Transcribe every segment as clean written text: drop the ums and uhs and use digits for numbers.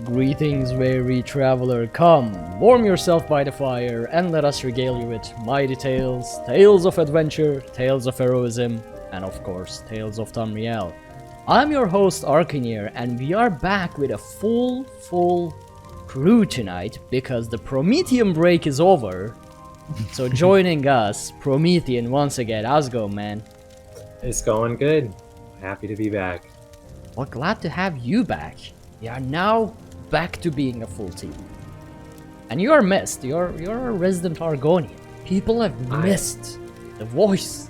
Greetings, weary traveler, come, warm yourself by the fire, and let us regale you with mighty tales, tales of adventure, tales of heroism, and of course, tales of Tamriel. I'm your host Arkhaniir, and we are back with a full crew tonight, because the Promethean break is over. So joining us, Promethean once again. How's it going, man? It's going good. Happy to be back. Well, glad to have you back. We are now back to being a full team. And you are missed. You're a resident Argonian. People have missed the voice.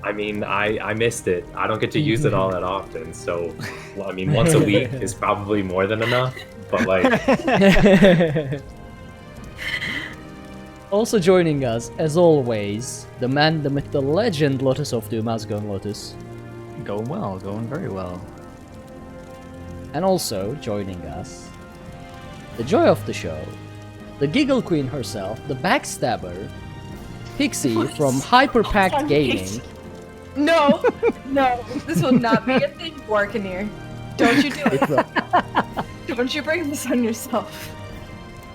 I mean, I missed it. I don't get to use it all that often, so well, I mean, once a week is probably more than enough. But like, also joining us, as always, the man, the myth, the legend, Lotus of Doom. How's it going, Lotus? Going well, going very well. And also joining us, the joy of the show, the giggle queen herself, the backstabber, Pixie from HyperPixie Gaming. No, this will not be a thing, Arkhaniir. Don't you do it. Don't you bring this on yourself.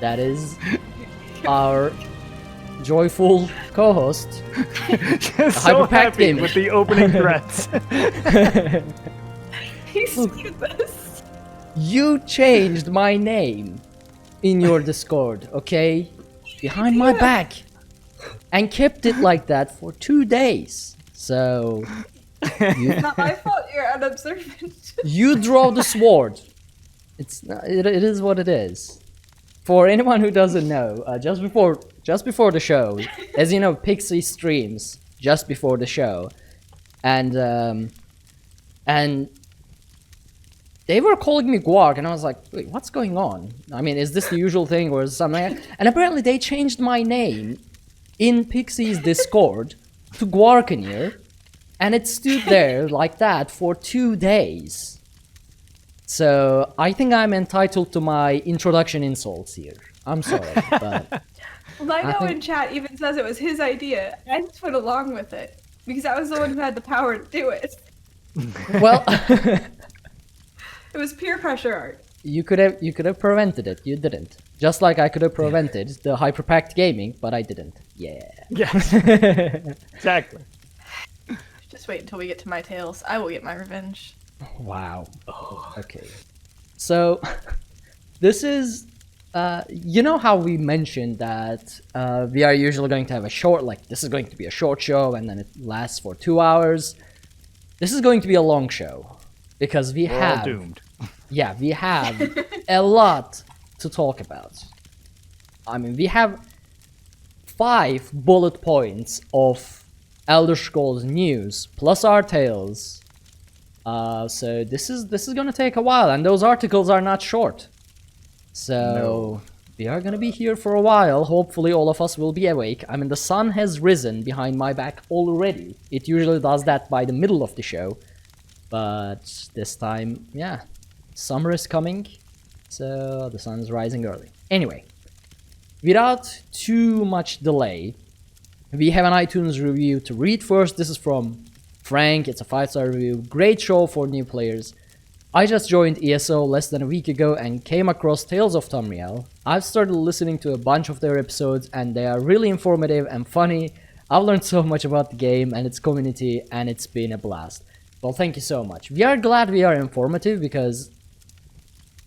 That is our joyful co-host, So happy Gaming. with the opening threats. He's this. You changed my name in your Discord, okay? Behind my back. And kept it like that for 2 days. So It's not my fault you're unobservant. you draw the sword. It's not, it is what it is. For anyone who doesn't know, just before the show, as you know, Pixie streams just before the show, and they were calling me Guark, and I was like, wait, what's going on? I mean, is this the usual thing or something? And apparently they changed my name in Pixie's Discord to Arkhaniir, and it stood there like that for 2 days. So I think I'm entitled to my introduction insults here. I'm sorry, but Well, I know in chat even says it was his idea. I just went along with it because I was the one who had the power to do it. well, It was peer pressure art. you could have prevented it. You didn't. Just like I could have prevented the HyperPixie Gaming, but I didn't. Yeah. Yes, exactly. Just wait until we get to my tales. I will get my revenge. Wow. Okay. So, this is, you know how we mentioned that we are usually going to have a short, like this is going to be a short show and then it lasts for 2 hours. This is going to be a long show because we We're have, all doomed. yeah, we have a lot to talk about. I mean, we have 5 bullet points of Elder Scrolls news plus our tales. So this is gonna take a while, and those articles are not short. So we are gonna be here for a while. Hopefully all of us will be awake. I mean, the sun has risen behind my back already. It usually does that by the middle of the show. But this time, yeah, summer is coming. So the sun is rising early. Anyway, without too much delay, we have an iTunes review to read first. This is from Frank. It's a 5-star review. Great show for new players. I just joined ESO less than a week ago and came across Tales of Tamriel. I've started listening to a bunch of their episodes and they are really informative and funny. I've learned so much about the game and its community, and it's been a blast. Well, thank you so much. We are glad we are informative because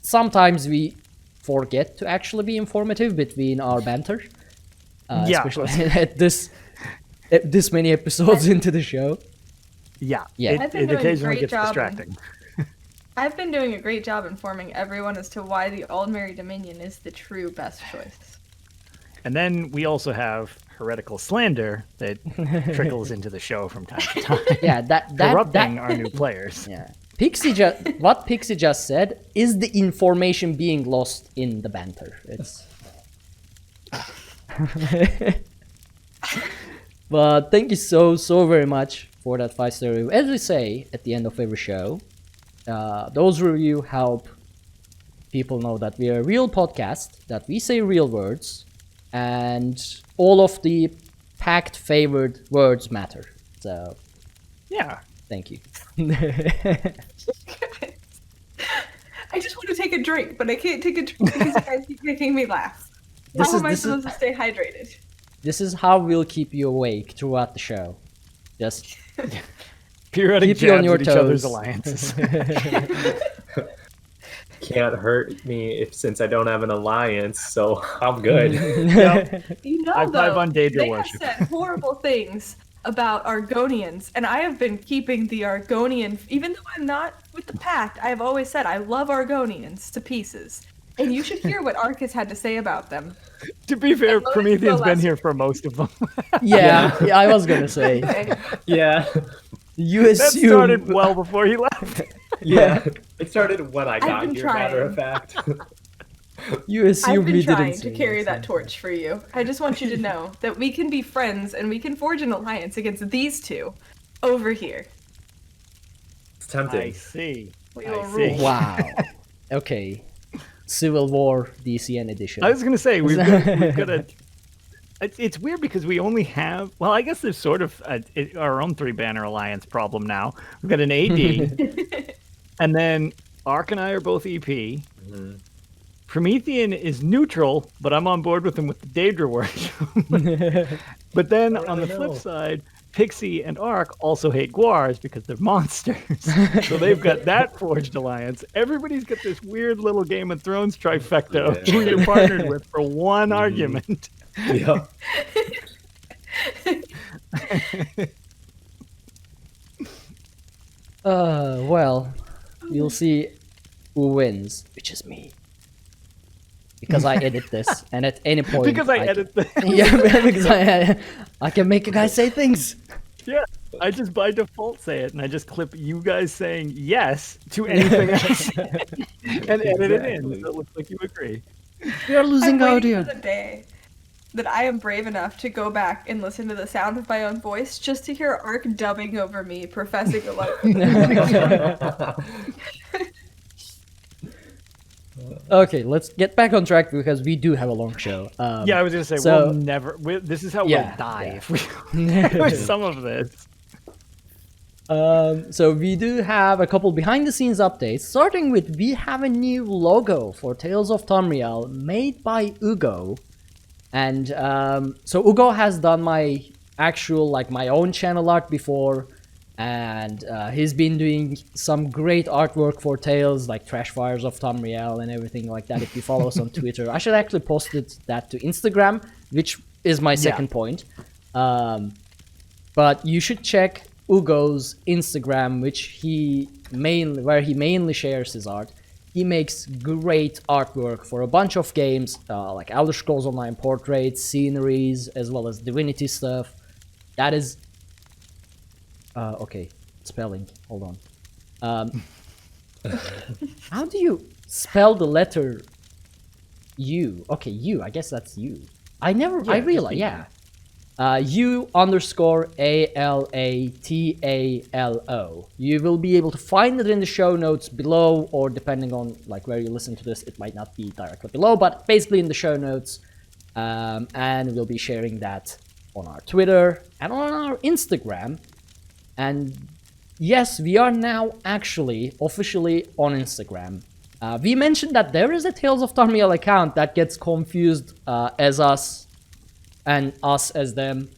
sometimes we forget to actually be informative between our banter. Especially at this many episodes into the show. Yeah, Yeah. I've been it doing a occasionally great gets job. distracting. I've been doing a great job informing everyone as to why the Aldmeri Dominion is the true best choice. And then we also have heretical slander that trickles into the show from time to time, Yeah, that corrupting our new players. Yeah, what Pixie just said is the information being lost in the banter. It's. But thank you so very much for that 5-star review. As we say at the end of every show, those reviews help people know that we are a real podcast, that we say real words, and all of the packed favored words matter. So, Yeah. thank you. I just want to take take a drink, but I can't take a drink because you guys keep making me laugh. How am I supposed to stay hydrated? This is how we'll keep you awake throughout the show. Just periodic keep you on jabs your at each other's toes. alliances. Can't hurt me since I don't have an alliance, so I'm good. You know, High five though, on Daedra they worship. have said horrible things about Argonians, and I have been keeping the Argonian, even though I'm not with the Pact, I have always said I love Argonians to pieces. And you should hear what Arcus had to say about them. To be fair, Lotus Promethean's been last- here for most of them. yeah, I was gonna say. Okay. Yeah. You That assume. started well before he left. Yeah. It started when I I've got been here, matter of trying. fact. You assume I've we been didn't trying say to carry this. that torch for you. I just want you to know that we can be friends and we can forge an alliance against these two over here. It's tempting. I see. We I will see. rule. Wow. Okay. Civil War DCN edition. I was gonna say we've got a. It's weird because we only have. Well, I guess there's sort of our own 3-banner alliance problem now. We've got an AD, and then Ark and I are both EP. Mhm. Promethean is neutral, but I'm on board with him with the Daedra worship. But then I on the really flip know. side, Pixie and Ark also hate Guars because they're monsters. So they've got that forged alliance. Everybody's got this weird little Game of Thrones trifecta of who you're partnered with for one argument. Yeah. Well, we'll see who wins, which is me. Because I edit this, and at any point. Because I edit the. Yeah, because I can make a guy say things. Yeah, I just by default say it, and I just clip you guys saying yes to anything I say, and edit it in, so it looks like you agree. We are losing I'm waiting audio. for the day that I am brave enough to go back and listen to the sound of my own voice just to hear Ark dubbing over me, professing a love. Okay, let's get back on track because we do have a long show. Yeah, I was gonna say so- we'll never. This is how Yeah, we'll die yeah. if we with some of this. So we do have a couple behind the scenes updates, starting with we have a new logo for Tales of Tamriel made by Ugo. And so Ugo has done my actual, like my own channel art before, and he's been doing some great artwork for Tales, like Trash Fires of Tamriel and everything like that. If you follow us on Twitter, I should actually post that to Instagram, which is my second point. But you should check Ugo's Instagram, where he mainly shares his art. He makes great artwork for a bunch of games, like Elder Scrolls Online portraits, sceneries, as well as Divinity stuff. That is... okay, spelling. Hold on. How do you spell the letter U? Okay, U. I guess that's U. I realize, yeah. U_ALATALO. You will be able to find it in the show notes below, or depending on like where you listen to this, it might not be directly below, but basically in the show notes. And we'll be sharing that on our Twitter and on our Instagram. And yes, we are now actually officially on Instagram. We mentioned that there is a Tales of Tamriel account that gets confused as us and us as them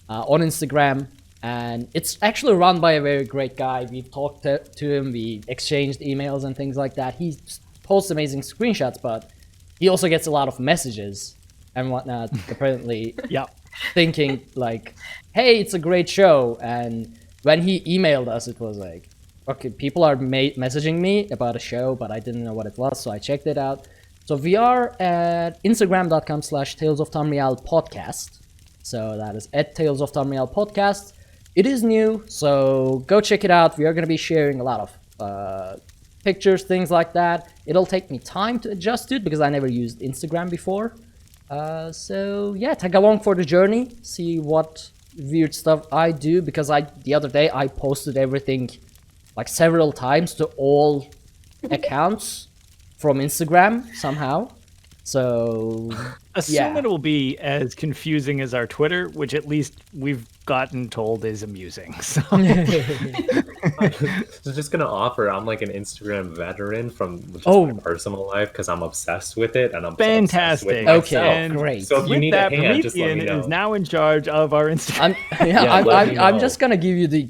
on Instagram, and it's actually run by a very great guy. We've talked to him, we exchanged emails and things like that. He posts amazing screenshots, but he also gets a lot of messages and whatnot, apparently thinking like, hey, it's a great show. And when he emailed us, it was like, okay, people are messaging me about a show, but I didn't know what it was, so I checked it out. So we are at instagram.com/Tales of Tamriel Podcast. So that is at Tales of Tamriel Podcast. It is new, so go check it out. We are going to be sharing a lot of pictures, things like that. It'll take me time to adjust to it because I never used Instagram before. So yeah, tag along for the journey. See what weird stuff I do, because the other day I posted everything like several times to all accounts from Instagram somehow. So Assume it will be as confusing as our Twitter, which at least we've gotten told is amusing. So I'm just gonna offer. I'm like an Instagram veteran from just my personal life because I'm obsessed with it and I'm fantastic. So obsessed with myself. Okay, great. So if you with need that, a hand, just let me Promethean know. is now in charge of our Instagram. I'm just gonna give you the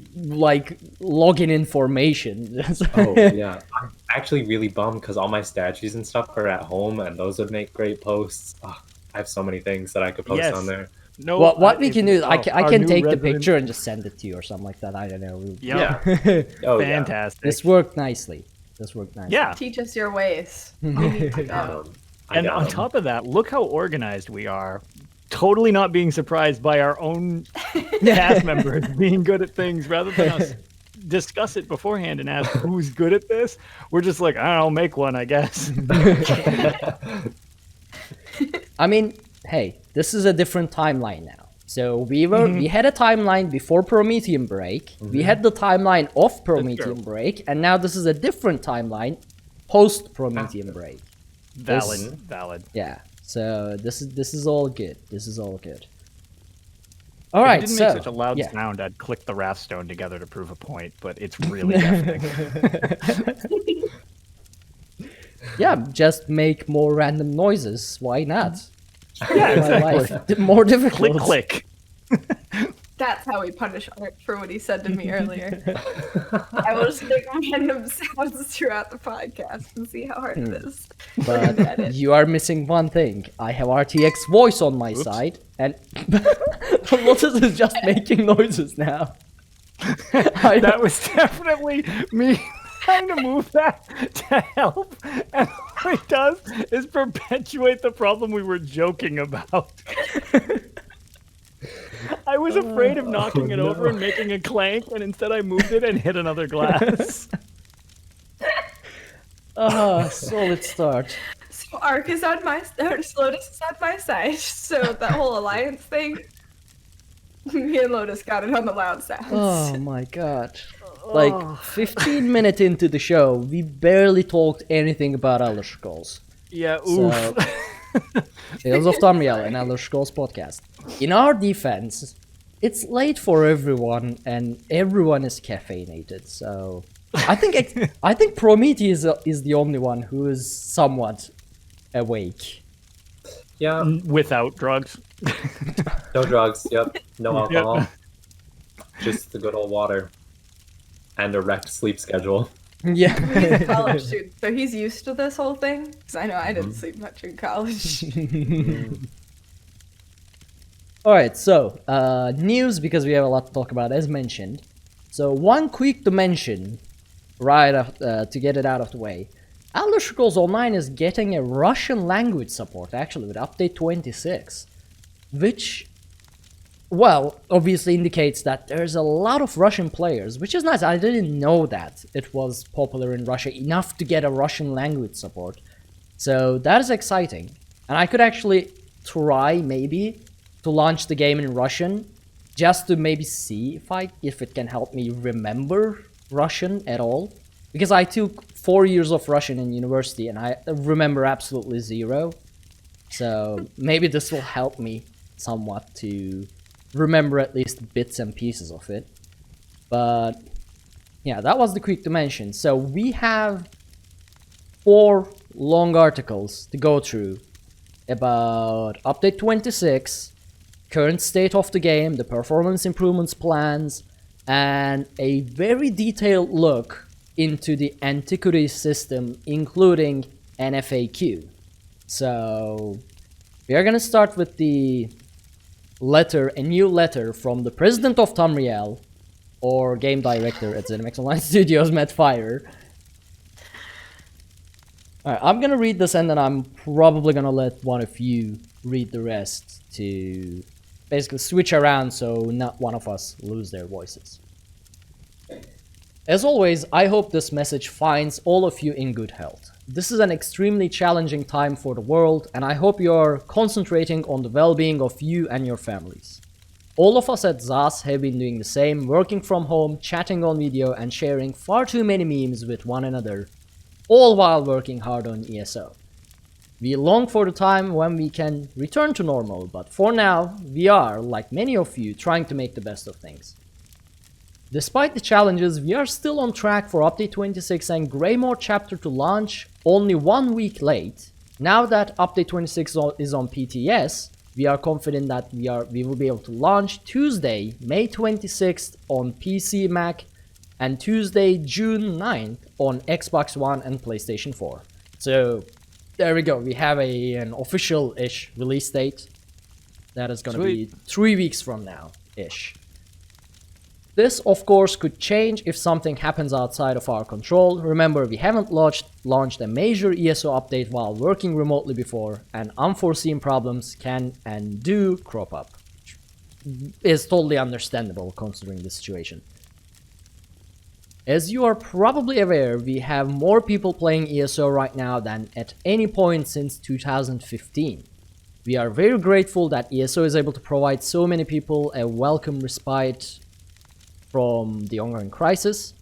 login information. Oh yeah, I'm actually really bummed because all my statues and stuff are at home, and those would make great posts. Oh, I have so many things that I could post on there. No, what we can do is I can take the resident... picture and just send it to you or something like that. I don't know. Yeah. Oh, fantastic. This worked nicely. Yeah. Teach us your ways. We need to go. And on top of that, look how organized we are. Totally not being surprised by our own cast members being good at things rather than us discuss it beforehand and ask who's good at this. We're just like, I don't know, make one, I guess. I mean, hey, this is a different timeline now. So we had a timeline before Promethean break. We had the timeline of Promethean break, and now this is a different timeline post Promethean break. Valid. Yeah. So this is all good. All right. If it didn't make such a loud sound, I'd click the Wrathstone together to prove a point, but it's really deafening. Yeah, just make more random noises. Why not? Yeah, exactly. Life more difficult. Click. That's how we punish Art for what he said to me earlier. I will just make random sounds throughout the podcast and see how hard it is. But you are missing one thing. I have RTX voice on my side, and Lotus is just making noises now. That was definitely me trying to move that to help, and all it does is perpetuate the problem we were joking about. I was afraid of knocking it over and making a clank, and instead I moved it and hit another glass. Solid start. So Ark is on my Lotus is on my side. So that whole alliance thing, me and Lotus got it on the loud sounds. Oh my god. Like 15 minutes into the show, we barely talked anything about Elder Scrolls. Yeah, oof. So, Tales of Tamriel and Elder Scrolls Podcast. In our defense, it's late for everyone, and everyone is caffeinated. So I think Prometheus is the only one who is somewhat awake. Yeah, without drugs. no drugs. Yep, no alcohol. Just the good old water and a wrecked sleep schedule. Yeah. He's a college student, so he's used to this whole thing. Because I know I didn't sleep much in college. Alright, so, news, because we have a lot to talk about, as mentioned. So, one quick to mention, to get it out of the way. Elder Scrolls Online is getting a Russian language support, actually, with update 26. Which, well, obviously indicates that there's a lot of Russian players, which is nice. I didn't know that it was popular in Russia enough to get a Russian language support. So that is exciting. And I could actually try, maybe, to launch the game in Russian, just to maybe see if it can help me remember Russian at all. Because I took 4 years of Russian in university, and I remember absolutely zero. So maybe this will help me somewhat to remember at least bits and pieces of it. But yeah, that was the quick to mention. So we have 4 long articles to go through about update 26, current state of the game, the performance improvements plans, and a very detailed look into the Antiquities system, including NFAQ. So we are gonna start with the a new letter from the president of Tamriel, or game director at ZeniMax Online Studios, Matt Fire. Alright, I'm gonna read this, and then I'm probably gonna let one of you read the rest to basically switch around so not one of us lose their voices. As always, I hope this message finds all of you in good health. This is an extremely challenging time for the world, and I hope you are concentrating on the well-being of you and your families. All of us at ZAS have been doing the same, working from home, chatting on video, and sharing far too many memes with one another, all while working hard on ESO. We long for the time when we can return to normal, but for now, we are, like many of you, trying to make the best of things. Despite the challenges, we are still on track for Update 26 and Greymoor chapter to launch only 1 week late. Now that Update 26 is on PTS, we are confident that we will be able to launch Tuesday, May 26th on PC, Mac, and Tuesday, June 9th on Xbox One and PlayStation 4. So there we go, we have an official-ish release date. That is going to be 3 weeks from now-ish. This, of course, could change if something happens outside of our control. Remember, we haven't launched a major ESO update while working remotely before, and unforeseen problems can and do crop up. It's totally understandable considering the situation. As you are probably aware, we have more people playing ESO right now than at any point since 2015. We are very grateful that ESO is able to provide so many people a welcome respite from the ongoing crisis.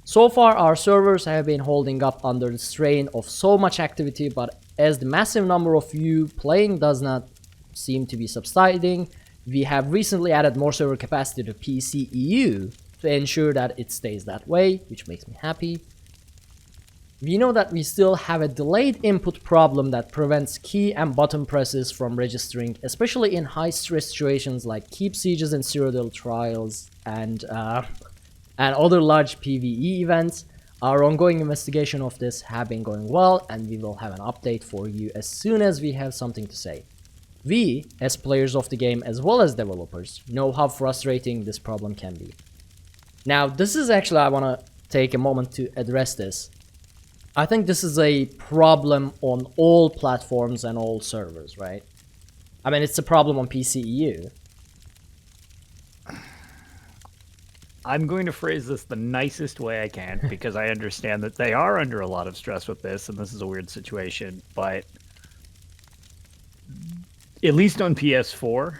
So far, our servers have been holding up under the strain of so much activity, but as the massive number of you playing does not seem to be subsiding, we have recently added more server capacity to PC EU to ensure that it stays that way, which makes me happy. We know that we still have a delayed input problem that prevents key and button presses from registering, especially in high-stress situations like Keep Sieges and Cyrodiil trials and other large PvE events. Our ongoing investigation of this have been going well, and we will have an update for you as soon as we have something to say. We, as players of the game as well as developers, know how frustrating this problem can be. Now, this is actually, I want to take a moment to address this. I think this is a problem on all platforms and all servers, right? I mean, it's a problem on PC EU. I'm going to phrase this the nicest way I can because I understand that they are under a lot of stress with this, and this is a weird situation, but at least on PS4,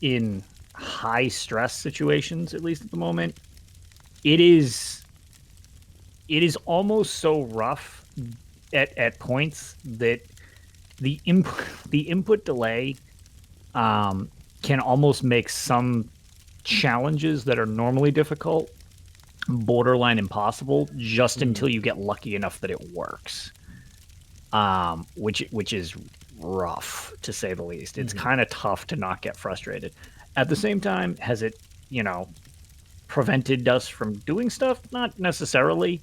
in high stress situations, at least at the moment, it is almost so rough at points that the input delay can almost make some challenges that are normally difficult borderline impossible just until you get lucky enough that it works, which is rough to say the least. It's kind of tough to not get frustrated. At the same time, has it prevented us from doing stuff? Not necessarily,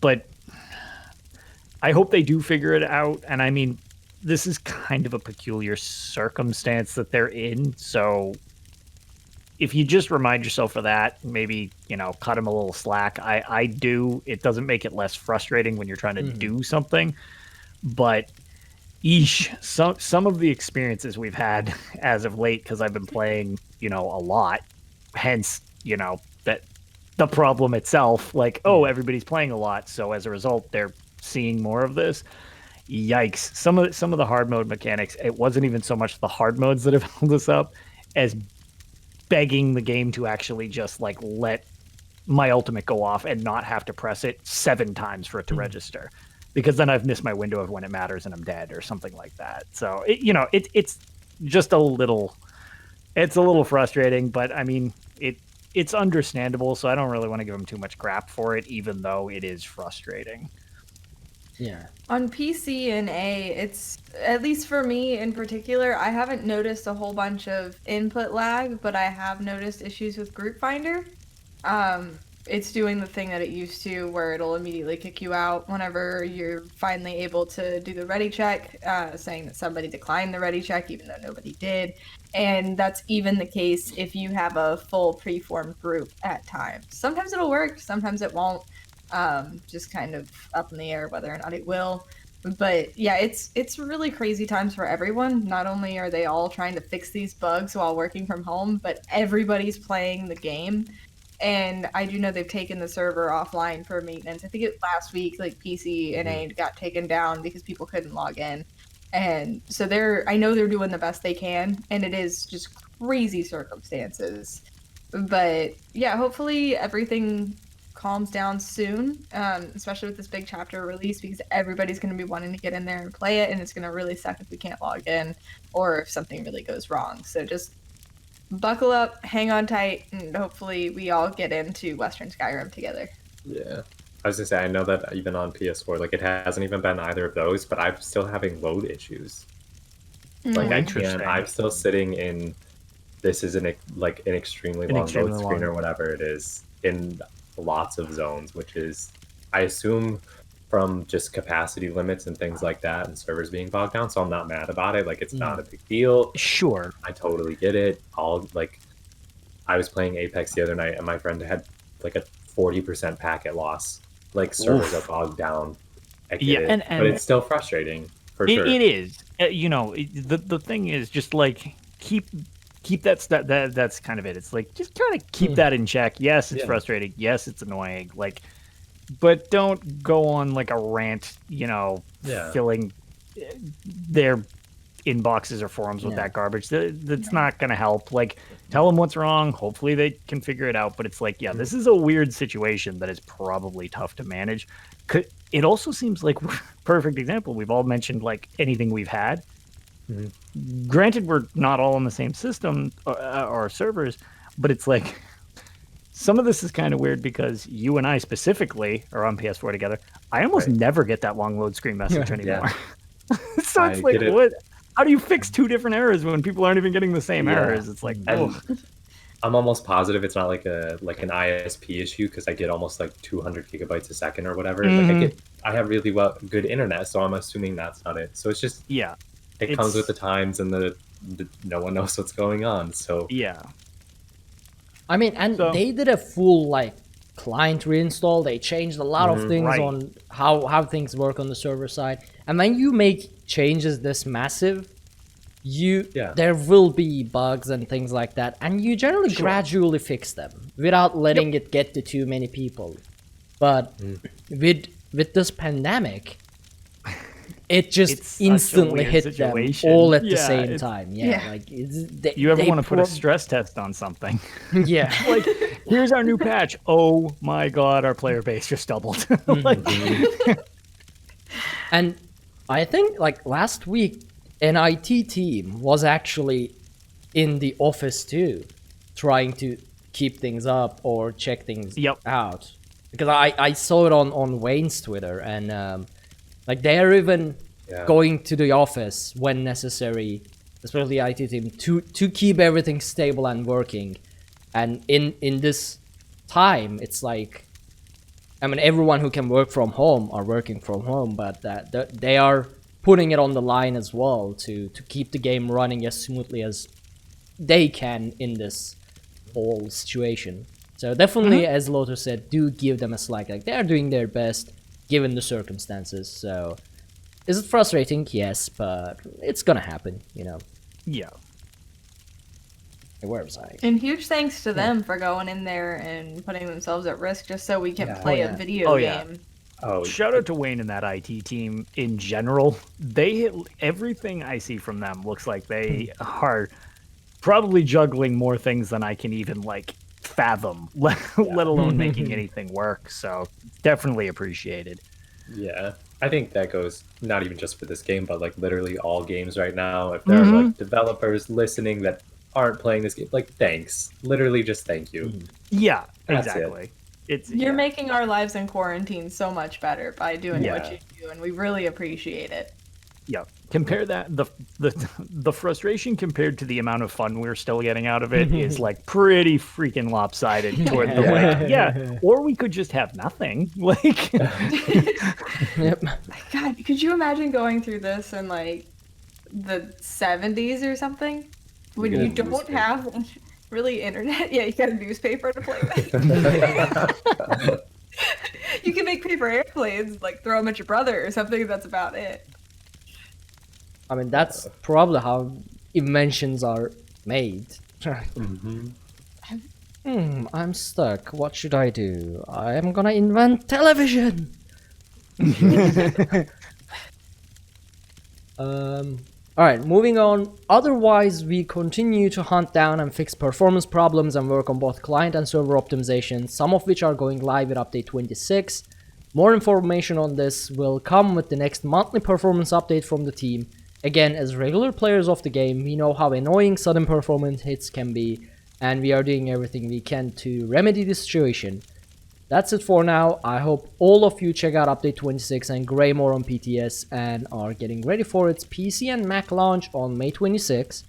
but I hope they do figure it out. And I mean, this is kind of a peculiar circumstance that they're in, so if you just remind yourself of that, maybe, cut them a little slack. I do. It doesn't make it less frustrating when you're trying to do something, but some of the experiences we've had as of late, because I've been playing, a lot, hence, that the problem itself, like, everybody's playing a lot, so as a result, they're seeing more of this. Yikes. Some of the hard mode mechanics, it wasn't even so much the hard modes that have held us up as begging the game to actually just let my ultimate go off and not have to press it 7 times for it to register, because then I've missed my window of when it matters and I'm dead or something like that. So it's just a little frustrating, but I mean it's understandable, so I don't really want to give them too much crap for it, even though it is frustrating. Yeah. On PC and A, it's, at least for me in particular, I haven't noticed a whole bunch of input lag, but I have noticed issues with Group Finder. It's doing the thing that it used to, where it'll immediately kick you out whenever you're finally able to do the ready check, saying that somebody declined the ready check, even though nobody did. And that's even the case if you have a full preformed group at times. Sometimes it'll work, sometimes it won't. Just kind of up in the air whether or not it will. But yeah, it's really crazy times for everyone. Not only are they all trying to fix these bugs while working from home, but everybody's playing the game. And I do know they've taken the server offline for maintenance. I think last week, PC and A got taken down because people couldn't log in. And so I know they're doing the best they can, and it is just crazy circumstances. But yeah, hopefully everything calms down soon, especially with this big chapter release, because everybody's going to be wanting to get in there and play it, and it's going to really suck if we can't log in or if something really goes wrong. So just buckle up, hang on tight, and hopefully we all get into Western Skyrim together. Yeah. I was gonna say, I know that even on PS4, like, it hasn't even been either of those, but I'm still having load issues. Like, I'm still sitting in, this is an extremely long load screen or whatever it is, in lots of zones, which is, I assume, from just capacity limits and things like that, and servers being bogged down, so I'm not mad about it. Like, it's not a big deal. Sure. I totally get it. I was playing Apex the other night, and my friend had, like, a 40% packet loss. Like, servers are bogged down. I get it. But it's still frustrating, for sure. It is. The thing is, just, like, keep that's kind of it. It's like, just kind of keep that in check. Yes, it's frustrating. Yes, it's annoying. Like, but don't go on like a rant, filling their inboxes or forums with that garbage. That's not going to help. Like, tell them what's wrong. Hopefully they can figure it out. But it's like, this is a weird situation that is probably tough to manage. It also seems like, perfect example, we've all mentioned like anything we've had. Granted, we're not all on the same system or servers, but it's like some of this is kind of weird because you and I specifically are on PS4 together. I almost never get that long load screen message anymore. So it's like, what? How do you fix two different errors when people aren't even getting the same errors? It's like, I'm almost positive it's not like an ISP issue because I get almost like 200 gigabytes a second or whatever. Like I have really good internet, so I'm assuming that's not it. So it's just it comes with the times and the no one knows what's going on. So I mean, and they did a full like client reinstall. They changed a lot of things on how things work on the server side. And when you make changes this massive, there will be bugs and things like that, and you generally gradually fix them without letting it get to too many people. But with this pandemic, it just instantly hit situation. Them all at the same time. Like you ever want to put a stress test on something? Like here's our new patch. Oh my god, our player base just doubled. And I think like last week, an IT team was actually in the office too, trying to keep things up or check things out. Because I saw it on Wayne's Twitter, and like they're even going to the office when necessary, especially the IT team, to keep everything stable and working. And in this time, it's like, I mean, everyone who can work from home are working from home, but they are putting it on the line as well to keep the game running as smoothly as they can in this whole situation. So definitely, as Lotus said, do give them a slack. Like, they're doing their best given the circumstances. So is it frustrating? Yes, but it's gonna happen, Yeah. Where was I? And huge thanks to them for going in there and putting themselves at risk just so we can play a video game. Shout out to Wayne and that IT team in general. They hit everything I see from them. Looks like they are probably juggling more things than I can even like fathom, let alone making anything work. So definitely appreciated. Yeah, I think that goes not even just for this game, but like literally all games right now. If there are like developers listening that aren't playing this game, like thanks, literally just thank you. Yeah, That's exactly. You're making our lives in quarantine so much better by doing what you do, and we really appreciate it. Yeah, compare that the frustration compared to the amount of fun we're still getting out of it is like pretty freaking lopsided toward the like or we could just have nothing. Like God, could you imagine going through this in like the 70s or something when you don't have really internet? You got a newspaper to play with. You can make paper airplanes, like throw them at your brother or something. That's about it. I mean, that's probably how inventions are made. I'm stuck. What should I do? I'm gonna invent television. Alright, moving on. Otherwise, we continue to hunt down and fix performance problems and work on both client and server optimization, some of which are going live with update 26. More information on this will come with the next monthly performance update from the team. Again, as regular players of the game, we know how annoying sudden performance hits can be, and we are doing everything we can to remedy the situation. That's it for now. I hope all of you check out update 26 and Greymoor on PTS and are getting ready for its PC and Mac launch on May 26.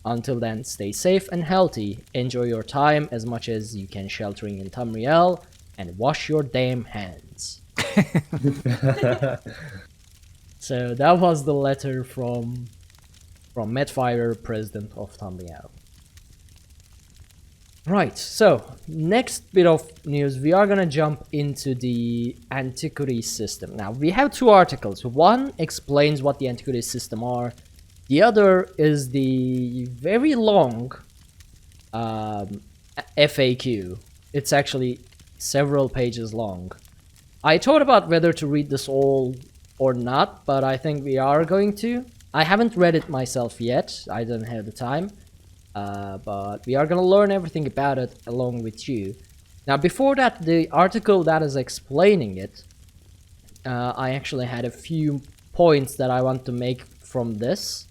Until then, stay safe and healthy, enjoy your time as much as you can sheltering in Tamriel, and wash your damn hands. So that was the letter from Medfire, president of Tamriel. Right, so next bit of news, we are gonna jump into the Antiquities system. Now, we have two articles. One explains what the Antiquities system are. The other is the very long FAQ. It's actually several pages long. I thought about whether to read this all or not, but I think we are going to. I haven't read it myself yet. I don't have the time. But we are gonna learn everything about it along with you. Now, before that, the article that is explaining it, I actually had a few points that I want to make from this.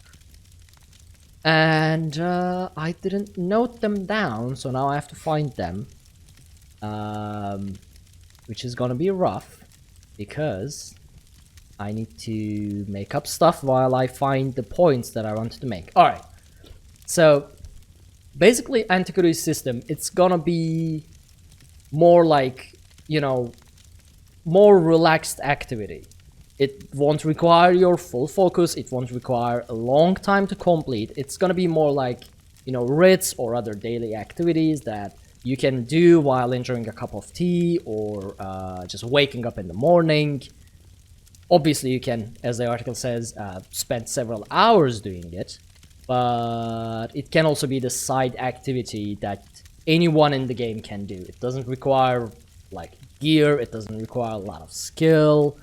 And I didn't note them down, so now I have to find them. Which is gonna be rough, because I need to make up stuff while I find the points that I wanted to make. Alright, so basically Antiquities system, it's gonna be more like, you know, more relaxed activity. It won't require your full focus, it won't require a long time to complete. It's gonna be more like, you know, writs or other daily activities that you can do while enjoying a cup of tea or just waking up in the morning. Obviously you can, as the article says, spend several hours doing it, but it can also be the side activity that anyone in the game can do. It doesn't require like gear, it doesn't require a lot of skill.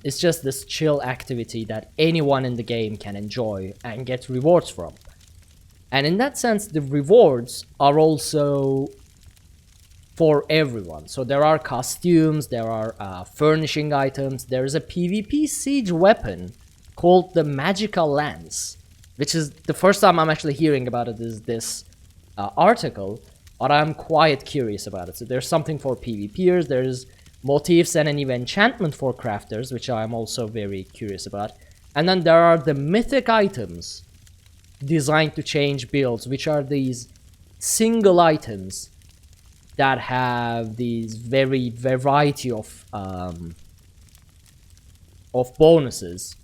It's just this chill activity that anyone in the game can enjoy and get rewards from. And in that sense, the rewards are also for everyone. So there are costumes, there are furnishing items, there is a PvP siege weapon called the Magical Lance, which is the first time I'm actually hearing about it is this article, but I'm quite curious about it. So there's something for PvPers, there's motifs and an enchantment for crafters, which I'm also very curious about. And then there are the mythic items designed to change builds, which are these single items that have these very variety of bonuses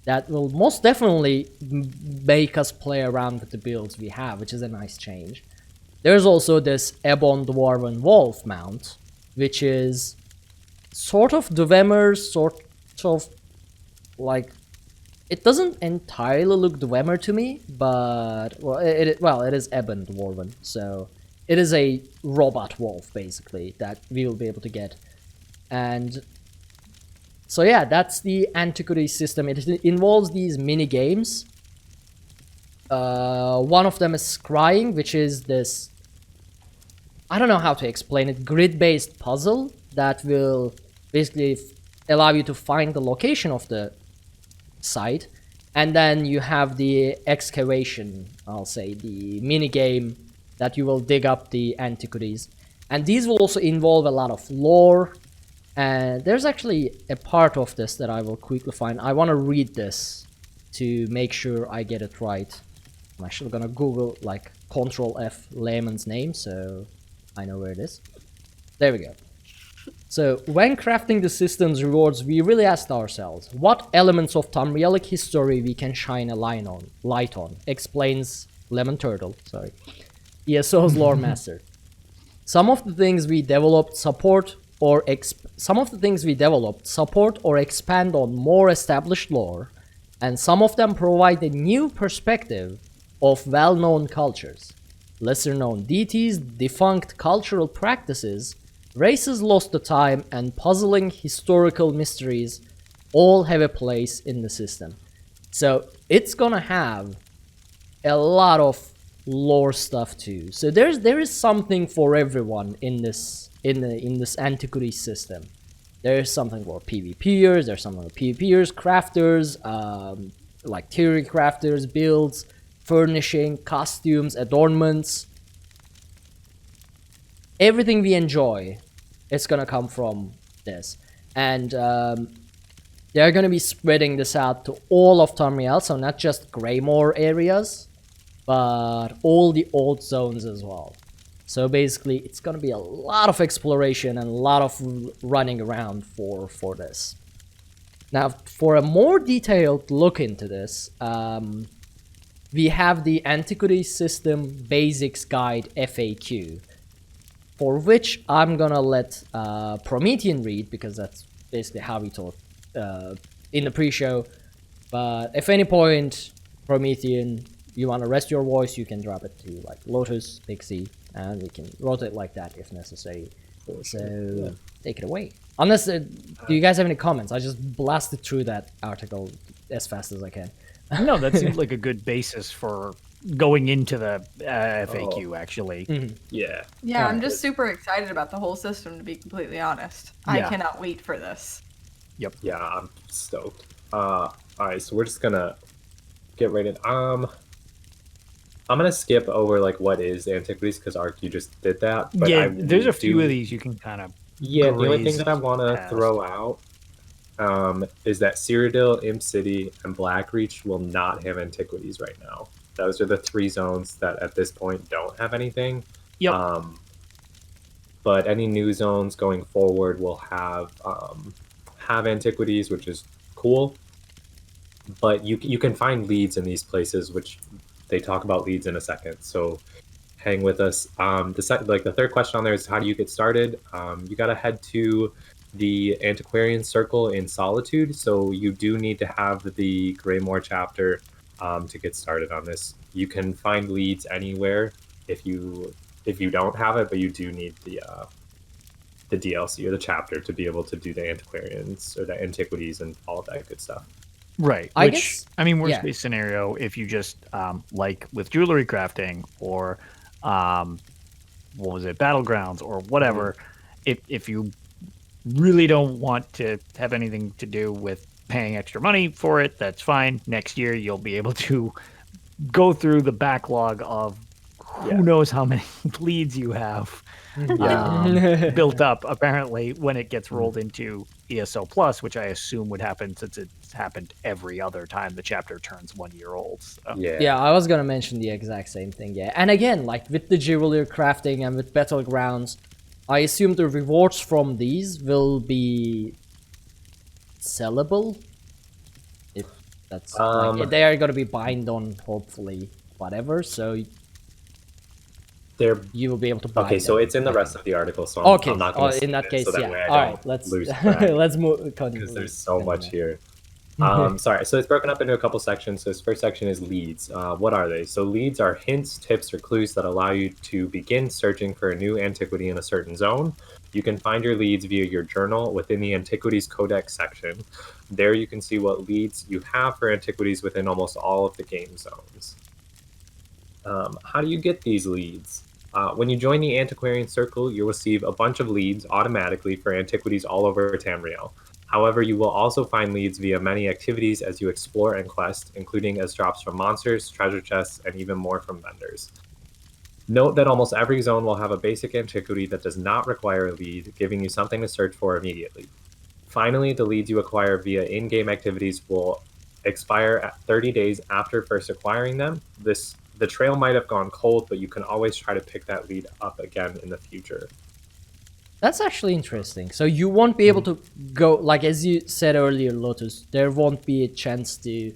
that will most definitely make us play around with the builds we have, which is a nice change. There's also this Ebon Dwarven Wolf mount, which is sort of Dwemer, sort of like, it doesn't entirely look Dwemer to me, but well, it is Ebon Dwarven, so it is a robot wolf basically that we will be able to get. And so yeah, that's the Antiquities system. It involves these mini games. One of them is Scrying, which is this, I don't know how to explain it, grid-based puzzle that will basically allow you to find the location of the site. And then you have the excavation, I'll say, the mini game that you will dig up the antiquities. And these will also involve a lot of lore. And there's actually a part of this that I will quickly find. I want to read this to make sure I get it right. I'm actually gonna Google like Control F layman's name so I know where it is. There we go. So when crafting the system's rewards, we really asked ourselves what elements of Tamrielic history we can shine a light on, explains Lemon Turtle, sorry, ESO's lore master. Some of the things we developed support or expand on more established lore, and some of them provide a new perspective of well-known cultures, lesser-known deities, defunct cultural practices, races lost to time, and puzzling historical mysteries all have a place in the system. So it's gonna have a lot of lore stuff too. So there is something for everyone in this antiquity system. There is something for PvPers, there's something for PvPers, crafters, like theory crafters, builds, furnishing, costumes, adornments. Everything we enjoy is gonna come from this. And they're gonna be spreading this out to all of Tamriel, so not just Greymoor areas, but all the old zones as well. So basically, it's gonna be a lot of exploration and a lot of running around for this. Now, for a more detailed look into this, we have the Antiquities System Basics Guide FAQ, for which I'm gonna let Promethean read, because that's basically how we talked in the pre-show. But if any point, Promethean, you want to rest your voice, you can drop it to like Lotus, Pixie, and we can rotate like that if necessary. So take it away. Unless, do you guys have any comments? I just blasted through that article as fast as I can. No, that seems like a good basis for going into the FAQ, actually. Mm-hmm. Yeah, I'm just super excited about the whole system, to be completely honest. I cannot wait for this. Yep. Yeah, I'm stoked. All right, so we're just gonna get right in. I'm gonna skip over like what is Antiquities, because Ark, you just did that. But yeah, there's a few of these you can kind of. Yeah, the only thing that I want to throw out is that Cyrodiil, Imp City, and Blackreach will not have Antiquities right now. Those are the 3 zones that at this point don't have anything. Yep. But any new zones going forward will have Antiquities, which is cool. But you can find leads in these places, which they talk about leads in a second. So hang with us. The third question on there is, how do you get started? You got to head to the Antiquarian Circle in Solitude. So you do need to have the Greymoor chapter to get started on this. You can find leads anywhere if you don't have it, but you do need the DLC or the chapter to be able to do the Antiquarians or the Antiquities and all of that good stuff. Right. I guess, I mean, worst case scenario, if you just like with jewelry crafting or Battlegrounds or whatever, if you really don't want to have anything to do with paying extra money for it, that's fine. Next year, you'll be able to go through the backlog of who knows how many leads you have built up, apparently, when it gets rolled into ESO Plus, which I assume would happen since it's happened every other time the chapter turns 1 year old. So. Yeah, I was going to mention the exact same thing, yeah. And again, like with the jewelry crafting and with Battlegrounds, I assume the rewards from these will be sellable. If that's like, they are going to be bind on, hopefully, whatever. So you will be able to buy them. So it's in the rest of the article, so I'm not going to in that case, so that yeah. way I all right, don't let's lose track, let's move because there's so much here. Sorry, so it's broken up into a couple sections. So this first section is leads. What are they? So leads are hints, tips, or clues that allow you to begin searching for a new antiquity in a certain zone. You can find your leads via your journal within the Antiquities Codex section. There you can see what leads you have for antiquities within almost all of the game zones. How do you get these leads? When you join the Antiquarian Circle, you'll receive a bunch of leads automatically for antiquities all over Tamriel. However, you will also find leads via many activities as you explore and quest, including as drops from monsters, treasure chests, and even more from vendors. Note that almost every zone will have a basic antiquity that does not require a lead, giving you something to search for immediately. Finally, the leads you acquire via in-game activities will expire at 30 days after first acquiring them. The trail might have gone cold, but you can always try to pick that lead up again in the future. That's actually interesting. So you won't be able to go, like as you said earlier, Lotus, there won't be a chance to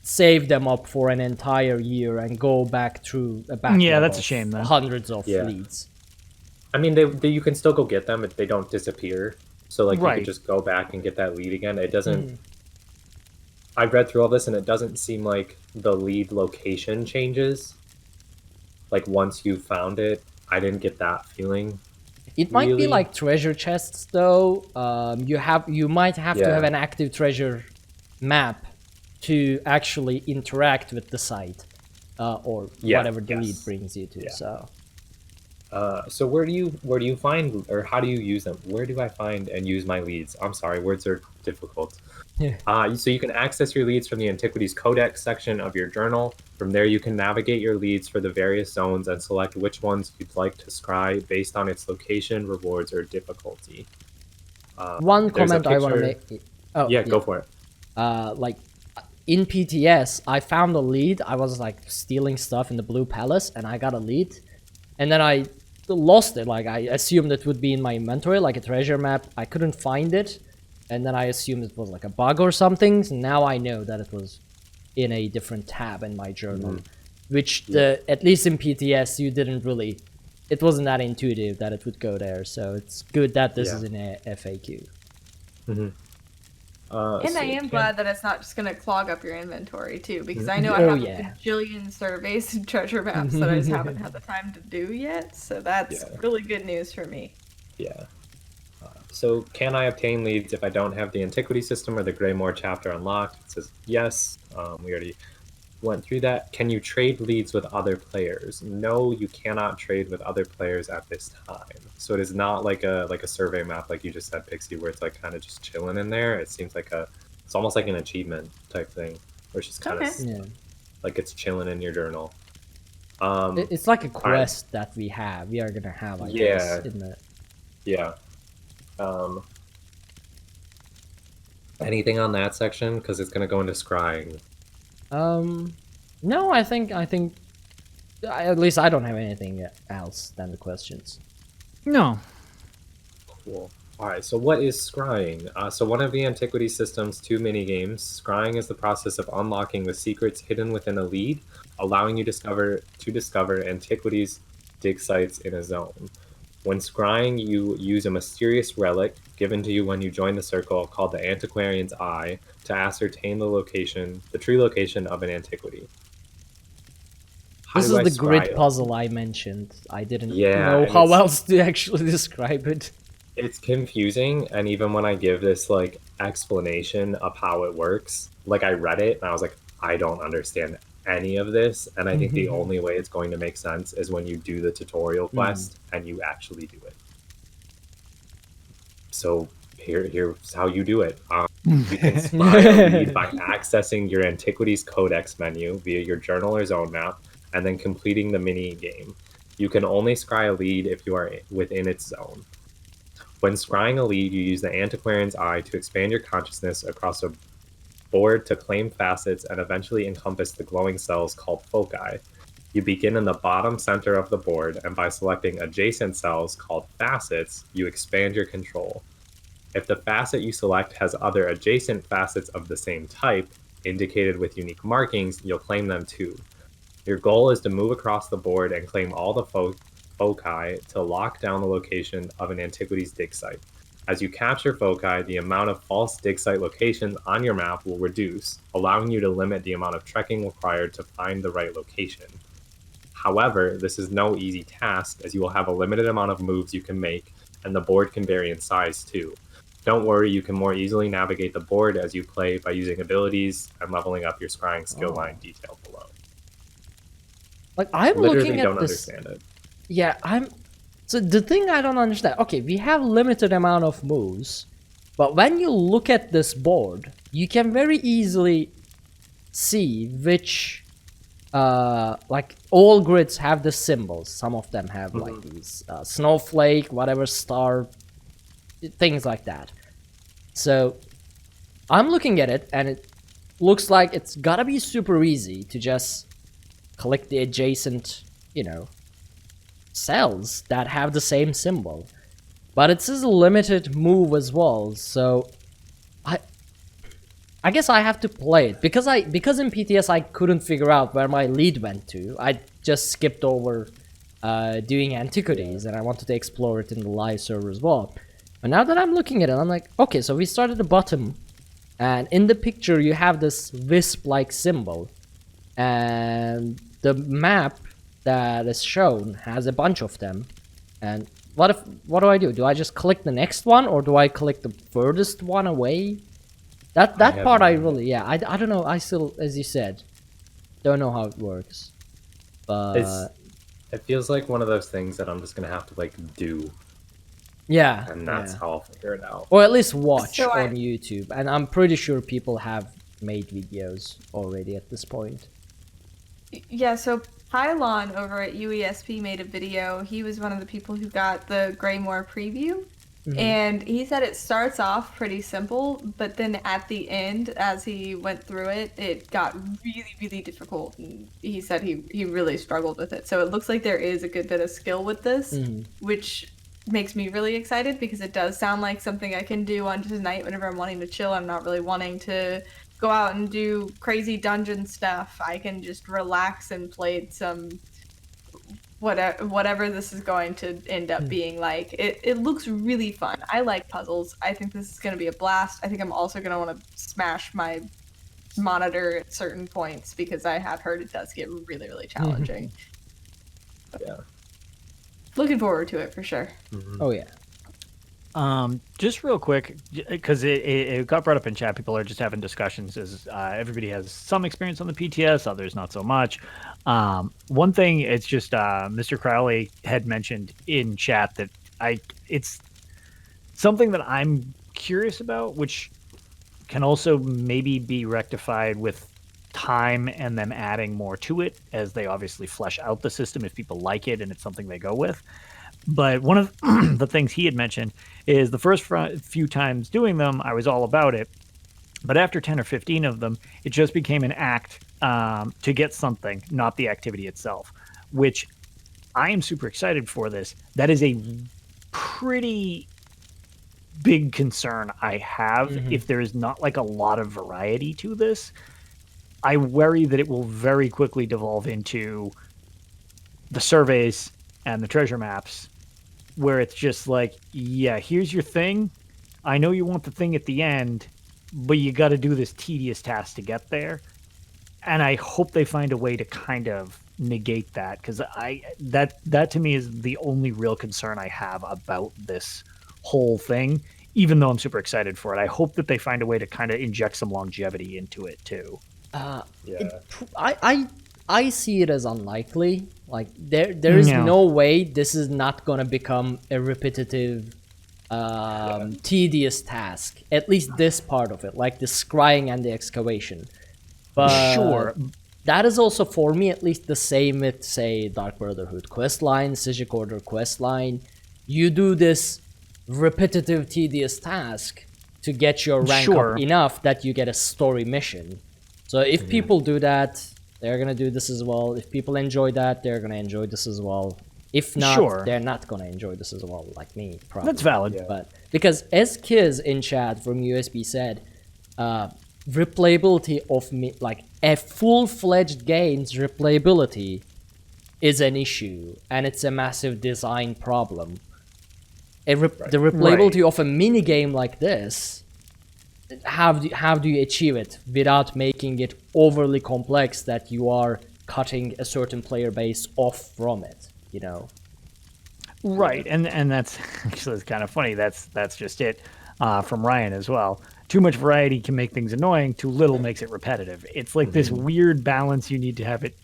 save them up for an entire year and go back through a backlog. Yeah, that's a shame, though. Hundreds of leads. I mean, you can still go get them if they don't disappear. So like you can just go back and get that lead again. It doesn't... I read through all this and it doesn't seem like the lead location changes. Like once you found it, I didn't get that feeling. It might be like treasure chests though. You might have to have an active treasure map to actually interact with the site, or whatever the lead yes. brings you to. Yeah. So where do you find, or how do you use them? Where do I find and use my leads? I'm sorry, words are difficult. So you can access your leads from the Antiquities Codex section of your journal. From there, you can navigate your leads for the various zones and select which ones you'd like to scry based on its location, rewards, or difficulty. One there's a comment I want to picture- make. Oh, yeah, go for it. Like in PTS, I found a lead. I was like stealing stuff in the Blue Palace, and I got a lead, and then I lost it. Like I assumed it would be in my inventory, like a treasure map. I couldn't find it, and then I assumed it was like a bug or something. So now I know that it was in a different tab in my journal, which at least in PTS you didn't really. It wasn't that intuitive that it would go there. So it's good that this is in a FAQ. And I am glad that it's not just going to clog up your inventory, too, because I know I have a bajillion surveys and treasure maps that I just haven't had the time to do yet, so that's really good news for me. Yeah. So can I obtain leads if I don't have the Antiquity system or the Greymoor chapter unlocked? It says yes. We already went through that. Can you trade leads with other players? No, you cannot trade with other players at this time. So it is not like a survey map like you just said, Pixie, where it's like kind of just chilling in there. It seems like it's almost like an achievement type thing, where it's just kind of like it's chilling in your journal. It's like a quest that we are gonna have, I guess, in the... Anything on that section? Because it's gonna go into scrying. No, I think at least I don't have anything else than the questions. No. Cool. All right, so what is scrying? So one of the Antiquity system's 2 mini-games, scrying is the process of unlocking the secrets hidden within a lead, allowing you to discover Antiquities dig sites in a zone. When scrying, you use a mysterious relic given to you when you join the circle called the Antiquarian's Eye to ascertain the true location of an antiquity. This is the grid puzzle I mentioned. I didn't know how else to actually describe it. It's confusing, and even when I give this like explanation of how it works, like I read it and I was like, I don't understand any of this, and I think the only way it's going to make sense is when you do the tutorial quest and you actually do it. So here's how you do it. You can spy a lead by accessing your Antiquities Codex menu via your journal or zone map, and then completing the mini game. You can only scry a lead if you are within its zone. When scrying a lead, you use the Antiquarian's Eye to expand your consciousness across a board to claim facets and eventually encompass the glowing cells called foci. You begin in the bottom center of the board, and by selecting adjacent cells called facets, you expand your control. If the facet you select has other adjacent facets of the same type, indicated with unique markings, you'll claim them too. Your goal is to move across the board and claim all the foci to lock down the location of an Antiquities dig site. As you capture foci, the amount of false dig site locations on your map will reduce, allowing you to limit the amount of trekking required to find the right location. However, this is no easy task, as you will have a limited amount of moves you can make, and the board can vary in size too. Don't worry, you can more easily navigate the board as you play by using abilities and leveling up your scrying skill line detailed below. Like, I'm literally looking at don't this... understand it. Yeah, So the thing I don't understand, okay, we have limited amount of moves, but when you look at this board, you can very easily see which, like, all grids have the symbols. Some of them have like these snowflake, whatever, star, things like that. So I'm looking at it, and it looks like it's gotta be super easy to just click the adjacent, cells that have the same symbol, but it's a limited move as well. So I guess I have to play it because in PTS I couldn't figure out where my lead went to. I just skipped over doing Antiquities, and I wanted to explore it in the live server as well. But now that I'm looking at it, I'm like, okay, so we start at the bottom, and in the picture you have this wisp-like symbol, and the map that is shown has a bunch of them. And what do I do? Do I just click the next one, or do I click the furthest one away? That part I really, I don't know. I still, as you said, don't know how it works. But it feels like one of those things that I'm just gonna have to like do. Yeah. And that's how I'll figure it out. Or at least watch So on YouTube. And I'm pretty sure people have made videos already at this point. Yeah, so Pylon over at UESP made a video. He was one of the people who got the Greymoor preview. And he said it starts off pretty simple, but then at the end, as he went through it, it got really, really difficult. And he said he really struggled with it. So it looks like there is a good bit of skill with this, which makes me really excited because it does sound like something I can do on just a night whenever I'm wanting to chill. I'm not really wanting to go out and do crazy dungeon stuff. I can just relax and play some whatever this is going to end up being like. It looks really fun. I like puzzles. I think this is going to be a blast. I think I'm also going to want to smash my monitor at certain points because I have heard it does get really, really challenging. Yeah. Looking forward to it for sure. Oh yeah. Just real quick, because it got brought up in chat. People are just having discussions. As everybody has some experience on the PTS, others not so much. One thing, it's just Mr. Crowley had mentioned in chat that it's something that I'm curious about, which can also maybe be rectified with time and them adding more to it as they obviously flesh out the system if people like it and it's something they go with. But one of the things he had mentioned is the first few times doing them, I was all about it. But after 10 or 15 of them, it just became an act to get something, not the activity itself, which I am super excited for this. That is a pretty big concern I have. If there is not like a lot of variety to this, I worry that it will very quickly devolve into the surveys and the treasure maps, where it's just like, yeah, here's your thing. I know you want the thing at the end, but you got to do this tedious task to get there. And I hope they find a way to kind of negate that, because that to me is the only real concern I have about this whole thing, even though I'm super excited for it. I hope that they find a way to kind of inject some longevity into it too. I see it as unlikely. Like there is no way this is not gonna become a repetitive, tedious task. At least this part of it, like the scrying and the excavation. But sure, that is also for me at least the same with, say, Dark Brotherhood questline, Sijik Order questline. You do this repetitive, tedious task to get your rank up enough that you get a story mission. So if people do that, they're gonna do this as well. If people enjoy that, they're gonna enjoy this as well. If not, they're not gonna enjoy this as well, like me, probably. That's valid. Yeah. But because as Kiz in chat from USB said, replayability of like a full-fledged game's replayability is an issue, and it's a massive design problem. The replayability of a mini game like this, how do you achieve it without making it overly complex that you are cutting a certain player base off from it, you know? Right, and that's actually it's kind of funny. That's just it from Ryan as well. Too much variety can make things annoying. Too little makes it repetitive. It's like this weird balance you need to have it.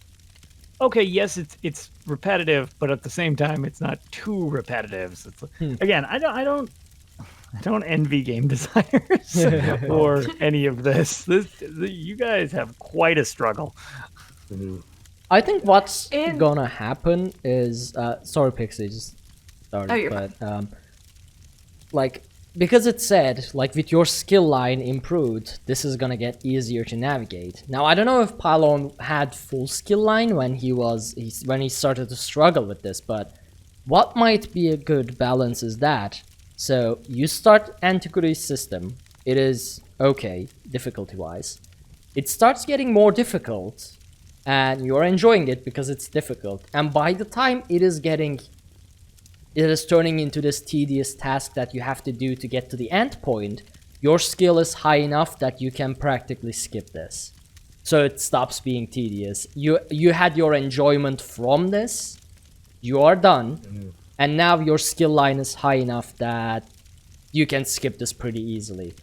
Okay, yes, it's repetitive, but at the same time, it's not too repetitive. So it's, again, I don't envy game designers or any of this. You guys have quite a struggle. I think what's gonna happen is sorry, Pixie, just started, like, because it said like with your skill line improved, this is gonna get easier to navigate. Now I don't know if Pylon had full skill line when he started to struggle with this, but what might be a good balance is that. So you start Antiquities system, it is okay, difficulty-wise. It starts getting more difficult, and you're enjoying it because it's difficult. And by the time it is turning into this tedious task that you have to do to get to the end point, your skill is high enough that you can practically skip this. So it stops being tedious. You had your enjoyment from this, you are done. And now your skill line is high enough that you can skip this pretty easily.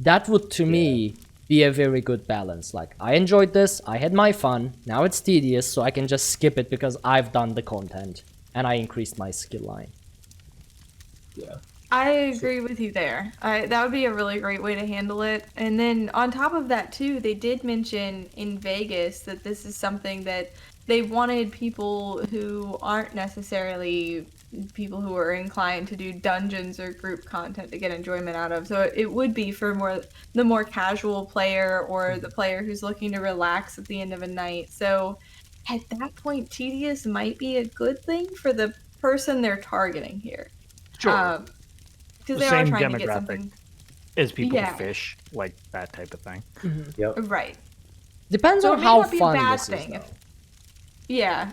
That would, to me, be a very good balance. Like, I enjoyed this, I had my fun, now it's tedious, so I can just skip it because I've done the content, and I increased my skill line. Yeah. I agree with you there. That would be a really great way to handle it. And then on top of that, too, they did mention in Vegas that this is something that they wanted people who aren't necessarily people who are inclined to do dungeons or group content to get enjoyment out of. So it would be for the more casual player or the player who's looking to relax at the end of a night. So at that point, tedious might be a good thing for the person they're targeting here. Sure. Because The they are same trying to get demographic. something. As people Yeah. who fish, like that type of thing. Yep. Right. Depends So it on may how not be a fun bad this thing is, if- though. Yeah,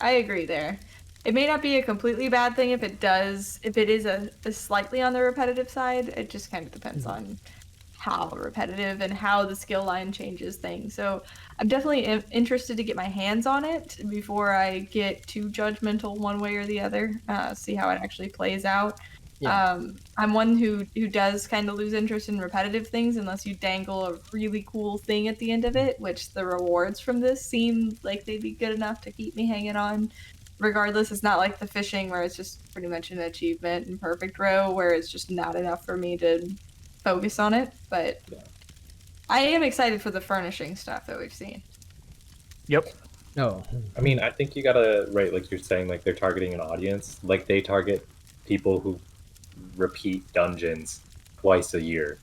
I agree there. It may not be a completely bad thing if it is a slightly on the repetitive side. It just kind of depends on how repetitive and how the skill line changes things. So I'm definitely interested to get my hands on it before I get too judgmental one way or the other. See how it actually plays out. Yeah. I'm one who does kind of lose interest in repetitive things unless you dangle a really cool thing at the end of it, which the rewards from this seem like they'd be good enough to keep me hanging on. Regardless, it's not like the fishing where it's just pretty much an achievement in perfect row where it's just not enough for me to focus on it. But I am excited for the furnishing stuff that we've seen. Yep. Oh. I mean, I think you gotta, right, like you're saying, like they're targeting an audience. Like they target people who repeat dungeons twice a year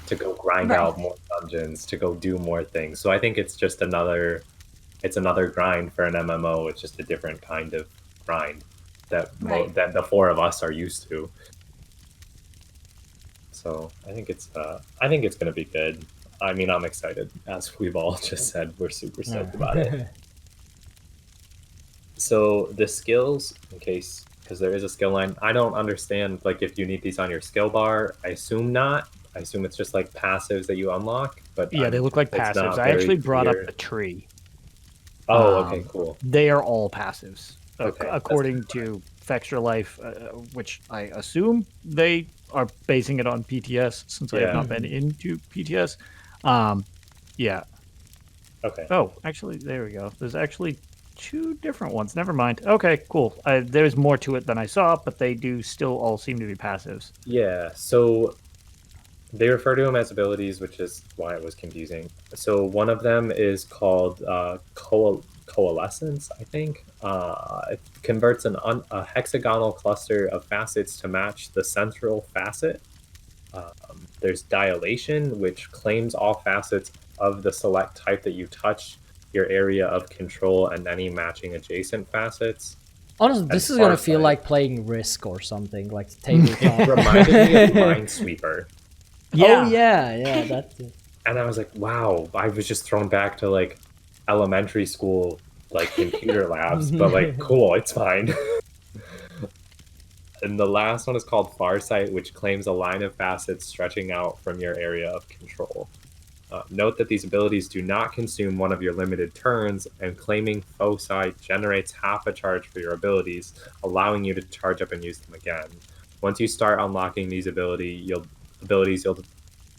to go grind Right. out more dungeons, to go do more things. So I think it's just another grind for an MMO. It's just a different kind of grind that Right. that the four of us are used to. So I think it's gonna be good. I mean, I'm excited. As we've all just said, we're super stoked about it. So the skills, in case, because there is a skill line, I don't understand, like, if you need these on your skill bar. I assume not. I assume it's just like passives that you unlock. But Yeah, they look like it's not passives. I very actually brought up clear. the tree. Oh, okay, cool. They are all passives, Okay, according to Fextra Life, which I assume they are basing it on PTS, since I have Yeah. not been into PTS. Yeah. Okay. Oh, actually, there we go. There's actually two different ones. Never mind. Okay, cool. There's more to it than I saw, but they do still all seem to be passives. Yeah, so they refer to them as abilities, which is why it was confusing. So one of them is called coalescence, I think. It converts a hexagonal cluster of facets to match the central facet. There's dilation, which claims all facets of the select type that you touch, your area of control, and any matching adjacent facets. Honestly, this And is gonna feel Farsight. like playing Risk or something, like tabletop. It reminded me of Minesweeper. Oh yeah, that's it. And I was like, wow, I was just thrown back to like elementary school, like computer labs, but like, cool, it's fine. And the last one is called Farsight, which claims a line of facets stretching out from your area of control. Note that these abilities do not consume one of your limited turns, and claiming Farsight generates half a charge for your abilities, allowing you to charge up and use them again. Once you start unlocking these abilities,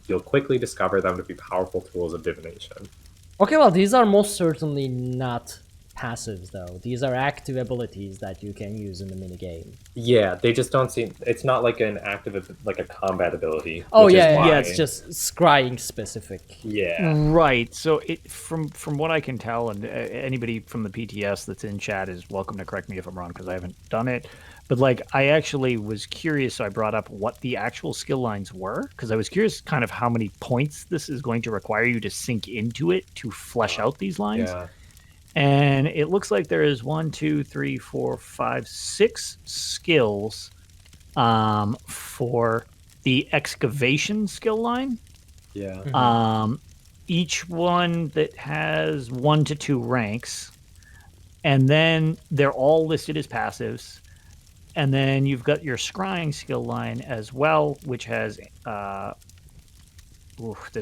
you'll quickly discover them to be powerful tools of divination. Okay, well, these are most certainly not passives, though. These are active abilities that you can use in the minigame. Yeah, they just don't seem. It's not like an active, like a combat ability. Oh which is yeah, why- yeah, it's just scrying specific. Yeah. Right. So from what I can tell, and anybody from the PTS that's in chat is welcome to correct me if I'm wrong, because I haven't done it. But like, I actually was curious, so I brought up what the actual skill lines were, because I was curious kind of how many points this is going to require you to sink into it to flesh out these lines. Yeah. And it looks like there is 1, 2, 3, 4, 5, 6 skills for the excavation skill line. Yeah. Each one that has 1 to 2 ranks, and then they're all listed as passives. And then you've got your scrying skill line as well, which has there's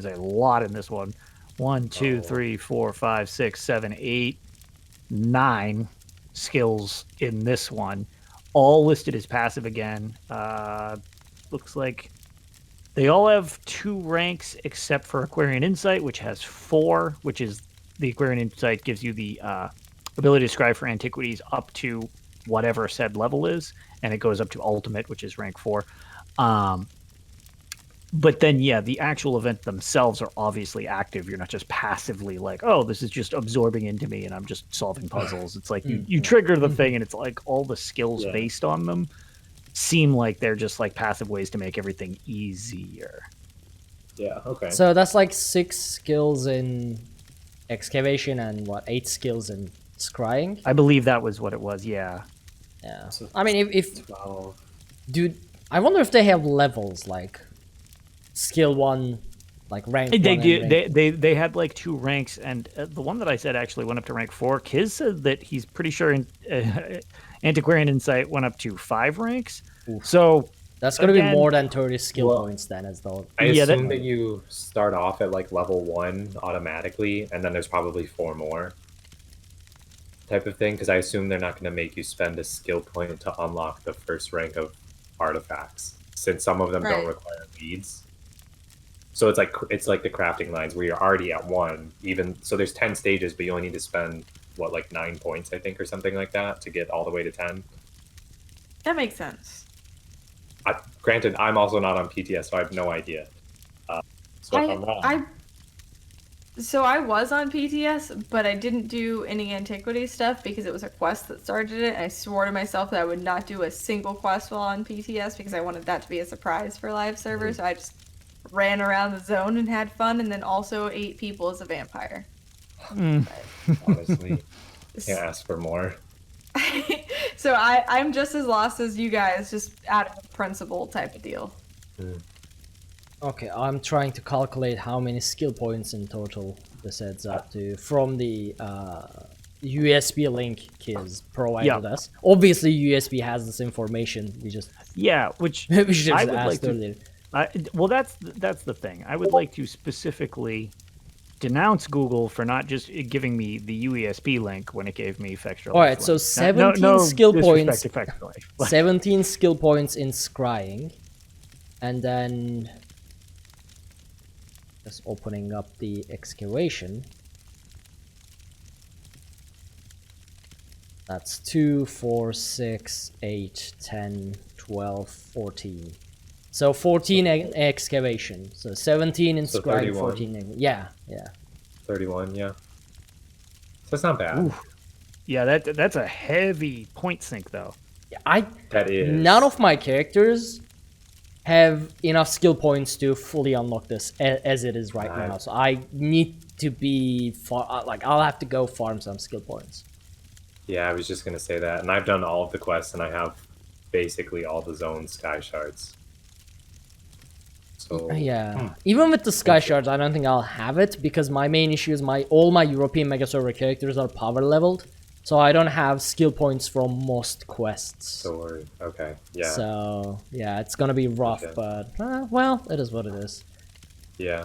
a lot in this one. 1, 2, 3, 4, 5, 6, 7, 8, 9 skills in this one, all listed as passive again. Looks like They all have 2 ranks except for Aquarian Insight, which has 4, which is the Aquarian Insight gives you the ability to scribe for antiquities up to whatever said level is, and it goes up to Ultimate, which is rank 4. But then, yeah, the actual event themselves are obviously active. You're not just passively like, oh, this is just absorbing into me and I'm just solving puzzles. It's like you trigger the thing and it's like all the skills based on them seem like they're just like passive ways to make everything easier. Yeah, okay. So that's like 6 skills in excavation and 8 skills in scrying? I believe that was what it was, yeah. Yeah. I mean, if 12. dude, I wonder if they have levels like skill 1, like rank 1. They do. They had like 2 ranks, and the one that I said actually went up to rank 4. Kiz said that he's pretty sure Antiquarian Insight went up to 5 ranks. Oof. So that's gonna be more than 30 skill points then, as though. I assume that you start off at like level 1 automatically, and then there's probably 4 more type of thing. Because I assume they're not going to make you spend a skill point to unlock the first rank of artifacts, since some of them don't require leads. So it's like the crafting lines where you're already at 1. Even so, there's 10 stages, but you only need to spend like 9 points, I think, or something like that, to get all the way to 10. That makes sense. Granted, I'm also not on PTS, so I have no idea. So if I'm wrong, So I was on PTS, but I didn't do any antiquity stuff because it was a quest that started it. I swore to myself that I would not do a single quest while on PTS because I wanted that to be a surprise for live server. So I just ran around the zone and had fun, and then also ate people as a vampire. Honestly, can't ask for more. So I'm just as lost as you guys, just out of principle type of deal. Okay, I'm trying to calculate how many skill points in total this adds up to from the USB link Kiz provided us. Obviously, USB has this information. We just which we should I just would ask like earlier. well, that's the thing. I would like to specifically denounce Google for not just giving me the USB link when it gave me Fextra. All right, so 17 skill points. 17 skill points in scrying, and then just opening up the excavation. That's 2, 4, 6, 8, 10, 12, 14. So 14 excavation. So 17 in So scrying, 31. 14 yeah. 31, yeah. So that's not bad. Oof. Yeah, that's a heavy point sink though. That is. None of my characters have enough skill points to fully unlock this as it is right now. So I need to be I'll have to go farm some skill points. Yeah, I was just gonna say that, and I've done all of the quests, and I have basically all the zone sky shards. So yeah, even with the sky shards, I don't think I'll have it because my main issue is all my European mega server characters are power leveled, so I don't have skill points from most quests. Okay, yeah. So yeah, it's gonna be rough, but well, it is what it is. Yeah.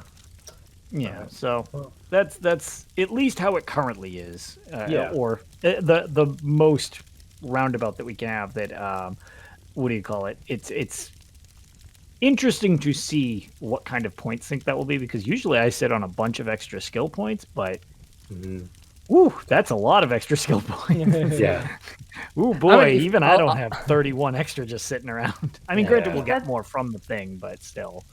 Yeah, so that's at least how it currently is. Or the most roundabout that we can have. That what do you call it? It's interesting to see what kind of point sink that will be, because usually I sit on a bunch of extra skill points, but ooh, that's a lot of extra skill points. Yeah. Ooh boy, I don't have 31 extra just sitting around. I mean, granted, we'll get more from the thing, but still.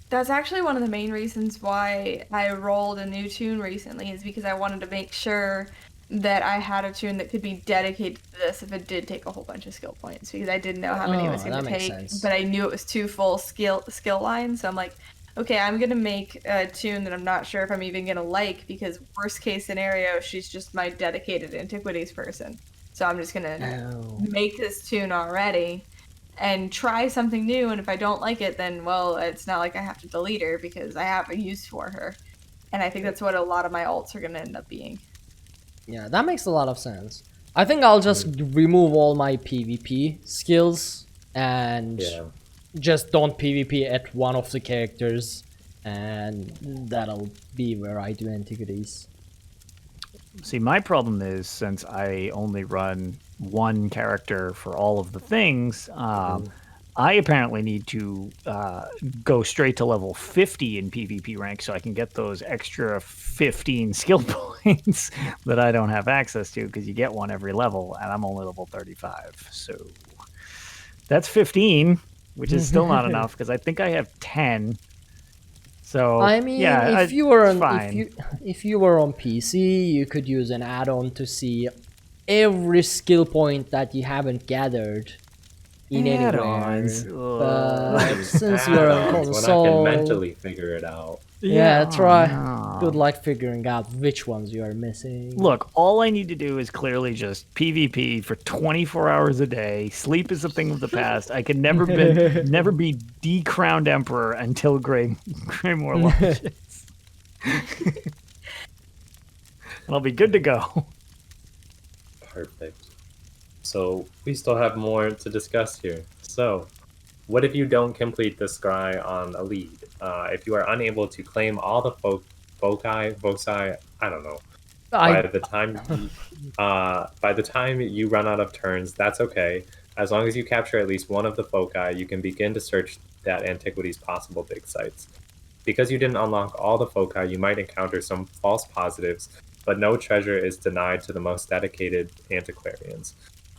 That's actually one of the main reasons why I rolled a new tune recently, is because I wanted to make sure that I had a tune that could be dedicated to this if it did take a whole bunch of skill points, because I didn't know how many it was going to take, but I knew it was 2 full skill lines, so I'm like, okay, I'm going to make a tune that I'm not sure if I'm even going to like, because worst case scenario, she's just my dedicated Antiquities person. So I'm just going to make this tune already and try something new, and if I don't like it, then, well, it's not like I have to delete her because I have a use for her. And I think that's what a lot of my alts are going to end up being. Yeah, that makes a lot of sense. I think I'll just remove all my PvP skills and just don't PvP at one of the characters, and that'll be where I do Antiquities. See, my problem is, since I only run one character for all of the things, I apparently need to go straight to level 50 in PvP rank so I can get those extra 15 skill points that I don't have access to, because you get one every level, and I'm only level 35. So that's 15, which is still not enough, because I think I have 10. So I mean, yeah, if you were it's on fine. if you were on PC, you could use an add-on to see every skill point that you haven't gathered in anywhere. Add-ons. But since you're on Add-ons, console, when I can mentally figure it out. yeah, try. no. Good luck figuring out which ones you are missing. Look, all I need to do is clearly just PvP for 24 hours a day. Sleep is a thing of the past. I can never be decrowned emperor until Greymoor launches. And I'll be good to go. Perfect. So we still have more to discuss here. So, what if you don't complete the scry on a lead? If you are unable to claim all the foci, I don't know. By the time you run out of turns, that's okay. As long as you capture at least one of the foci, you can begin to search that Antiquities possible dig sites. Because you didn't unlock all the foci, you might encounter some false positives, but no treasure is denied to the most dedicated antiquarians.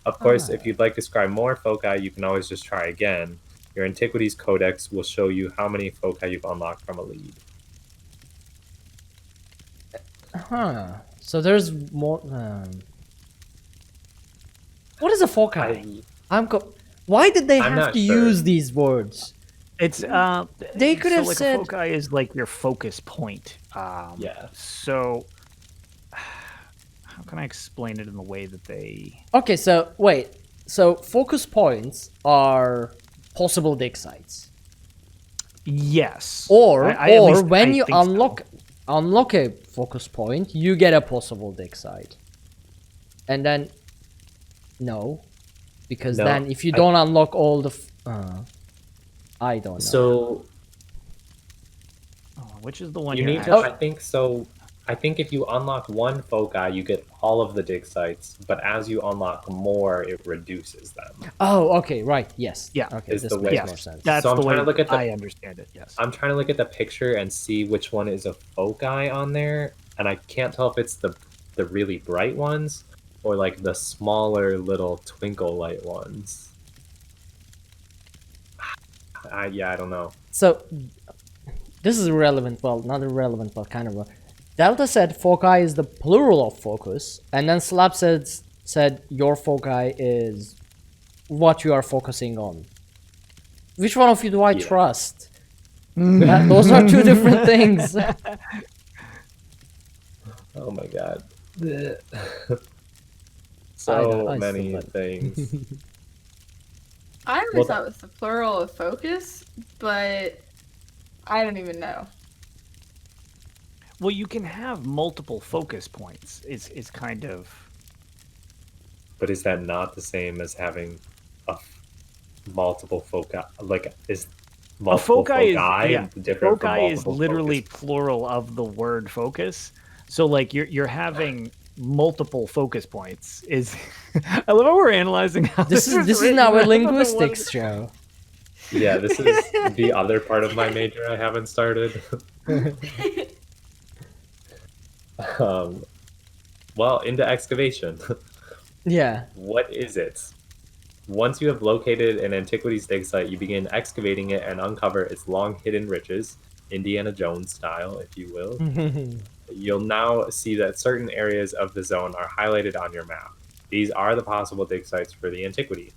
Of course, if you'd like to scry more foci, you can always just try again. Your Antiquities Codex will show you how many foci you've unlocked from a lead. So there's more. What is a foci? Why did they have to use these words? It's They could have like said a foci is like your focus point. Yeah. So how can I explain it in the way that they? Okay, so wait. So focus points are possible dig sites. Yes. Or when you so. unlock a focus point, you get a possible dig site. And then no, because then if you don't unlock all the I don't know. So Which is the one you you're need at? to. I think so. I think if you unlock one foci, you get all of the dig sites, but as you unlock more, it reduces them. Oh, okay, right, yes. Yeah. Okay, Is this the way- makes Yes. more sense. That's So I'm the way trying to look at the- I understand it. Yes. I'm trying to look at the picture and see which one is a foci on there, and I can't tell if it's the really bright ones or like the smaller little twinkle light ones. I don't know. So this is irrelevant, well, not irrelevant, but kind of Delta said foci is the plural of focus, and then Slab said your foci is what you are focusing on. Which one of you do I trust? Those are two different things. Oh my god. I Many still things. I always thought it was the plural of focus, but I don't even know. Well, you can have multiple focus points. Is kind of. But is that not the same as having multiple foci? Like, is multiple foci different from foci is multiple literally focus? plural of the word focus. So like you're having multiple focus points. Is I love how we're analyzing how This is written. now I a don't know linguistics what- show. Yeah, this is the other part of my major I haven't started. Well, into excavation. Yeah. What is it? Once you have located an Antiquities dig site, you begin excavating it and uncover its long hidden riches, Indiana Jones style, if you will. You'll now see that certain areas of the zone are highlighted on your map. These are the possible dig sites for the Antiquity.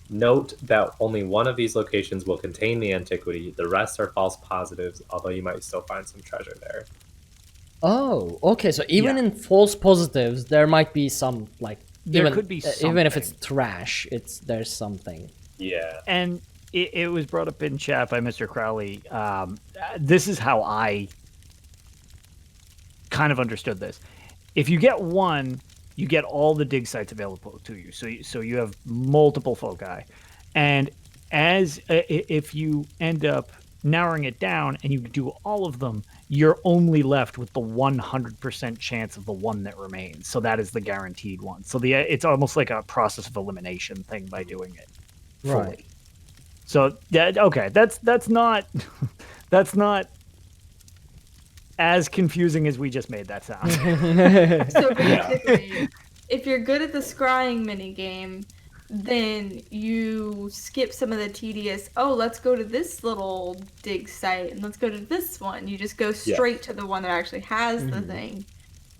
Note that only one of these locations will contain the Antiquity. The rest are false positives, although you might still find some treasure there. Oh, okay. So even in false positives, there might be some like There could be even if it's something. trash, there's something. Yeah. And it was brought up in chat by Mr. Crowley. This is how I kind of understood this. If you get one, you get all the dig sites available to you. So you have multiple foci, and if you end up narrowing it down and you do all of them, you're only left with the 100% chance of the one that remains. So that is the guaranteed one. So it's almost like a process of elimination thing by doing it. fully. Right. So that's not that's not as confusing as we just made that sound. So basically, if you're good at the scrying minigame, then you skip some of the tedious, oh, let's go to this little dig site and let's go to this one. You just go straight to the one that actually has the thing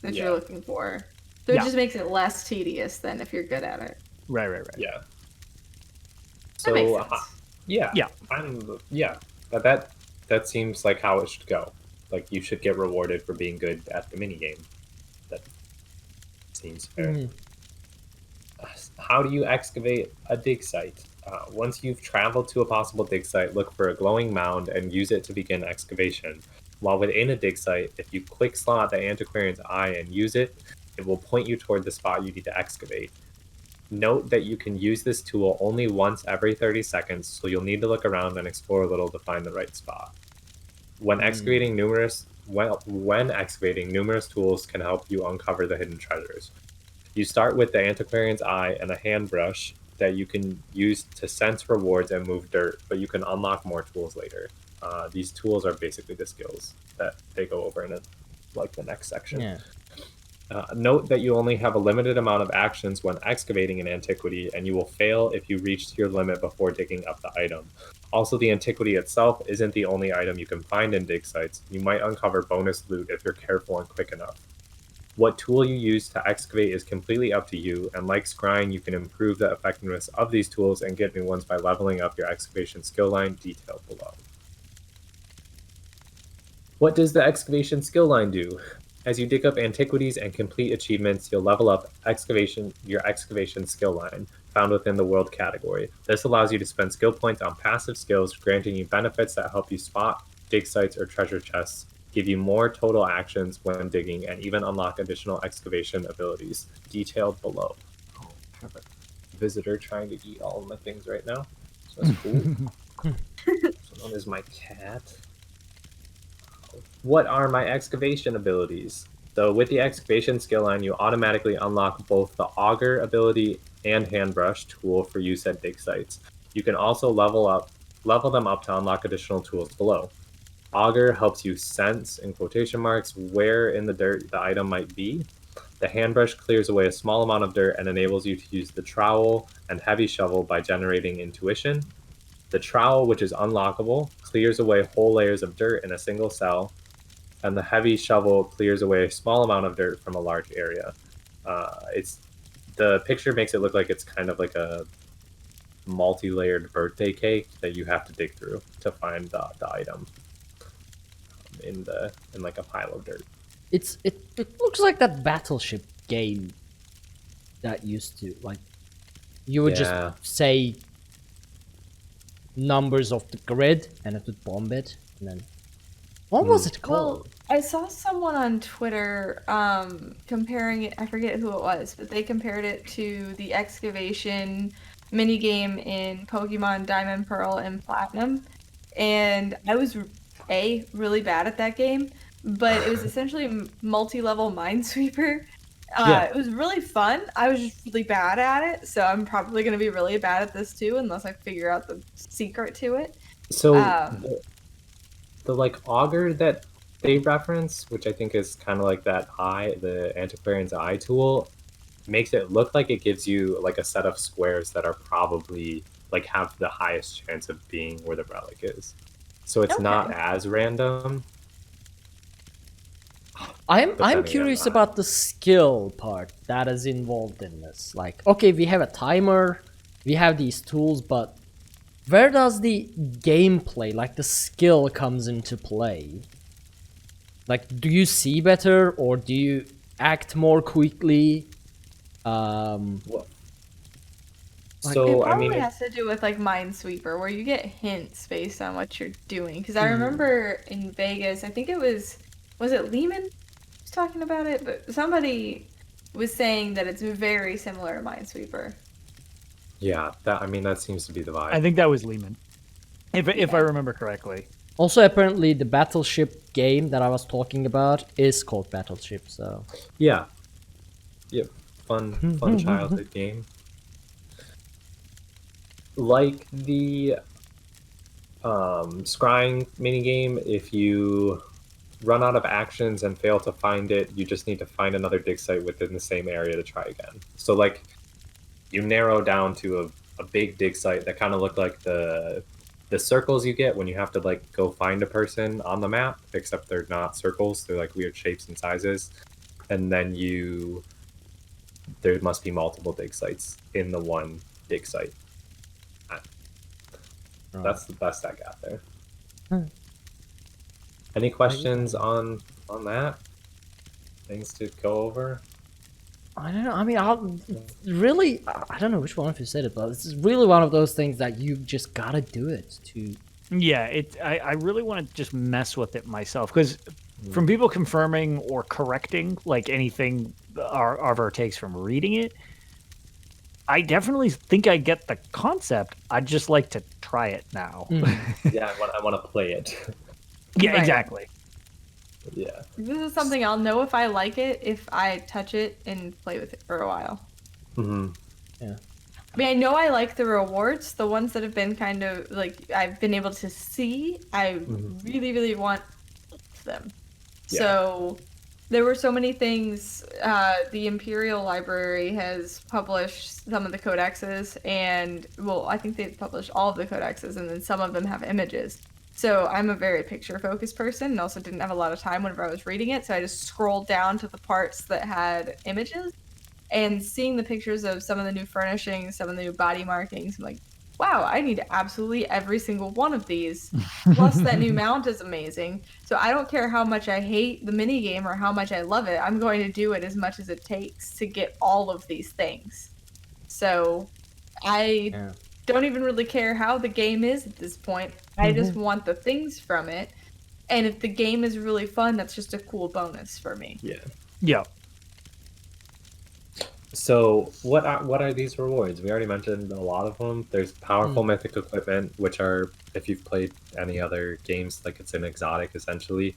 that you're looking for. So it just makes it less tedious than if you're good at it. Right. Yeah. That makes sense. That seems like how it should go. Like, you should get rewarded for being good at the minigame. That seems fair. How do you excavate a dig site? Once you've traveled to a possible dig site, look for a glowing mound and use it to begin excavation. While within a dig site, if you quick slot the Antiquarian's Eye and use it, it will point you toward the spot you need to excavate. Note that you can use this tool only once every 30 seconds, so you'll need to look around and explore a little to find the right spot. When excavating, numerous tools can help you uncover the hidden treasures. You start with the Antiquarian's Eye and a hand brush that you can use to sense rewards and move dirt, but you can unlock more tools later. These tools are basically the skills that they go over in the next section. Yeah. Note that you only have a limited amount of actions when excavating an antiquity, and you will fail if you reach your limit before digging up the item. Also, the antiquity itself isn't the only item you can find in dig sites. You might uncover bonus loot if you're careful and quick enough. What tool you use to excavate is completely up to you, and like scrying, you can improve the effectiveness of these tools and get new ones by leveling up your excavation skill line detailed below. What does the excavation skill line do? As you dig up antiquities and complete achievements, you'll level up your excavation skill line, found within the world category. This allows you to spend skill points on passive skills, granting you benefits that help you spot dig sites or treasure chests, give you more total actions when digging, and even unlock additional excavation abilities, detailed below. Oh, I have a visitor trying to eat all of my things right now, so that's cool. Someone is my cat. What are my excavation abilities? So with the excavation skill line, you automatically unlock both the auger ability and handbrush tool for use at dig sites. You can also level them up to unlock additional tools below. Auger helps you sense, in quotation marks, where in the dirt the item might be. The handbrush clears away a small amount of dirt and enables you to use the trowel and heavy shovel by generating intuition. The trowel, which is unlockable, clears away whole layers of dirt in a single cell, and the heavy shovel clears away a small amount of dirt from a large area. The picture makes it look like it's kind of like a multi-layered birthday cake that you have to dig through to find the item in like a pile of dirt. It looks like that Battleship game that used to, like, you would just say numbers of the grid and it would bomb it, and then what was it called? Well, I saw someone on Twitter comparing it. I forget who it was, but they compared it to the excavation minigame in Pokemon Diamond, Pearl, and Platinum. And I was really bad at that game, but it was essentially multi-level Minesweeper. It was really fun. I was just really bad at it, so I'm probably going to be really bad at this too, unless I figure out the secret to it. So the like auger that they reference, which I think is kind of like that eye, the Antiquarian's Eye tool, makes it look like it gives you like a set of squares that are probably like have the highest chance of being where the relic is. So it's not as random. I'm curious about the skill part that is involved in this. Like, okay, we have a timer, we have these tools, but where does the gameplay, like the skill, comes into play? Like, do you see better, or do you act more quickly? So it I mean, probably has to do with like Minesweeper, where you get hints based on what you're doing. Because I remember in Vegas, I think it was it Lehman was talking about it, but somebody was saying that it's very similar to Minesweeper. yeah, that seems to be the vibe. I think that was Lehman, if I remember correctly. Also, apparently, the Battleship game that I was talking about is called Battleship. So Yeah. Yep. Fun childhood game. like the scrying minigame, if you run out of actions and fail to find it, you just need to find another dig site within the same area to try again. So like you narrow down to a big dig site that kind of look like the circles you get when you have to like go find a person on the map, except they're not circles, they're like weird shapes and sizes. And then there must be multiple dig sites in the one dig site. That's the best I got there. Any questions on that? Things to go over? I don't know. I mean, I don't know which one of you said it, but this is really one of those things that you just gotta do it to. Yeah, I really want to just mess with it myself, because from people confirming or correcting like anything our takes from reading it, I definitely think I get the concept. I'd just like to try it now. Yeah, I want to play it. Yeah, Right. exactly. Yeah. This is something I'll know if I like it if I touch it and play with it for a while. Mm-hmm. Yeah. I mean, I know I like the rewards, the ones that have been kind of like I've been able to see. I really, really want them. Yeah. So there were so many things. The Imperial Library has published some of the codexes, and well, I think they've published all of the codexes, and then some of them have images. So I'm a very picture-focused person, and also didn't have a lot of time whenever I was reading it, so I just scrolled down to the parts that had images. And seeing the pictures of some of the new furnishings, some of the new body markings, I'm like, wow, I need absolutely every single one of these. Plus, that new mount is amazing. So I don't care how much I hate the minigame or how much I love it. I'm going to do it as much as it takes to get all of these things. So I don't even really care how the game is at this point. I just want the things from it. And if the game is really fun, that's just a cool bonus for me. Yeah. Yeah. So what are these rewards? We already mentioned a lot of them. There's powerful mythic equipment, which are, if you've played any other games, like it's an exotic essentially.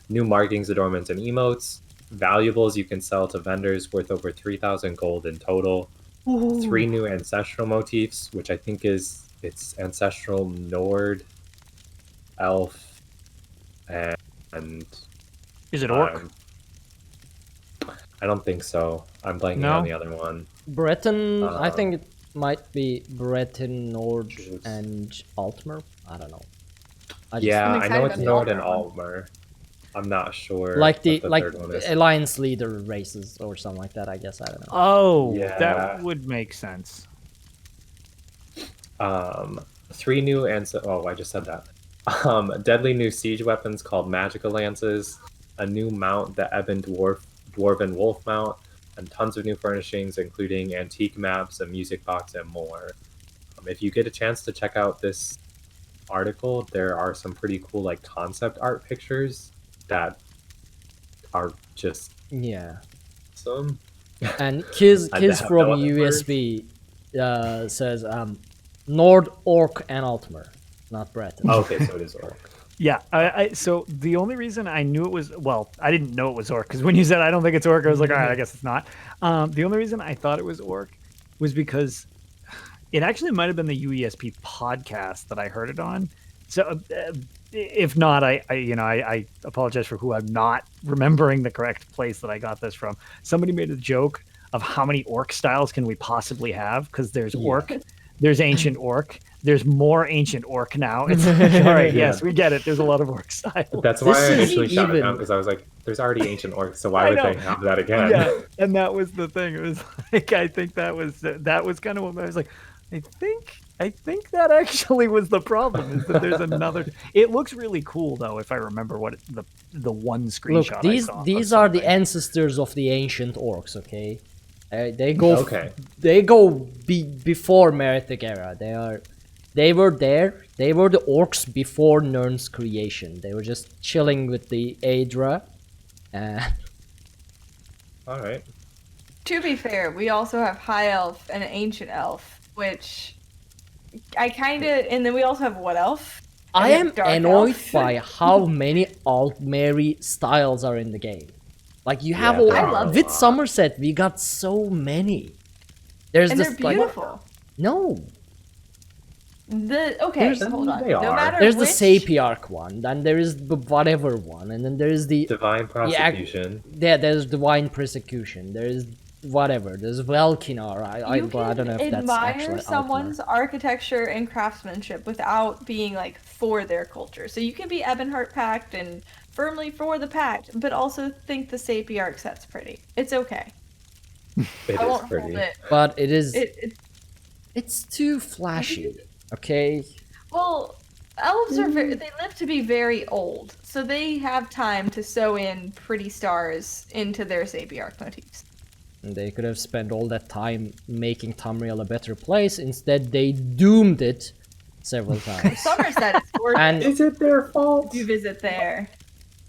New markings, adornments, and emotes. Valuables you can sell to vendors worth over 3,000 gold in total. Ooh. 3 new ancestral motifs, which I think it's ancestral Nord, elf, and is it orc? I don't think so. I'm blanking on the other one. Breton, I think it might be Breton, Nord, and Altmer. I don't know. I know it's Nord and Altmer. I'm not sure. Like the Alliance leader races or something like that, I guess. I don't know. Oh, yeah. That would make sense. 3 new I just said that. Deadly new siege weapons called magical lances. A new mount, the Ebon Dwarven Wolf mount, and tons of new furnishings, including antique maps, a music box, and more. If you get a chance to check out this article, there are some pretty cool like concept art pictures that are just awesome. And Kiz from USB says Nord, Orc, and Altmer, not Breton. Okay, so it is Orc. Yeah, so the only reason I knew it was, well, I didn't know it was orc, because when you said I don't think it's orc, I was like, all right, I guess it's not. The only reason I thought it was orc was because it actually might have been the UESP podcast that I heard it on. So if not, I apologize for who I'm not remembering the correct place that I got this from. Somebody made a joke of how many orc styles can we possibly have, because there's orc, there's ancient orc, there's more ancient orc now. It's like, all right, yes, we get it. There's a lot of orc styles. That's why I initially shot it down, because I was like, there's already ancient orcs, so why would they have that again? Yeah, and that was the thing. It was like, I think that was kind of what I was like, I think that actually was the problem, is that there's another. It looks really cool though, if I remember what the one screenshot. Look, these are the ancestors of the ancient orcs. Okay, they go before Merithic era. They were there. They were the orcs before Nirn's creation. They were just chilling with the Aedra. All right. To be fair, we also have High Elf and Ancient Elf, which I kind of... And then we also have Wood Elf. I am annoyed by how many Altmeri styles are in the game. Like, you have with Somerset, we got so many. And they're beautiful. No. Hold on. They No are. matter There's which, the Sapiarch one, then there is the whatever one, and then there is the Divine prosecution. there's divine persecution. There is whatever. There's Velkinar. I don't know if that's actually admire someone's architecture and craftsmanship without being like for their culture. So you can be Ebonheart Pact and firmly for the Pact, but also think the Sapiarch set's pretty. It's okay. It I is won't pretty. hold it. But it is. It's It's too flashy. Okay. well, elves are they live to be very old, so they have time to sew in pretty stars into their Sapiarch motifs. And they could have spent all that time making Tamriel a better place. Instead, they doomed it several times. Somerset is gorgeous. And Is it their fault? You visit there.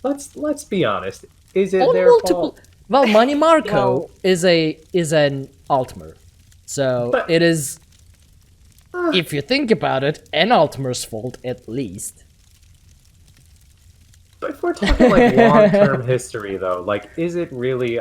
Let's be honest. Is it on their multiple. fault? Well, Money Marco Well- is an Altmer, so But- it is. If you think about it, an Altmer's fault at least. But if we're talking like long-term history, though, like, is it really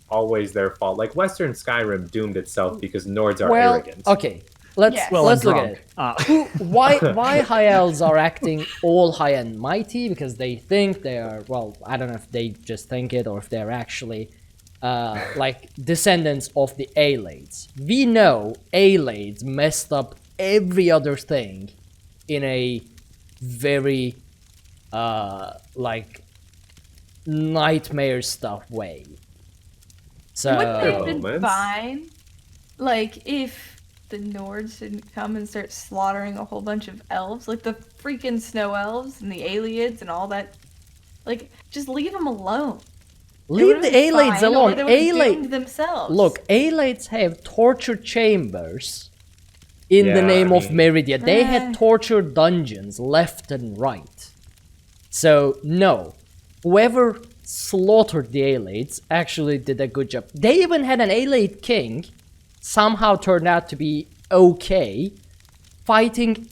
always their fault? Like, Western Skyrim doomed itself because Nords are Well, arrogant. okay, let's Yes. Well, let's I'm look at it. drunk. Why high elves are acting all high and mighty because they think they are, well, I don't know if they just think it or if they're actually like descendants of the Aelades. We know Aelades messed up every other thing in a very like nightmare stuff way. So Wouldn't they have been Moments. fine? Like, if the Nords didn't come and start slaughtering a whole bunch of elves? Like, the freaking snow elves and the Aelids and all that? Like, just leave them alone. They leave would've the been Aelades fine, or alone. they would've Aelades. doomed themselves. Look, Aelades have torture chambers in the Yeah, name I of mean- Meridia. They had torture dungeons left and right. So, no. Whoever slaughtered the Aelades actually did a good job. They even had an Aelade king, somehow turned out to be okay, fighting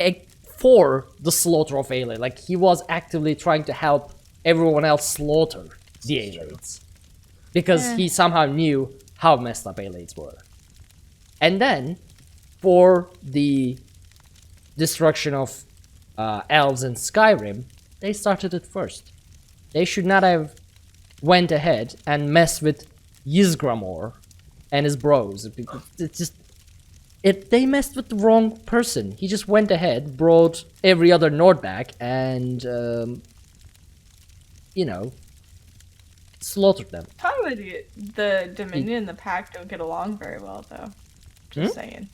for the slaughter of Aelade. Like, he was actively trying to help everyone else slaughter the Aelades. Because he somehow knew how messed up Aelades were. And then, for the destruction of elves in Skyrim, they started it first. They should not have went ahead and messed with Ysgramor and his bros. They messed with the wrong person. He just went ahead, brought every other Nord back, and slaughtered them. Probably the Dominion and the Pact don't get along very well, though. Just saying.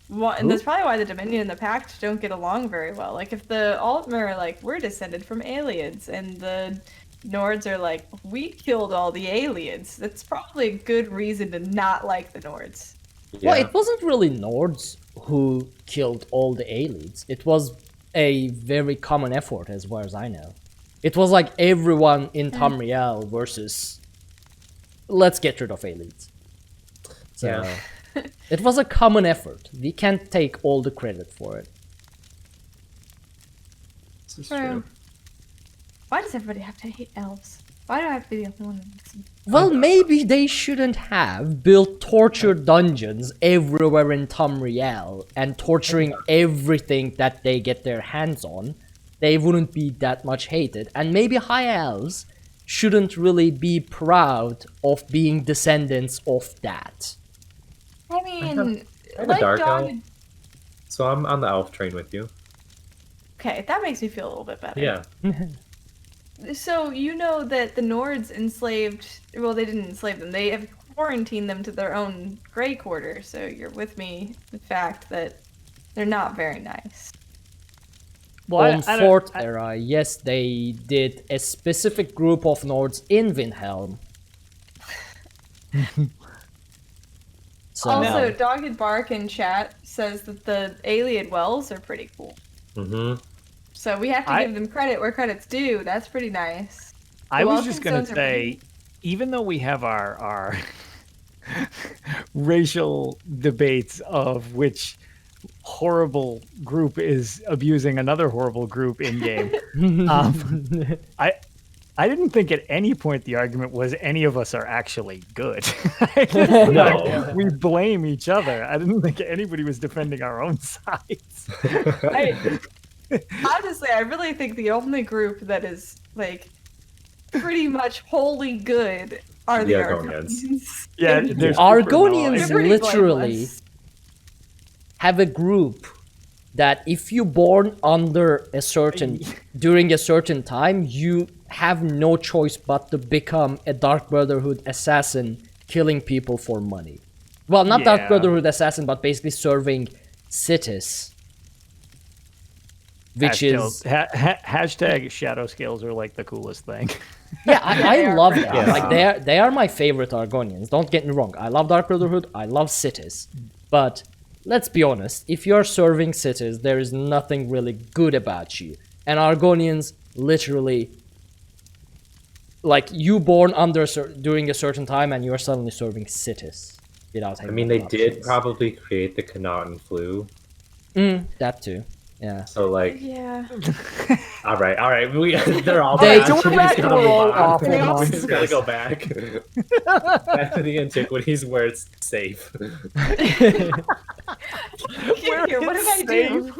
Well, and that's probably why the Dominion and the Pact don't get along very well. Like, if the Altmer are like, we're descended from aliens, and the Nords are like, we killed all the aliens, that's probably a good reason to not like the Nords. Yeah. Well, it wasn't really Nords who killed all the Aelids. It was a very common effort, as far as I know. It was like everyone in Tamriel versus let's get rid of Aelids. So Yeah. it was a common effort. We can't take all the credit for it. This is True. true. Why does everybody have to hate elves? Why do I have to be the only one? Well, maybe they shouldn't have built torture dungeons everywhere in Tamriel and torturing everything that they get their hands on. They wouldn't be that much hated. And maybe high elves shouldn't really be proud of being descendants of that. I mean, I have like a dark dog. elf, so I'm on the elf train with you. Okay, that makes me feel a little bit better. Yeah. So you know that the Nords enslaved. Well, they didn't enslave them. They have quarantined them to their own Grey Quarter. So you're with me. The fact that they're not very nice. Well, On Fourth Era, yes, they did a specific group of Nords in Windhelm. So Also, Dogged Bark in chat says that the Ayleid Wells are pretty cool. Mm-hmm. So we have to give them credit where credit's due. That's pretty nice. I The was just Welkin going to Stones are say, even though we have our racial debates of which horrible group is abusing another horrible group in game, I didn't think at any point the argument was any of us are actually good. No. We blame each other. I didn't think anybody was defending our own sides. Honestly, I really think the only group that is like pretty much wholly good are the Argonians. Yeah, And there's Argonians they're pretty literally blameless. have a group that if you born under a certain during a certain time, you have no choice but to become a Dark Brotherhood assassin, killing people for money. Well, not Dark Yeah. Brotherhood assassin, but basically serving cities. Which is hashtag shadow scales are like the coolest thing. yeah, I love that. Yeah. Like they are my favorite Argonians. Don't get me wrong. I love Dark Brotherhood. I love cities, but let's be honest. If you're serving cities, there is nothing really good about you. And Argonians literally, like you born under during a certain time, and you are suddenly serving cities without. I mean, they did probably create the Connaughton flu. That too. Yeah. So like, Yeah. all right, they're all They- bad. so we're We back just to gotta we're all move on. awful We just monsters. gotta go back. Back to the Antiquities where it's safe. Get here. What did I do?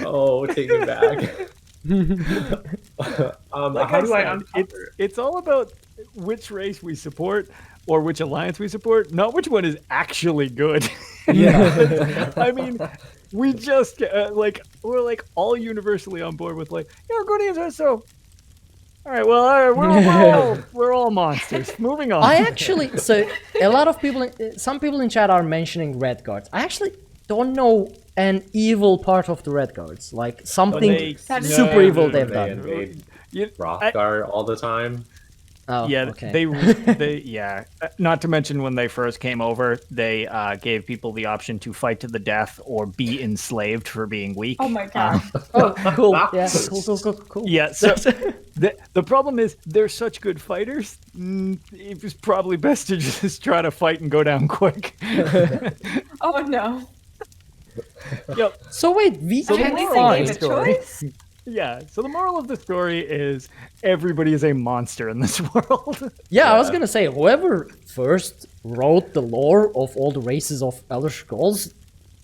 Oh, take me back. Like how I do I said, uncover? it's all about which race we support or which alliance we support, not which one is actually good. Yeah. I mean, we just we're like all universally on board with like, yeah, Argonians are so. All right, well, we're all monsters. Moving on. I actually, so a lot of people, some people in chat are mentioning Red Guards. I actually don't know an evil part of the Red Guards, like something super evil they've They done. invade You- Hrothgar all the time. Oh, Yeah, okay. they yeah. Not to mention when they first came over, they gave people the option to fight to the death or be enslaved for being weak. Oh my god. Oh, cool. Yeah, cool. Yeah, so the problem is they're such good fighters. It was probably best to just try to fight and go down quick. Oh no. Yep. So wait, we So can the At moral least they of gave the a find. choice. Yeah. So the moral of the story is everybody is a monster in this world. Yeah, I was gonna say whoever first wrote the lore of all the races of Elder Scrolls,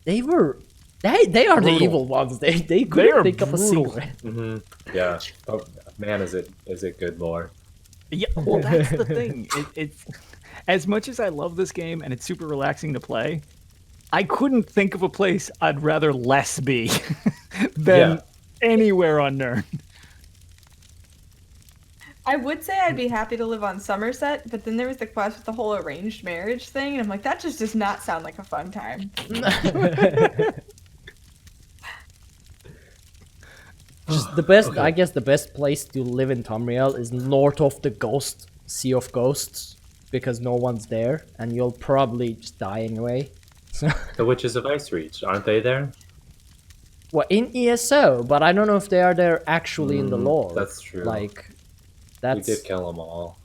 they are the Brutal. evil ones. They couldn't are think of a brutal. secret. Yeah. Oh, man, is it good lore? Yeah, well, that's the thing. It's as much as I love this game and it's super relaxing to play, I couldn't think of a place I'd rather less be than anywhere on Nern. I would say I'd be happy to live on Somerset, but then there was the quest with the whole arranged marriage thing, and I'm like, that just does not sound like a fun time. Just the best, I guess, the best place to live in Tamriel is north of the Sea of Ghosts, because no one's there, and you'll probably just die anyway. The Witches of Ice Reach, aren't they there? Well, in ESO, but I don't know if they are there actually in the lore. That's true. Like, We that's did kill them all.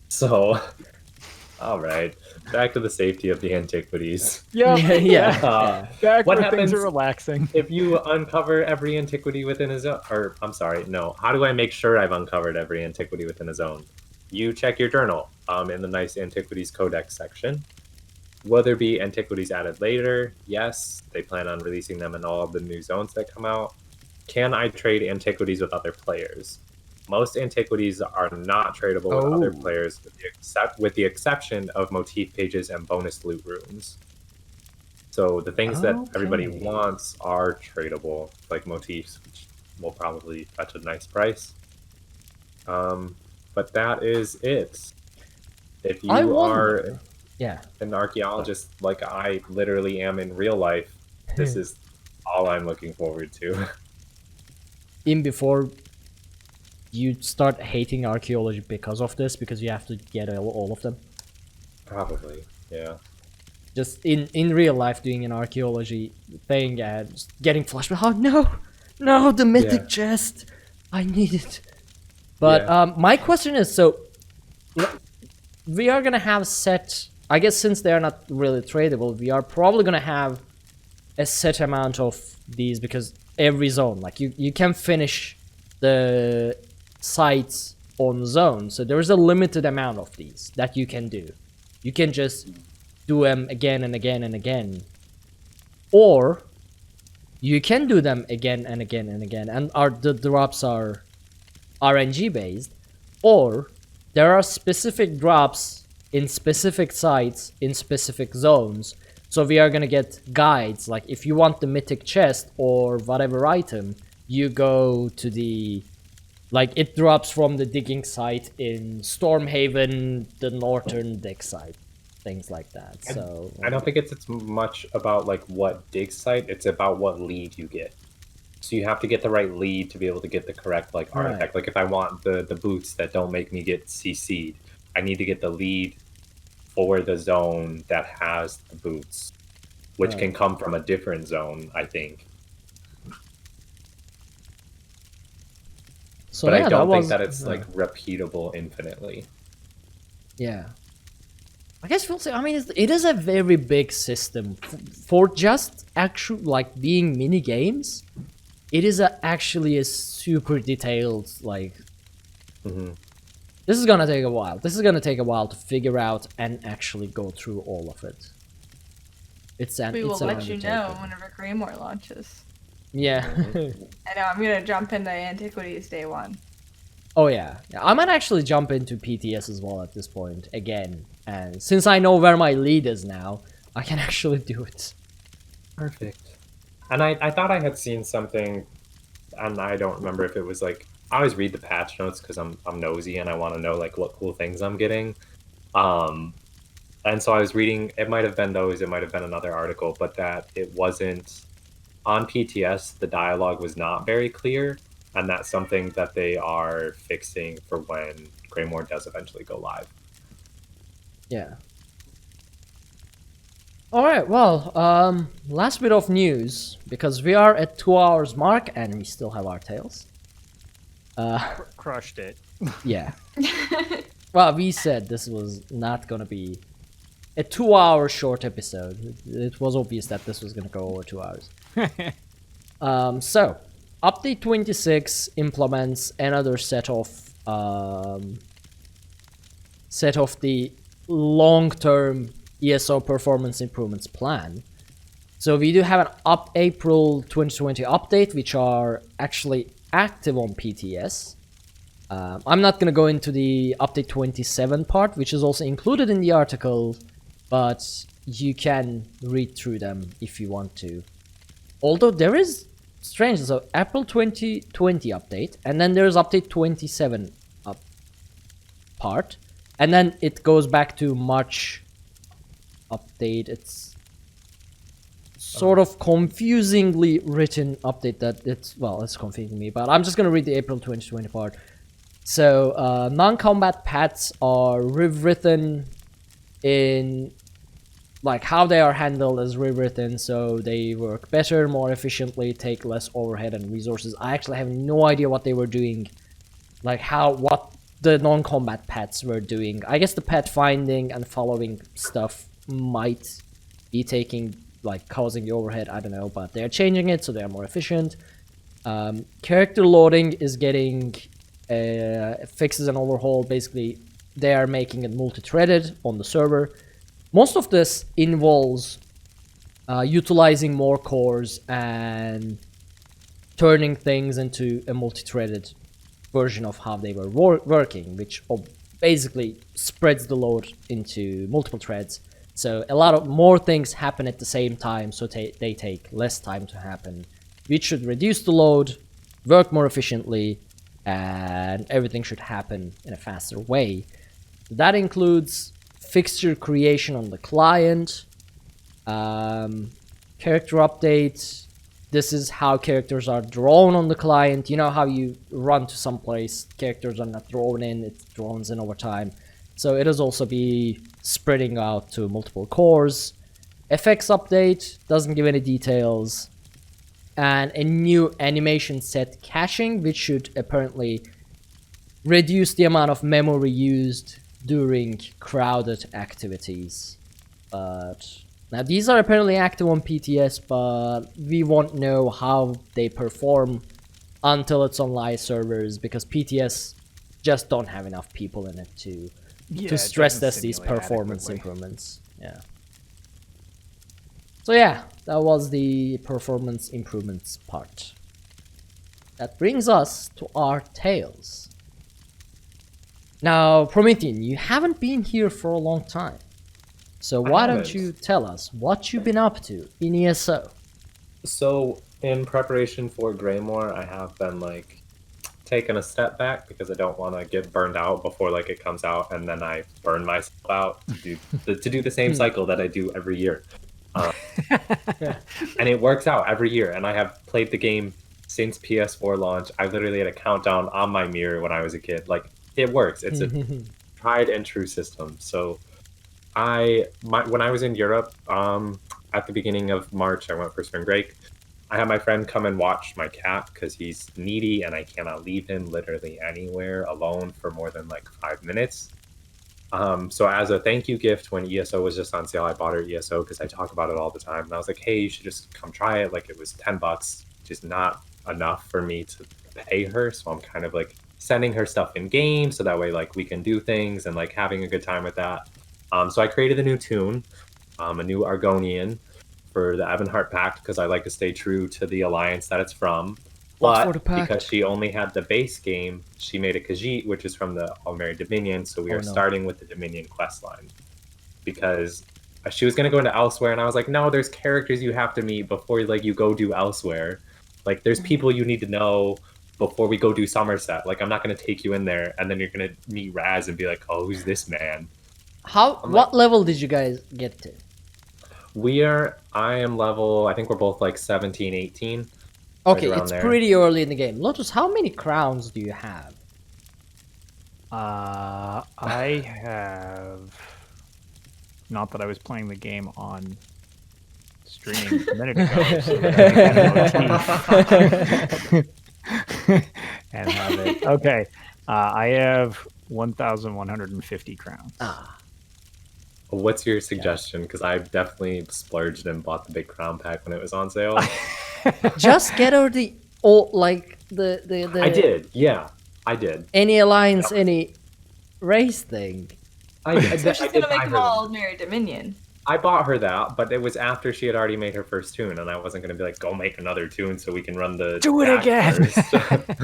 So, all right. Back to the safety of the Antiquities. Yeah, yeah. Back What where things happens- are relaxing. If you uncover every antiquity within a zone, or I'm sorry, no. How do I make sure I've uncovered every antiquity within a zone? You check your journal in the nice Antiquities Codex section. Will there be antiquities added later? Yes. They plan on releasing them in all of the new zones that come out. Can I trade antiquities with other players? Most antiquities are not tradable with other players, with the exception of motif pages and bonus loot rooms. So the things that everybody Okay. wants are tradable, like motifs, which will probably fetch a nice price. But that is it. If you I are wonder. Yeah. an archaeologist like I literally am in real life, this is all I'm looking forward to. In before you start hating archaeology because of this, because you have to get all of them. Probably, yeah. Just in real life, doing an archaeology thing and just getting flashback. Oh no, the mythic chest, I need it. But my question is, so we are gonna have set. I guess since they are not really tradable, we are probably gonna have a set amount of these, because every zone, like you can finish the sites on zone. So there's a limited amount of these that you can do. You can just do them again and again and again. Or you can do them again and again and again, and the drops are RNG based. Or there are specific drops in specific sites in specific zones. So we are gonna get guides, like if you want the mythic chest or whatever item, you go to the, like it drops from the digging site in Stormhaven, the northern dig site, things like that. So I don't think it's much about like what dig site, it's about what lead you get. So you have to get the right lead to be able to get the correct like artifact. Like if I want the boots that don't make me get CC'd, I need to get the lead for the zone that has the boots, which can come from a different zone, I think. So but yeah, I don't think was, that it's like repeatable infinitely. Yeah. I guess we'll say, I mean, it is a very big system. For just actual, like, being mini games, it is actually a super detailed, like... This is gonna take a while. This is gonna take a while to figure out and actually go through all of it. We will let you know whenever Greymoor launches. Yeah. I know, I'm gonna jump into Antiquities day one. Oh yeah. I might actually jump into PTS as well at this point, again. And since I know where my lead is now, I can actually do it. Perfect. And I thought I had seen something, and I don't remember if it was like, I always read the patch notes because I'm nosy and I want to know like what cool things I'm getting. And so I was reading, it might have been those, it might have been another article, but that it wasn't, on PTS, the dialogue was not very clear, and that's something that they are fixing for when Greymoor does eventually go live. Yeah. Alright, well, last bit of news, because we are at 2 hours mark and we still have our tales. Crushed it. Yeah. Well, we said this was not gonna be a 2-hour short episode. It was obvious that this was gonna go over 2 hours. So, update 26 implements another set of the long-term ESO performance improvements plan. So we do have an April 2020 update, which are actually active on PTS. I'm not going to go into the update 27 part, which is also included in the article, but you can read through them if you want to. Although there is, strange, so April 2020 update, and then there's update 27 part, and then it goes back to March update. It's sort of confusingly written update that it's confusing me, but I'm just gonna read the April 2020 part. So non-combat paths are rewritten in like how they are handled is rewritten, so they work better, more efficiently, take less overhead and resources. I actually have no idea what they were doing, like what the non-combat paths were doing. I guess the path finding and following stuff might be causing the overhead, I don't know, but they're changing it so they're more efficient. Character loading is getting fixes and overhaul. Basically, they are making it multi-threaded on the server. Most of this involves utilizing more cores and turning things into a multi-threaded version of how they were working, which basically spreads the load into multiple threads. So a lot of more things happen at the same time, so they take less time to happen, which should reduce the load, work more efficiently, and everything should happen in a faster way. That includes fixture creation on the client, character updates. This is how characters are drawn on the client. You know how you run to some place, characters are not drawn in, it draws in over time. So it is also be spreading out to multiple cores. FX update, doesn't give any details. And a new animation set caching, which should apparently reduce the amount of memory used during crowded activities. But now these are apparently active on PTS, but we won't know how they perform until it's on live servers, because PTS just don't have enough people in it to stress test these performance improvements. Yeah. So yeah, that was the performance improvements part. That brings us to our tales. Now, Promethean, you haven't been here for a long time. So why don't you tell us what you've been up to in ESO? So, in preparation for Greymoor, I have been like taking a step back because I don't want to get burned out before like it comes out, and then I burn myself out to do the same cycle that I do every year. And it works out every year, and I have played the game since PS4 launch. I literally had a countdown on my mirror when I was a kid. Like, it works. It's a tried and true system. So when I was in Europe, at the beginning of March, I went for spring break. I had my friend come and watch my cat because he's needy and I cannot leave him literally anywhere alone for more than like 5 minutes. So as a thank you gift, when ESO was just on sale, I bought her ESO because I talk about it all the time. And I was like, hey, you should just come try it. Like, it was $10, just not enough for me to pay her. So I'm kind of like sending her stuff in game so that way like we can do things and like having a good time with that. So I created a new tune, a new Arkhaniir for the Ebonheart Pact because I like to stay true to the alliance that it's from. But because she only had the base game, she made a Khajiit, which is from the Aldmeri Dominion. So we are starting with the Dominion questline because she was going to go into Elsewhere, and I was like, no, there's characters you have to meet before like you go do Elsewhere. Like, there's people you need to know before we go do Somerset. Like, I'm not going to take you in there, and then you're going to meet Raz and be like, oh, who's this man? What level did you guys get to? I am level, I think we're both like 17, 18. Okay, it's pretty early in the game. Lotus, how many crowns do you have? I have... Not that I was playing the game on stream a minute ago. So and have it. Okay, I have 1,150 crowns. What's your suggestion? Because I definitely splurged and bought the big crown pack when it was on sale. Just get her the I did, yeah, I did. Any alliance, any race thing. So she's gonna make them all Aldmeri Dominion. I bought her that, but it was after she had already made her first tune, and I wasn't gonna be like, go make another tune so we can run the. Do it again.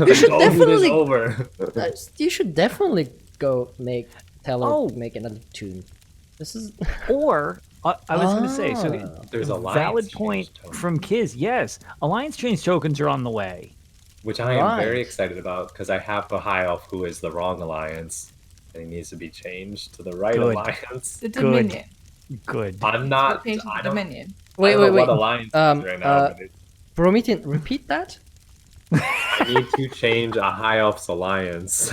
You should definitely over. You should definitely go tell her make another tune. This is or. I was going to say, so there's a valid point from Kiz. Yes, Alliance Change tokens are on the way. Which I am very excited about, because I have a High Elf who is the wrong Alliance, and he needs to be changed to the right Alliance. The Dominion. Good. I'm not... Dominion. Wait. What Alliance is right now. Promethean, repeat that? I need to change a High Elf's Alliance.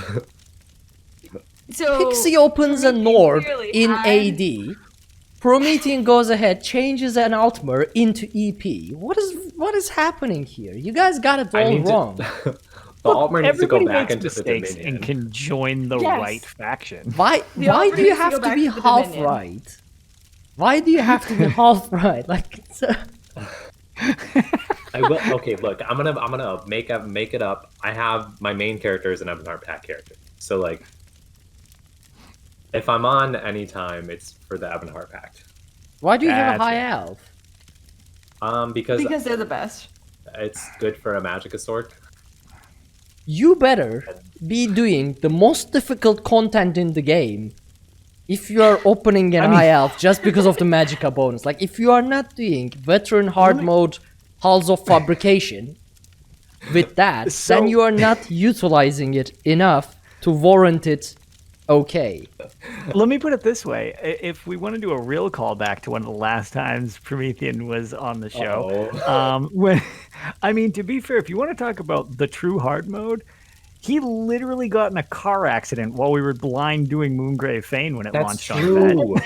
So Pixie opens a Nord in AD. Promethean goes ahead, changes an Altmer into EP. What is happening here? You guys got it all wrong. The Altmer needs to go back into the Dominion and can join the right faction. Why do you have to be half right? Why do you have to be half right? Like, I will. Okay, look, I'm gonna make it up. I have my main character is an Ebonheart Pact character, so like. If I'm on anytime, it's for the Ebonheart Pact. Why do you have a High Elf? Because they're the best. It's good for a Magicasaur. You better be doing the most difficult content in the game if you are opening an High Elf just because of the Magica bonus. Like, if you are not doing Veteran Hard Mode Halls of Fabrication with that, then you are not utilizing it enough to warrant it. Okay. Let me put it this way. If we want to do a real callback to one of the last times Promethean was on the show, to be fair, if you want to talk about the true hard mode, he literally got in a car accident while we were blind doing Moongrave Fane when it launched on that.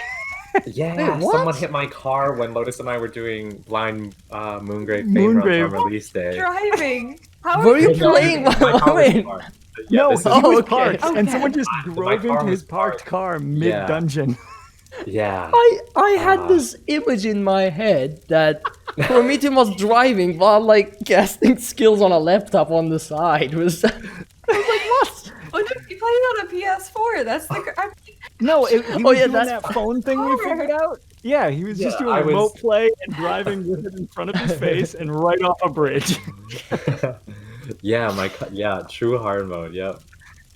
Yeah, someone hit my car when Lotus and I were doing blind Moongrave Fane runs on release day. Driving. Were you playing? Yeah, no, he was parked, and Okay. someone just drove into his parked car mid-dungeon. Yeah. I had this image in my head that Promethean was driving while like casting skills on a laptop on the side. I was like, what? Oh no, he played on a PS4. That's the. No, he was doing that's that phone thing we figured out. Yeah, he was just doing remote play and driving with it in front of his face and right off a bridge. True hard mode. Yep.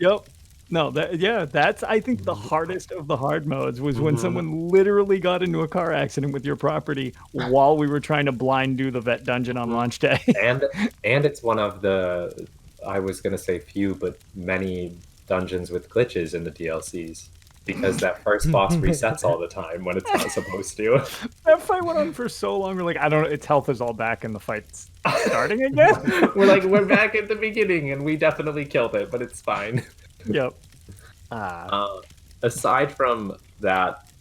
Yep. No, that's I think the hardest of the hard modes was when someone literally got into a car accident with your property while we were trying to blind do the vet dungeon on launch day. And it's one of the, I was gonna say few, but many dungeons with glitches in the DLCs. Because that first boss resets all the time when it's not supposed to. That fight went on for so long. We're like, I don't know, its health is all back and the fight's starting again. we're back at the beginning and we definitely killed it, but it's fine. Yep. Aside from that,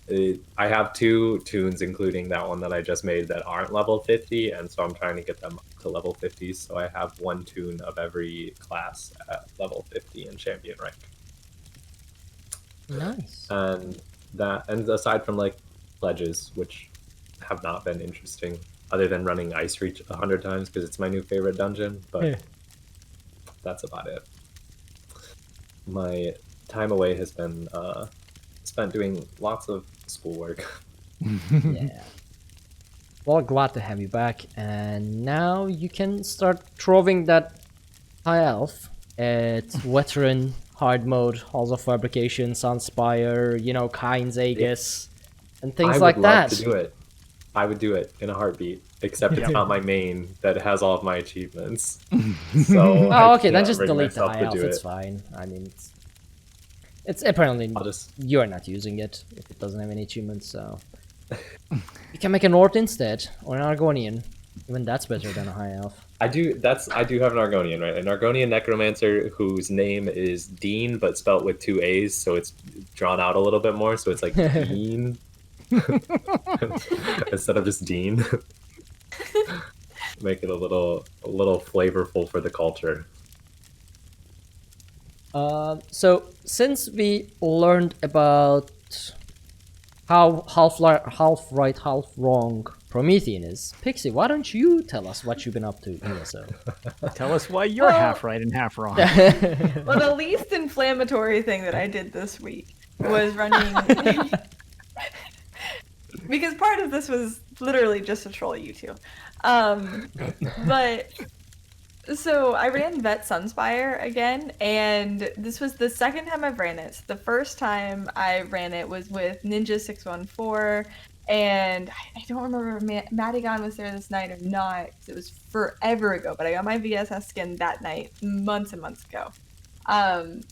I have 2 tunes, including that one that I just made, that aren't level 50, and so I'm trying to get them up to level 50. So I have 1 tune of every class at level 50 in champion rank. Nice. And aside from like pledges, which have not been interesting, other than running Ice Reach 100 times because it's my new favorite dungeon, but that's about it. My time away has been spent doing lots of schoolwork. Yeah. Well, glad to have you back, and now you can start throwing that high elf at veteran hard mode, Halls of Fabrication, Sunspire, Kynes Aegis, and things like that. I would love to do it. I would do it in a heartbeat, except it's not my main that has all of my achievements. So okay, then just delete the high elf, it's fine. I mean, it's apparently you're not using it if it doesn't have any achievements, so you can make a Nord instead, or an Argonian. Even that's better than a high elf. I do have an Argonian, right? An Argonian necromancer whose name is Dean, but spelt with 2 A's, so it's drawn out a little bit more. So it's like Dean instead of just Dean. Make it a little flavorful for the culture. So since we learned about how half right, half wrong Promethean is, Pixie, why don't you tell us what you've been up to in ESO? Tell us why you're half right and half wrong. Well, the least inflammatory thing that I did this week was running... because part of this was literally just to troll you two. But... So I ran Vet Sunspire again, and this was the second time I've ran it. The first time I ran it was with Ninja614, and I don't remember if Madigan was there this night or not, because it was forever ago, but I got my VSS skin that night, months and months ago.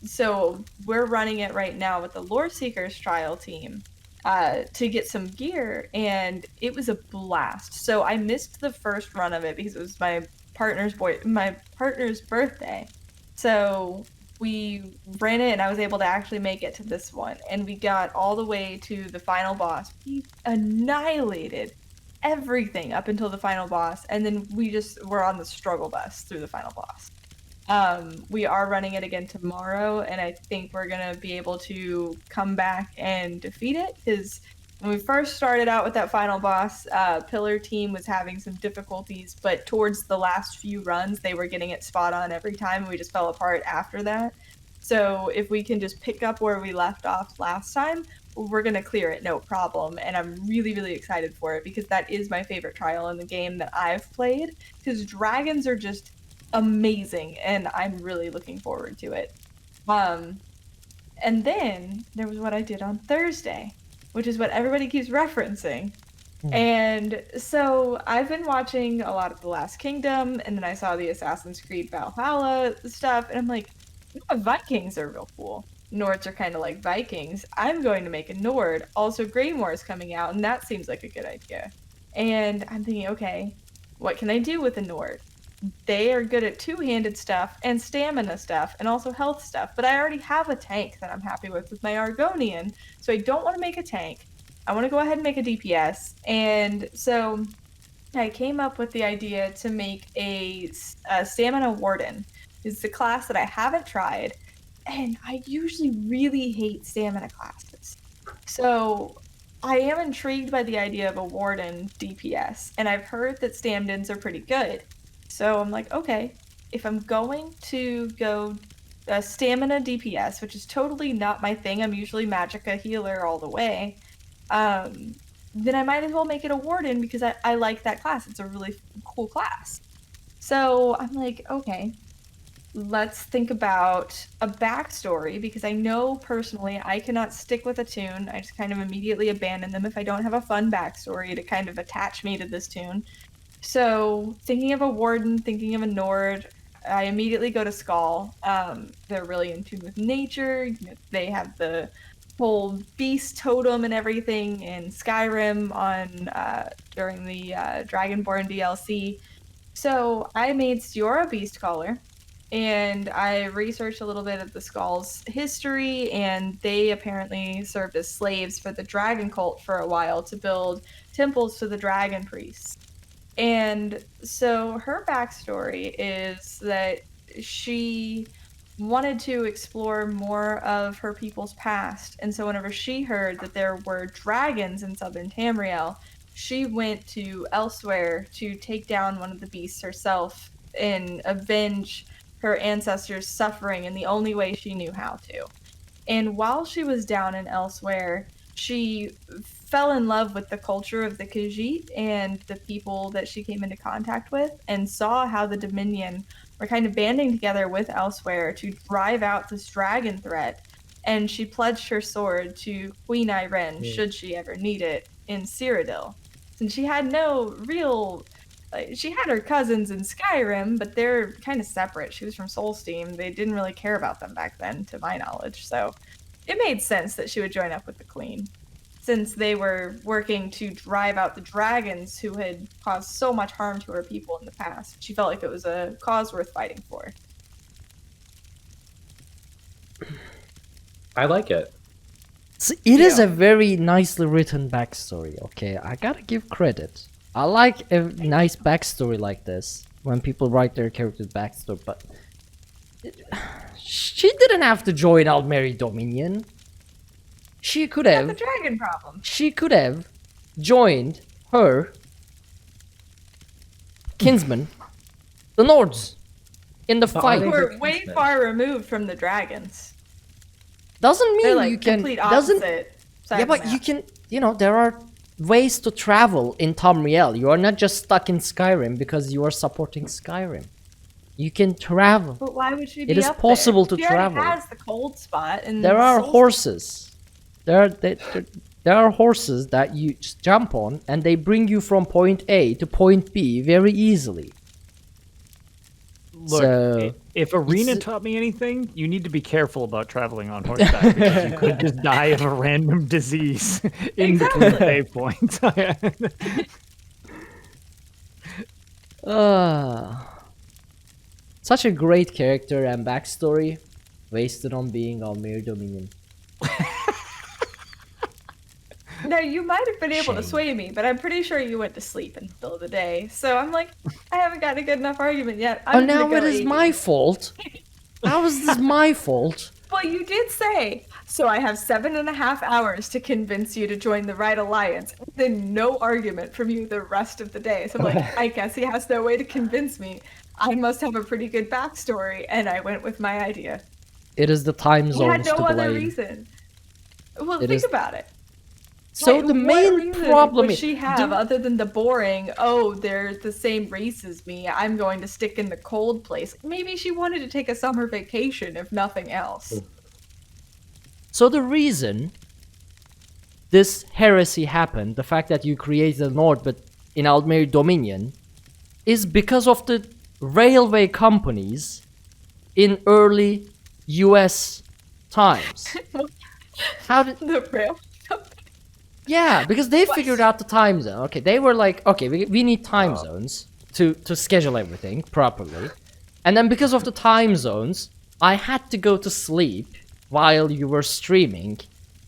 So we're running it right now with the Lore Seekers trial team to get some gear, and it was a blast. So I missed the first run of it because it was my partner's birthday, so we ran it and I was able to actually make it to this one, and we got all the way to the final boss. We annihilated everything up until the final boss, and then we just were on the struggle bus through the final boss. We are running it again tomorrow, and I think we're gonna be able to come back and defeat it, because when we first started out with that final boss, Pillar team was having some difficulties, but towards the last few runs, they were getting it spot on every time, and we just fell apart after that. So if we can just pick up where we left off last time, we're going to clear it, no problem. And I'm really, really excited for it, because that is my favorite trial in the game that I've played, because dragons are just amazing, and I'm really looking forward to it. And then there was what I did on Thursday, which is what everybody keeps referencing. And so I've been watching a lot of The Last Kingdom, and then I saw the Assassin's Creed Valhalla stuff, and I'm like, Vikings are real cool. Nords are kind of like Vikings. I'm going to make a Nord. Also, Greymoor is coming out, and that seems like a good idea. And I'm thinking, okay, what can I do with a Nord? They are good at two-handed stuff and stamina stuff and also health stuff, but I already have a tank that I'm happy with my Argonian, so I don't want to make a tank. I want to go ahead and make a DPS, and so I came up with the idea to make a Stamina Warden. It's the class that I haven't tried, and I usually really hate stamina classes. So I am intrigued by the idea of a warden DPS, and I've heard that stand-ins are pretty good. So I'm like, okay, if I'm going to go stamina DPS, which is totally not my thing, I'm usually magicka healer all the way, then I might as well make it a warden because I like that class. It's a really cool class. So I'm like, okay, let's think about a backstory because I know personally I cannot stick with a tune. I just kind of immediately abandon them if I don't have a fun backstory to kind of attach me to this tune. So thinking of a warden, thinking of a Nord, I immediately go to Skull. They're really in tune with nature. They have the whole beast totem and everything in Skyrim during the Dragonborn DLC. So I made Stiora Beastcaller, and I researched a little bit of the Skull's history, and they apparently served as slaves for the dragon cult for a while to build temples to the dragon priests. And so her backstory is that she wanted to explore more of her people's past. And so whenever she heard that there were dragons in southern Tamriel, she went to elsewhere to take down one of the beasts herself and avenge her ancestors' suffering in the only way she knew how to. And while she was down in elsewhere, she fell in love with the culture of the Khajiit and the people that she came into contact with, and saw how the Dominion were kind of banding together with elsewhere to drive out this dragon threat. And she pledged her sword to Queen Irene should she ever need it in Cyrodiil. Since she had no real... she had her cousins in Skyrim, but they're kind of separate. She was from Soulsteam. They didn't really care about them back then, to my knowledge. So it made sense that she would join up with the Queen, since they were working to drive out the dragons who had caused so much harm to her people in the past. She felt like it was a cause worth fighting for. I like it. So it is a very nicely written backstory, okay? I gotta give credit. I like a nice backstory like this, when people write their character's backstory, but... she didn't have to join Aldmeri Dominion. She could have... That's the dragon problem. She could have joined her kinsman, the Nords, in the fight. We're way far removed from the dragons. Doesn't mean They're like you can... complete Doesn't... opposite Yeah, but you can... You know, there are ways to travel in Tamriel. You are not just stuck in Skyrim because you are supporting Skyrim. You can travel. But why would she be It is up possible there? to She already travel. has the cold spot. And There are horses. There are horses that you just jump on, and they bring you from point A to point B very easily. Look, So, if Arena taught me anything, you need to be careful about traveling on horseback because you could just die of a random disease in between save points. Such a great character and backstory, wasted on being Aldmeri Dominion. No, you might have been able to Shame. sway me, but I'm pretty sure you went to sleep in the middle of the day. So I'm like, I haven't gotten a good enough argument yet. I'm now gonna it go is 80. my fault. How is this my fault? Well, you did say, so I have 7.5 hours to convince you to join the right alliance. Then no argument from you the rest of the day. So I'm like, I guess he has no way to convince me. I must have a pretty good backstory, and I went with my idea. It is the time He had zones no to other blame. reason. Well, It think is- about it. So Like, the what main reason problem would is she have other than the boring, oh, they're the same race as me, I'm going to stick in the cold place. Maybe she wanted to take a summer vacation, if nothing else. So the reason this heresy happened, the fact that you created a Nord but in Aldmeri Dominion, is because of the railway companies in early US times. How did... The rail. Yeah, because they figured out the time zone. Okay, they were like, okay, we need time zones to schedule everything properly. And then because of the time zones, I had to go to sleep while you were streaming,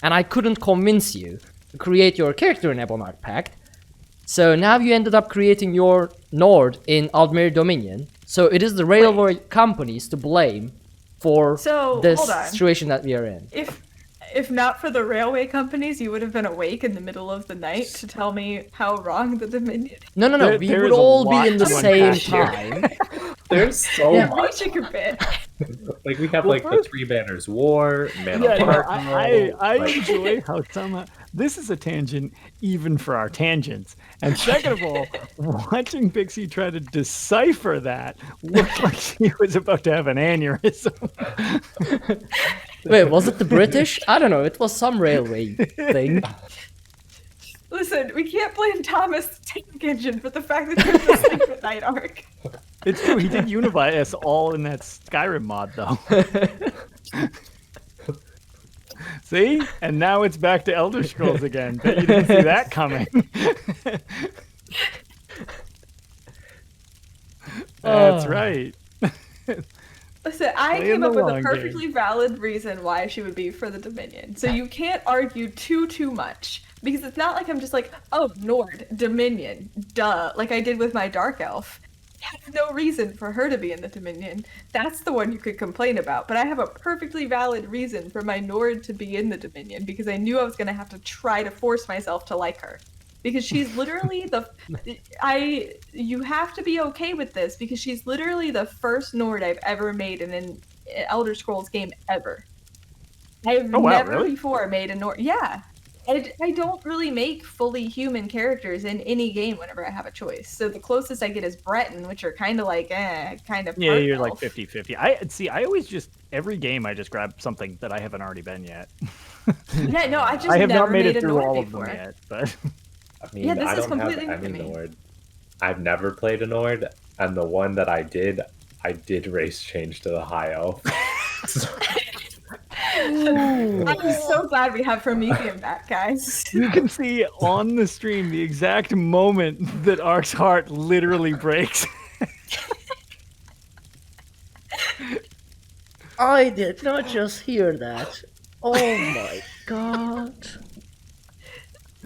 and I couldn't convince you to create your character in Ebonheart Pact. So now you ended up creating your Nord in Aldmeri Dominion. So it is the railway companies to blame for So, this hold on. situation that we are in. if not for the railway companies, you would have been awake in the middle of the night to tell me how wrong the Dominion. No. We There would is a all be lot in the to same unpack here. time. There's so Yeah, much. Reaching a bit. Like we have Well, like the first- Three Banners War, Man Yeah, of no, Arkhaniir, I like- enjoy how somehow this is a tangent even for our tangents. And second of all, watching Pixie try to decipher that looked like she was about to have an aneurysm. Wait, was it the British? I don't know. It was some railway thing. Listen, we can't blame Thomas the Tank Engine for the fact that you're sleep at night, Ark. It's true, he did unify us all in that Skyrim mod, though. See? And now it's back to Elder Scrolls again. Bet you didn't see that coming. That's right. Listen, I Playing came the up with a long perfectly valid reason why she would be for the Dominion. So you can't argue too much. Because it's not like I'm just like, oh, Nord, Dominion, duh, like I did with my Dark Elf. I have no reason for her to be in the Dominion. That's the one you could complain about. But I have a perfectly valid reason for my Nord to be in the Dominion because I knew I was going to have to try to force myself to like her. Because she's literally you have to be okay with this because she's literally the first Nord I've ever made in an Elder Scrolls game ever. I've never really? before made a Nord. Yeah. I don't really make fully human characters in any game whenever I have a choice. So the closest I get is Breton, which are kind of like, kind of. Yeah, part you're like elf. 50-50. I always just, every game I just grab something that I haven't already been yet. Yeah, no, I just I have never not made it a through Nord all before. of them yet, but... I mean, Yeah, this I is don't have completely new to any me. Nord. I've never played a Nord, and the one that I did race change to the High Elf. I'm so glad we have Promethean back, guys. You can see on the stream the exact moment that Ark's heart literally breaks. I did not just hear that. Oh my god.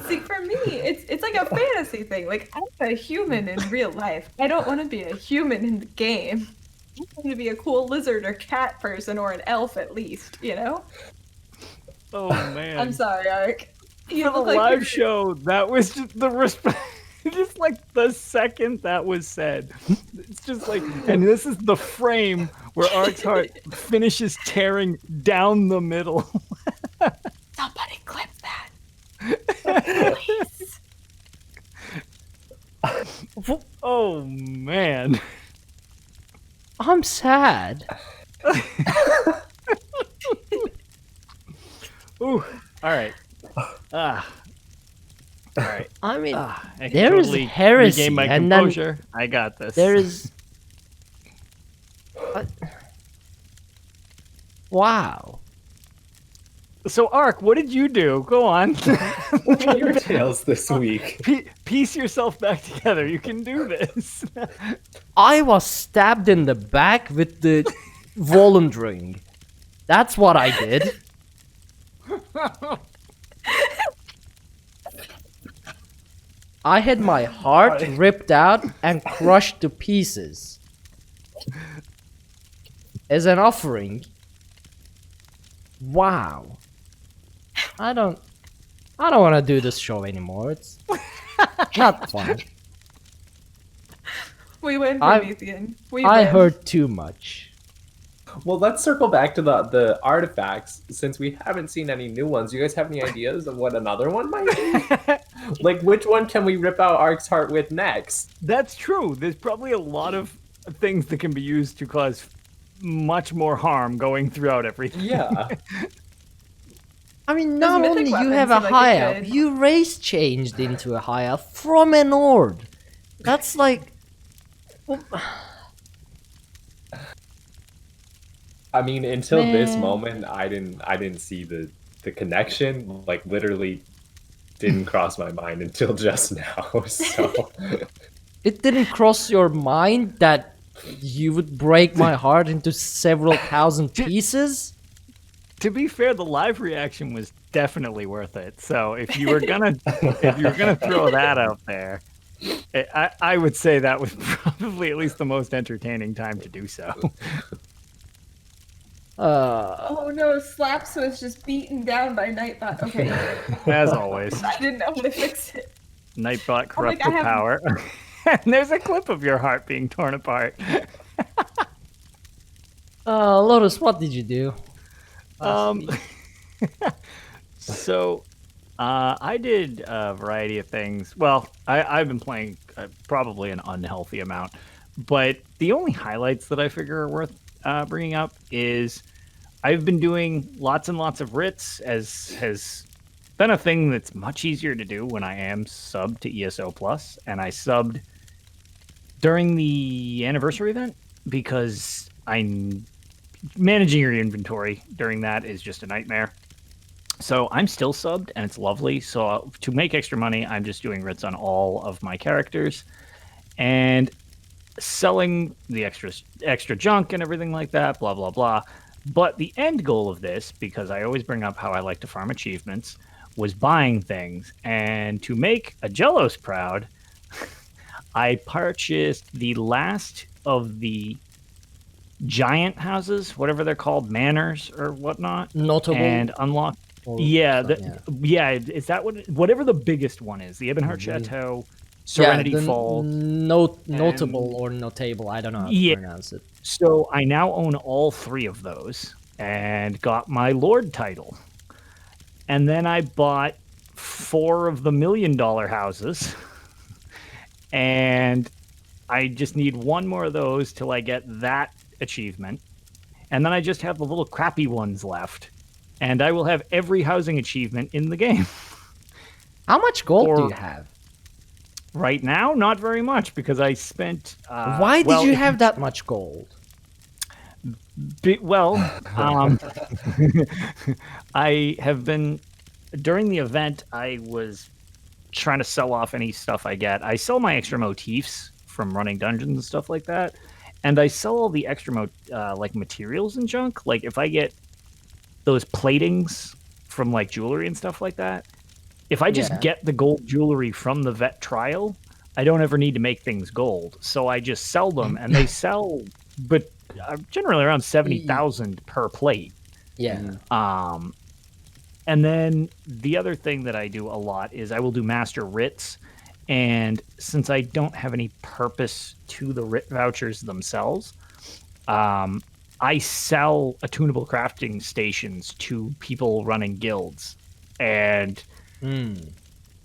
See, for me, it's like a fantasy thing. Like, I'm a human in real life. I don't want to be a human in the game. I want to be a cool lizard or cat person or an elf at least, you know? Oh, man. I'm sorry, Ark. You For the look like live you're- show, that was just the response. Just like the second that was said. It's just like, and this is the frame where Ark's heart finishes tearing down the middle. Somebody clip that. Please. Oh, man. I'm sad. Ooh, all right. All right. I mean, I can there is totally heresy, regain my and then composure. I got this. there is. Wow. So, Ark, what did you do? Go on. What are your tales this week? Piece yourself back together. You can do this. I was stabbed in the back with the Volant ring. That's what I did. I had my heart ripped out and crushed to pieces. As an offering. Wow. I don't want to do this show anymore. It's not fun. We win, I- Promethean. We I win. heard too much. Well, let's circle back to the artifacts. Since we haven't seen any new ones, you guys have any ideas of what another one might be? Like, which one can we rip out Ark's heart with next? That's true. There's probably a lot of things that can be used to cause much more harm going throughout everything. Yeah. I mean, not mythic only you weapons have a seem like high a elf, good- you race changed into a high elf from an Ord. That's like... I mean, until this Man. moment, I didn't see the connection. Like, literally, didn't cross my mind until just now. So, It didn't cross your mind that you would break my heart into several thousand pieces? To be fair, the live reaction was definitely worth it. So if you were gonna throw that out there, I would say that was probably at least the most entertaining time to do so. Oh no, Slaps was just beaten down by Nightbot. Okay. As always. I didn't know how to fix it. Nightbot Oh, like, corrupt the power. And there's a clip of your heart being torn apart. Lotus, what did you do? So, I did a variety of things. Well, I've been playing probably an unhealthy amount, but the only highlights that I figure are worth bringing up is I've been doing lots and lots of writs, as has been a thing that's much easier to do when I am subbed to ESO Plus, and I subbed during the anniversary event because I'm managing your inventory during that is just a nightmare. So I'm still subbed, and it's lovely. So to make extra money, I'm just doing writs on all of my characters and selling the extra junk and everything like that, blah, blah, blah. But the end goal of this, because I always bring up how I like to farm achievements, was buying things. And to make a Jellos proud, I purchased the last of the giant houses, whatever they're called, manors or whatnot. Notable. And unlocked. Is that whatever the biggest one is? The Ebonheart Chateau, Serenity Falls. Notable or notable, I don't know how to pronounce it. So I now own all 3 of those and got my Lord title. And then I bought 4 of the $1 million houses. And I just need 1 more of those till I get that achievement. And then I just have the little crappy ones left. And I will have every housing achievement in the game. How much gold do you have? Right now, not very much, because I spent... Why did you have that much gold? I have been... During the event, I was trying to sell off any stuff I get. I sell my extra motifs from running dungeons and stuff like that. And I sell all the extra materials and junk. Like, if I get those platings from like jewelry and stuff like that, if I just get the gold jewelry from the vet trial, I don't ever need to make things gold. So I just sell them, and they sell, but generally around 70,000 per plate. Yeah. And then the other thing that I do a lot is I will do master writs. And since I don't have any purpose to the writ vouchers themselves, I sell attunable crafting stations to people running guilds. And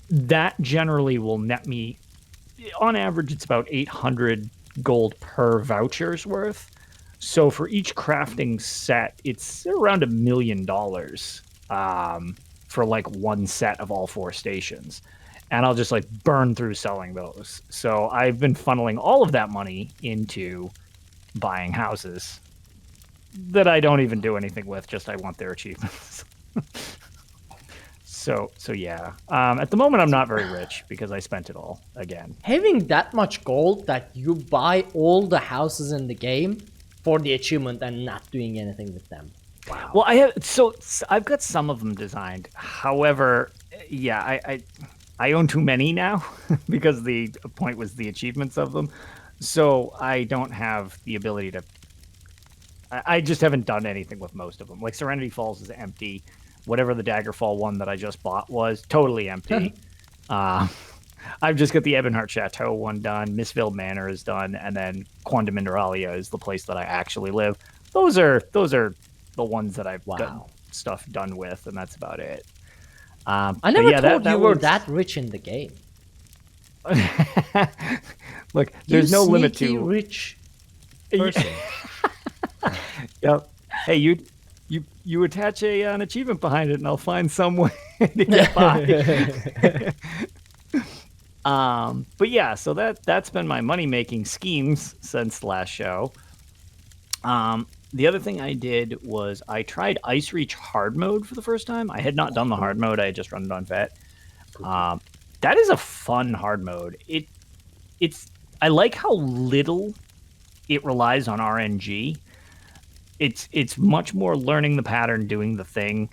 that generally will net me, on average, it's about 800 gold per voucher's worth. So for each crafting set, it's around $1 million for like 1 set of all 4 stations. And I'll just like burn through selling those. So I've been funneling all of that money into buying houses that I don't even do anything with, just I want their achievements. So yeah. At the moment, I'm not very rich because I spent it all again. Having that much gold that you buy all the houses in the game for the achievement and not doing anything with them. Wow. Well, I've got some of them designed. However, yeah, I own too many now because the point was the achievements of them. So I don't have the ability to. I just haven't done anything with most of them. Like Serenity Falls is empty. Whatever the Daggerfall one that I just bought was totally empty. I've just got the Ebonheart Chateau one done. Mistveiled Manor is done, and then Quantum Mineralia is the place that I actually live. Those are the ones that I've got stuff done with, and that's about it. I never thought you were that rich in the game. Look, there's no limit to rich person. Yep. Hey, you attach an achievement behind it, and I'll find some way to get by. But yeah, so that's been my money making schemes since last show. The other thing I did was I tried Ice Reach hard mode for the first time. I had not done the hard mode. I had just run it on vet. That is a fun hard mode. I like how little it relies on RNG. It's much more learning the pattern, doing the thing.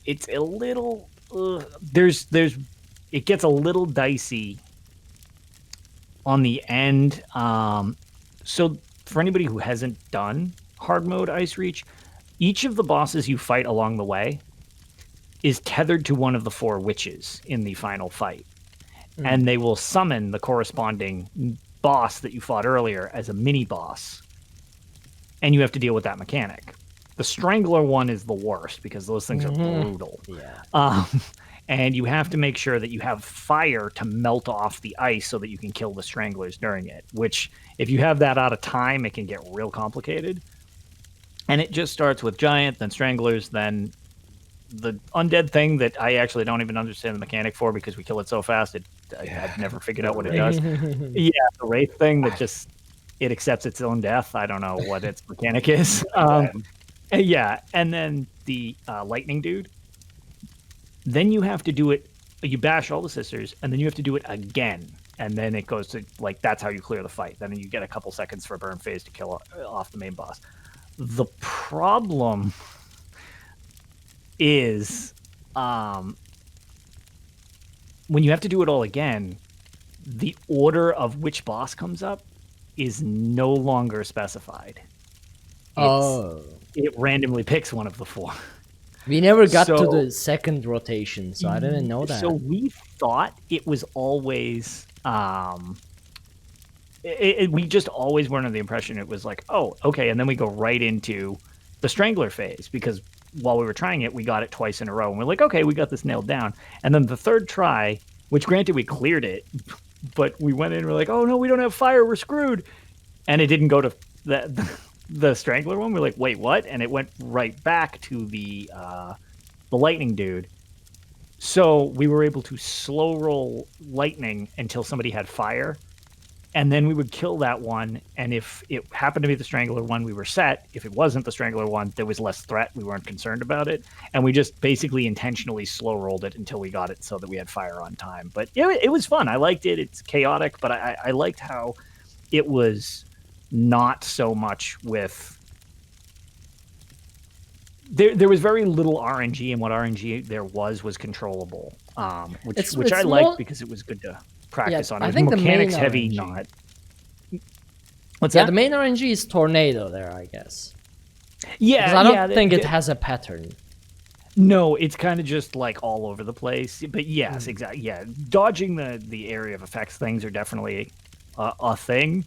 It's a little it gets a little dicey on the end. So for anybody who hasn't done hard mode Ice Reach, each of the bosses you fight along the way is tethered to one of the 4 witches in the final fight. And they will summon the corresponding boss that you fought earlier as a mini boss. And you have to deal with that mechanic. The Strangler one is the worst because those things are brutal. Yeah. And you have to make sure that you have fire to melt off the ice so that you can kill the Stranglers during it, which if you have that out of time, it can get real complicated. And it just starts with Giant, then Stranglers, then the undead thing that I actually don't even understand the mechanic for because we kill it so fast. I've never figured out what it does. Yeah, the Wraith thing that just, it accepts its own death. I don't know what its mechanic is. Yeah, and then the lightning dude. Then you have to do it, you bash all the sisters, and then you have to do it again. And then it goes to, like, that's how you clear the fight. Then you get a couple seconds for burn phase to kill off the main boss. The problem is when you have to do it all again, the order of which boss comes up is no longer specified. It randomly picks one of the 4. We never got to the second rotation, so I didn't know that. So we thought it was always we just always were under the impression it was like, oh, okay, and then we go right into the Strangler phase because while we were trying it, we got it twice in a row, and we're like, okay, we got this nailed down. And then the third try, which granted we cleared it, but we went in and we're like, oh no, we don't have fire, we're screwed. And it didn't go to the Strangler one. We're like, wait, what? And it went right back to the lightning dude. So we were able to slow roll lightning until somebody had fire. And then we would kill that one. And if it happened to be the Strangler one, we were set. If it wasn't the Strangler one, there was less threat. We weren't concerned about it. And we just basically intentionally slow rolled it until we got it so that we had fire on time. But it was fun. I liked it. It's chaotic, but I liked how it was not so much with... There was very little RNG, and what RNG there was controllable, which I liked because it was good to practice on. It was mechanics heavy, not... What's that? The main RNG is Tornado there, I guess. Yeah, because I don't think it has a pattern. No, it's kind of just like all over the place. But yes, exactly. Yeah, dodging the area of effects things are definitely a thing.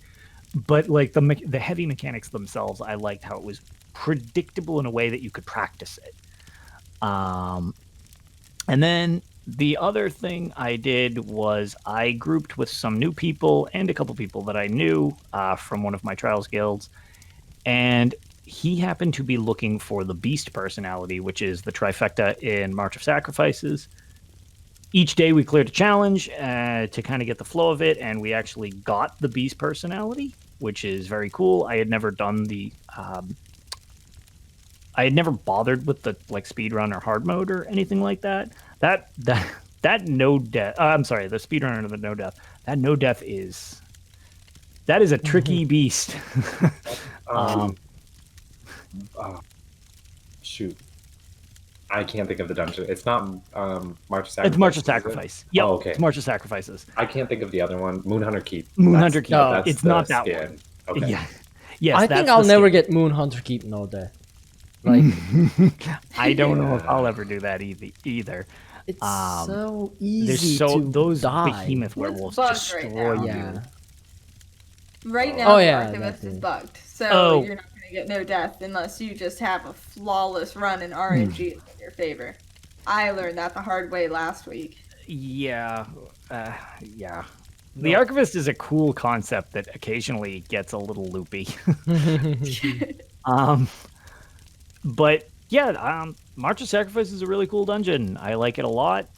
But like the heavy mechanics themselves, I liked how it was predictable in a way that you could practice it. And then the other thing I did was I grouped with some new people and a couple people that I knew from one of my Trials guilds. And he happened to be looking for the Beast personality, which is the trifecta in March of Sacrifices. Each day we cleared a challenge to kind of get the flow of it, and we actually got the Beast personality, which is very cool. I had never done the... I had never bothered with the like speedrun or hard mode or anything like that. That no death. I'm sorry, the speedrun or the no death. That no death is a tricky beast. Shoot, I can't think of the dungeon. It's not March of Sacrifice. It's March of Sacrifice. Yeah. Oh, okay. It's March of Sacrifices. I can't think of the other one. Moonhunter Keep. Moonhunter Keep. No, it's not that one. Okay. Yeah. Yes, I think I'll never get Moonhunter Keep no death. Like, I don't know if I'll ever do that either. It's so easy those die. behemoth werewolves bugged destroy right you. Yeah. Right now, Oh, the yeah, Archivist is definitely. bugged, so Oh. you're not going to get no death unless you just have a flawless run in RNG in your favor. I learned that the hard way last week. Yeah. Yeah. The Archivist is a cool concept that occasionally gets a little loopy. But yeah, March of Sacrifice is a really cool dungeon. I like it a lot.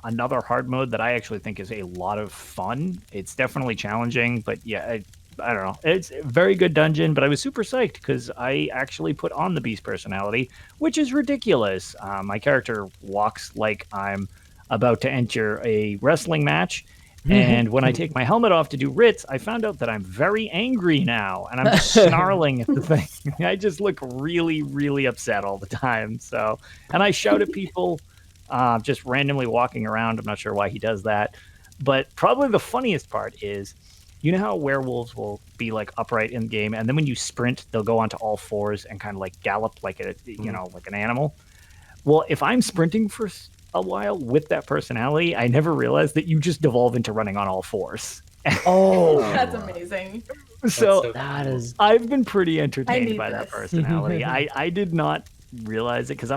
Another hard mode that I actually think is a lot of fun. It's definitely challenging, but yeah, I don't know. It's a very good dungeon, but I was super psyched because I actually put on the Beast personality, which is ridiculous. My character walks like I'm about to enter a wrestling match. And when I take my helmet off to do writs, I found out that I'm very angry now, and I'm just snarling at the thing. I just look really, really upset all the time. So, and I shout at people, just randomly walking around. I'm not sure why he does that, but probably the funniest part is you know how werewolves will be like upright in the game, and then when you sprint, they'll go onto all fours and kind of like gallop like a like an animal. Well, if I'm sprinting for a while with that personality, I never realized that you just devolve into running on all fours. Oh, That's amazing. So that is. I've been pretty entertained by that this. personality. I did not realize it because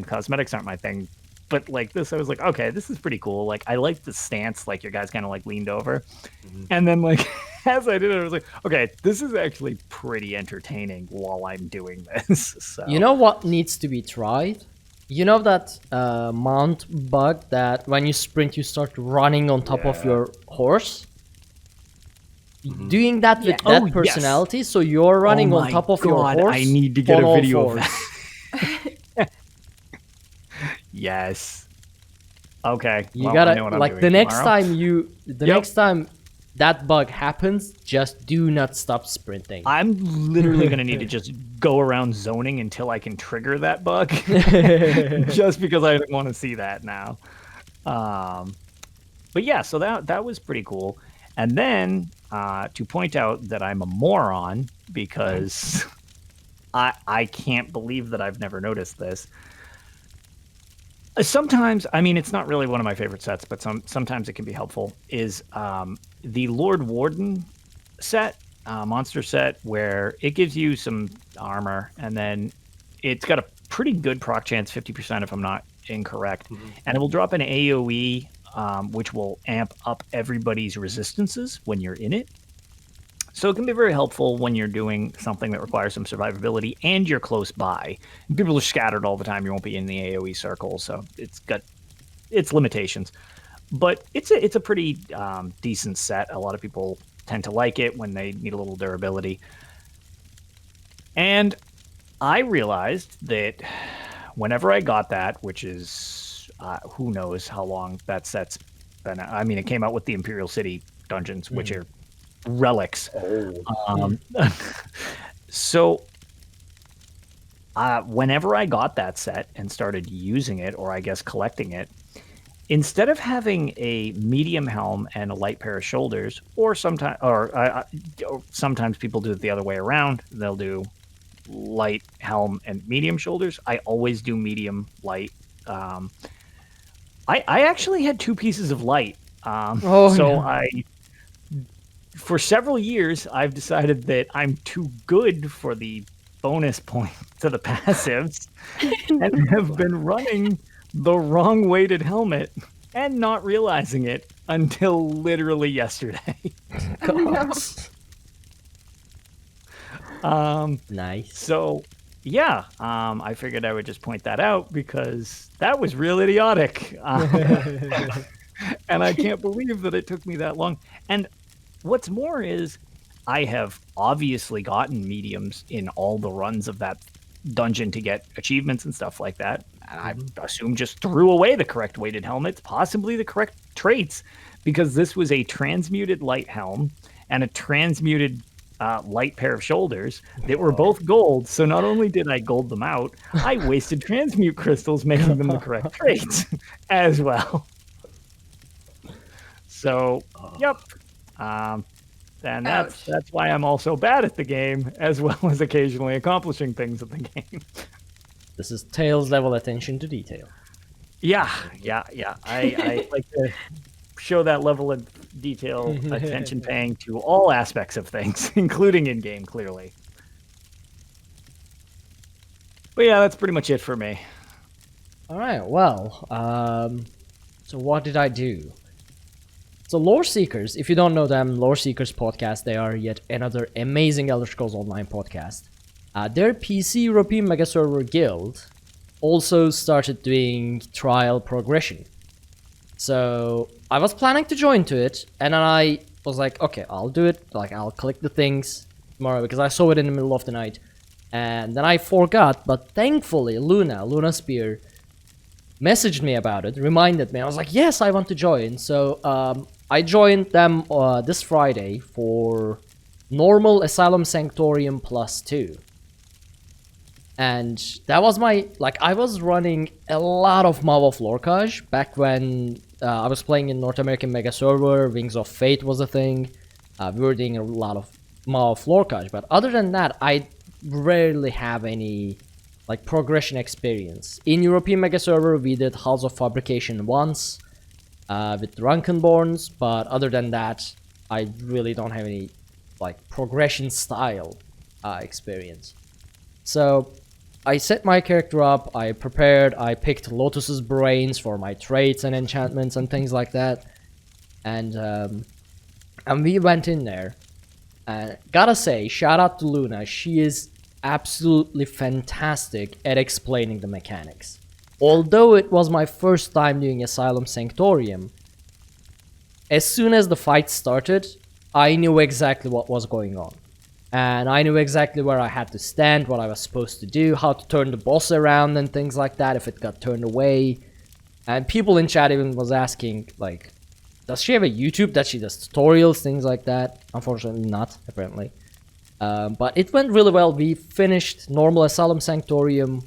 cosmetics aren't my thing. But like this, I was like, okay, this is pretty cool. Like I like the stance, like your guy's kind of like leaned over. And then like as I did it, I was like, okay, this is actually pretty entertaining while I'm doing this. So. You know what needs to be tried? You know that mount bug that when you sprint, you start running on top of your horse? Doing that with Yeah. that Oh, yes. personality, so you're running Oh on my top of your God, horse. I need to get on a all video of fours. that. Yes. Okay. You well, I gotta know what I'm like doing the next tomorrow. time next time that bug happens, just do not stop sprinting. I'm literally going to need to just go around zoning until I can trigger that bug. Just because I want to see that now. But yeah, so that was pretty cool. And then to point out that I'm a moron because I can't believe that I've never noticed this. Sometimes, I mean, it's not really one of my favorite sets, but sometimes it can be helpful, is the Lord Warden set, monster set, where it gives you some armor, and then it's got a pretty good proc chance, 50% if I'm not incorrect, and it will drop an AoE, which will amp up everybody's resistances when you're in it. So it can be very helpful when you're doing something that requires some survivability and you're close by. And people are scattered all the time. You won't be in the AoE circle, so it's got its limitations. But it's a pretty decent set. A lot of people tend to like it when they need a little durability. And I realized that whenever I got that, which is who knows how long that set's been. I mean, it came out with the Imperial City dungeons, which are relics. So whenever I got that set and started using it, or I guess collecting it, instead of having a medium helm and a light pair of shoulders, or sometimes people do it the other way around, they'll do light helm and medium shoulders. I always do medium light. I actually had two pieces of light. For several years, I've decided that I'm too good for the bonus point to the passives and have been running the wrong weighted helmet and not realizing it until literally yesterday. Nice. So, yeah, I figured I would just point that out because that was real idiotic. And I can't believe that it took me that long. And what's more is I have obviously gotten mediums in all the runs of that dungeon to get achievements and stuff like that. And I assume just threw away the correct weighted helmets, possibly the correct traits, because this was a transmuted light helm and a transmuted light pair of shoulders that were both gold. So not only did I gold them out, I wasted transmute crystals making them the correct traits as well. So, yep. And that's why I'm also bad at the game, as well as occasionally accomplishing things in the game. This is Tails level attention to detail. Yeah. I like to show that level of detail, attention paying to all aspects of things, including in-game, clearly. But yeah, that's pretty much it for me. All right, well, so what did I do? So Lore Seekers, if you don't know them, Lore Seekers podcast, they are yet another amazing Elder Scrolls Online podcast. Their PC European Mega Server Guild also started doing trial progression. So I was planning to join to it, and then I was like, okay, I'll do it. Like, I'll click the things tomorrow because I saw it in the middle of the night. And then I forgot, but thankfully Luna Spear messaged me about it, reminded me. I was like, yes, I want to join. So I joined them this Friday for normal Asylum Sanctorium +2. And that was my, like, I was running a lot of Maw of Lorcage back when I was playing in North American Mega Server. Wings of Fate was a thing. We were doing a lot of Mao Florkage, but other than that, I rarely have any like progression experience. In European Mega Server, we did House of Fabrication once with Drunkenborns, but other than that, I really don't have any like progression style experience. So I set my character up, I prepared, I picked Lotus's brains for my traits and enchantments and things like that, and we went in there. And gotta say, shout out to Luna, she is absolutely fantastic at explaining the mechanics. Although it was my first time doing Asylum Sanctorium, as soon as the fight started, I knew exactly what was going on. And I knew exactly where I had to stand, what I was supposed to do, how to turn the boss around and things like that if it got turned away. And people in chat even was asking, like, does she have a YouTube that she does tutorials, things like that? Unfortunately not, apparently. But it went really well. We finished normal Asylum Sanctorium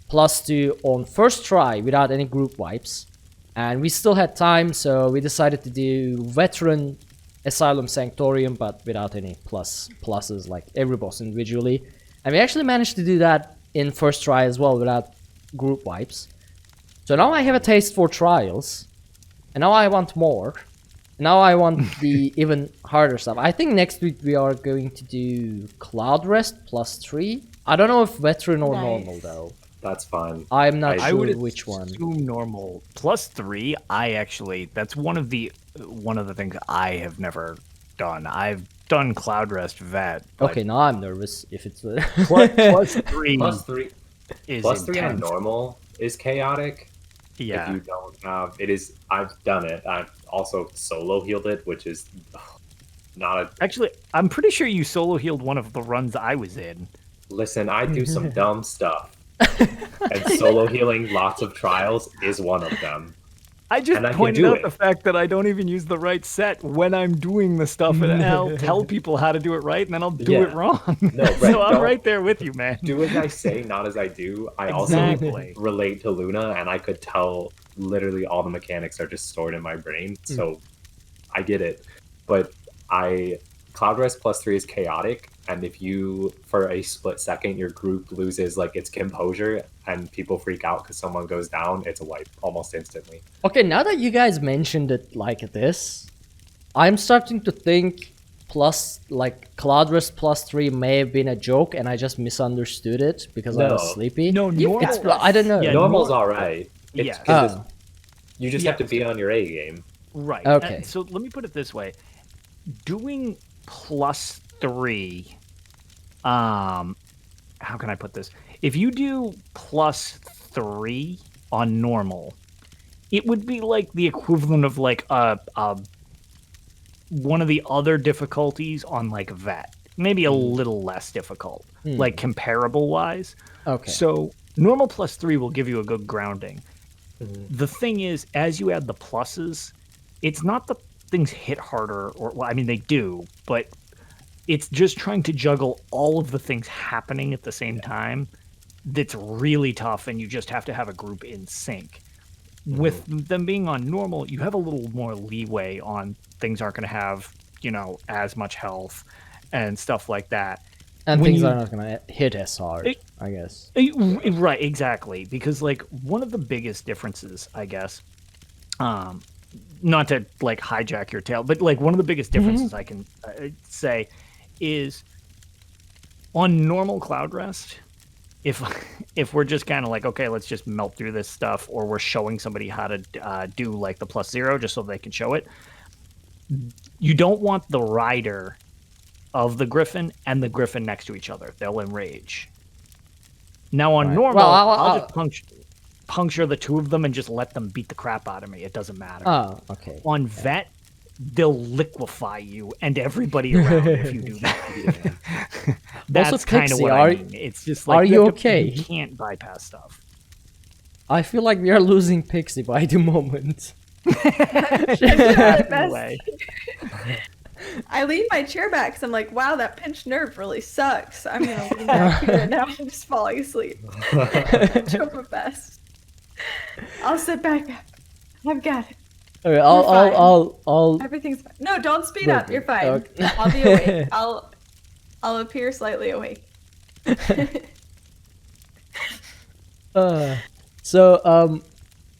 +2 on first try without any group wipes. And we still had time, so we decided to do veteran Asylum Sanctorium, but without any pluses, like every boss individually. And we actually managed to do that in first try as well without group wipes. So now I have a taste for trials. And now I want more. Now I want the even harder stuff. I think next week we are going to do Cloud Rest +3. I don't know if veteran or normal though. That's fine. I'm not I sure would which one. assume normal. +3, that's one of the things I have never done. I've done Cloud Rest Vet. Okay, now I'm nervous if it's +3 +3 is +3 on intense. normal is chaotic. Yeah. If you don't have it is I've done it. I've also solo healed it, which is not a Actually, I'm pretty sure you solo healed one of the runs I was in. listen, I do some dumb stuff. And solo healing lots of trials is one of them. I just And I can pointed do out it. the fact that I don't even use the right set when I'm doing the stuff, and I'll tell people how to do it right, and then I'll do it Yeah. wrong. No, Brett, So I'm don't- right there with you, man. Do as I say, not as I do. I Exactly. also relate to Luna, and I could tell literally all the mechanics are just stored in my brain. So I get it. But Cloud Rest +3 is chaotic, and if you, for a split second, your group loses like its composure and people freak out because someone goes down, it's a wipe almost instantly. Okay, now that you guys mentioned it like this, I'm starting to think Cloud Rest +3 may have been a joke and I just misunderstood it because I was No. sleepy. No, normal. It's, I don't know. Yeah, Normal's nor- alright. Yes. Oh, You just have to be on your A game. Right. Okay. And so let me put it this way: doing +3. How can I put this? If you do +3 on normal, it would be like the equivalent of like one of the other difficulties on like Vet. Maybe a little less difficult, like comparable wise. okay. So normal +3 will give you a good grounding. The thing is, as you add the pluses, it's not that things hit harder, or well, I mean they do, but it's just trying to juggle all of the things happening at the same time. That's really tough, and you just have to have a group in sync. With them being on normal, you have a little more leeway on things aren't going to have, as much health and stuff like that. And when things you- are not gonna hit as hard, I guess. Right, exactly. Because like one of the biggest differences, I guess, not to like hijack your tale, but like one of the biggest differences I can say is on normal Cloud Rest. If we're just kind of like, okay, let's just melt through this stuff, or we're showing somebody how to do like the +0 just so they can show it, you don't want the rider of the Griffin and the Griffin next to each other. They'll enrage. Now on Right. normal, Well, I'll just puncture the two of them and just let them beat the crap out of me. It doesn't matter. Oh, okay. On Vet, they'll liquefy you and everybody around if you do that. That's Also, kind of Pixie, what I mean. It's just like are you have to- okay? You can't bypass stuff. I feel like we are losing Pixie by the moment. Anyway, I lean my chair back because I'm like, wow, that pinched nerve really sucks. I'm gonna lean back here and now I'm just falling asleep. Do my best. I'll sit back up. I've got it. Okay, You're fine. I'll. Everything's fine. No, don't speed Good, up. You're fine. okay. I'll be awake. I'll appear slightly awake.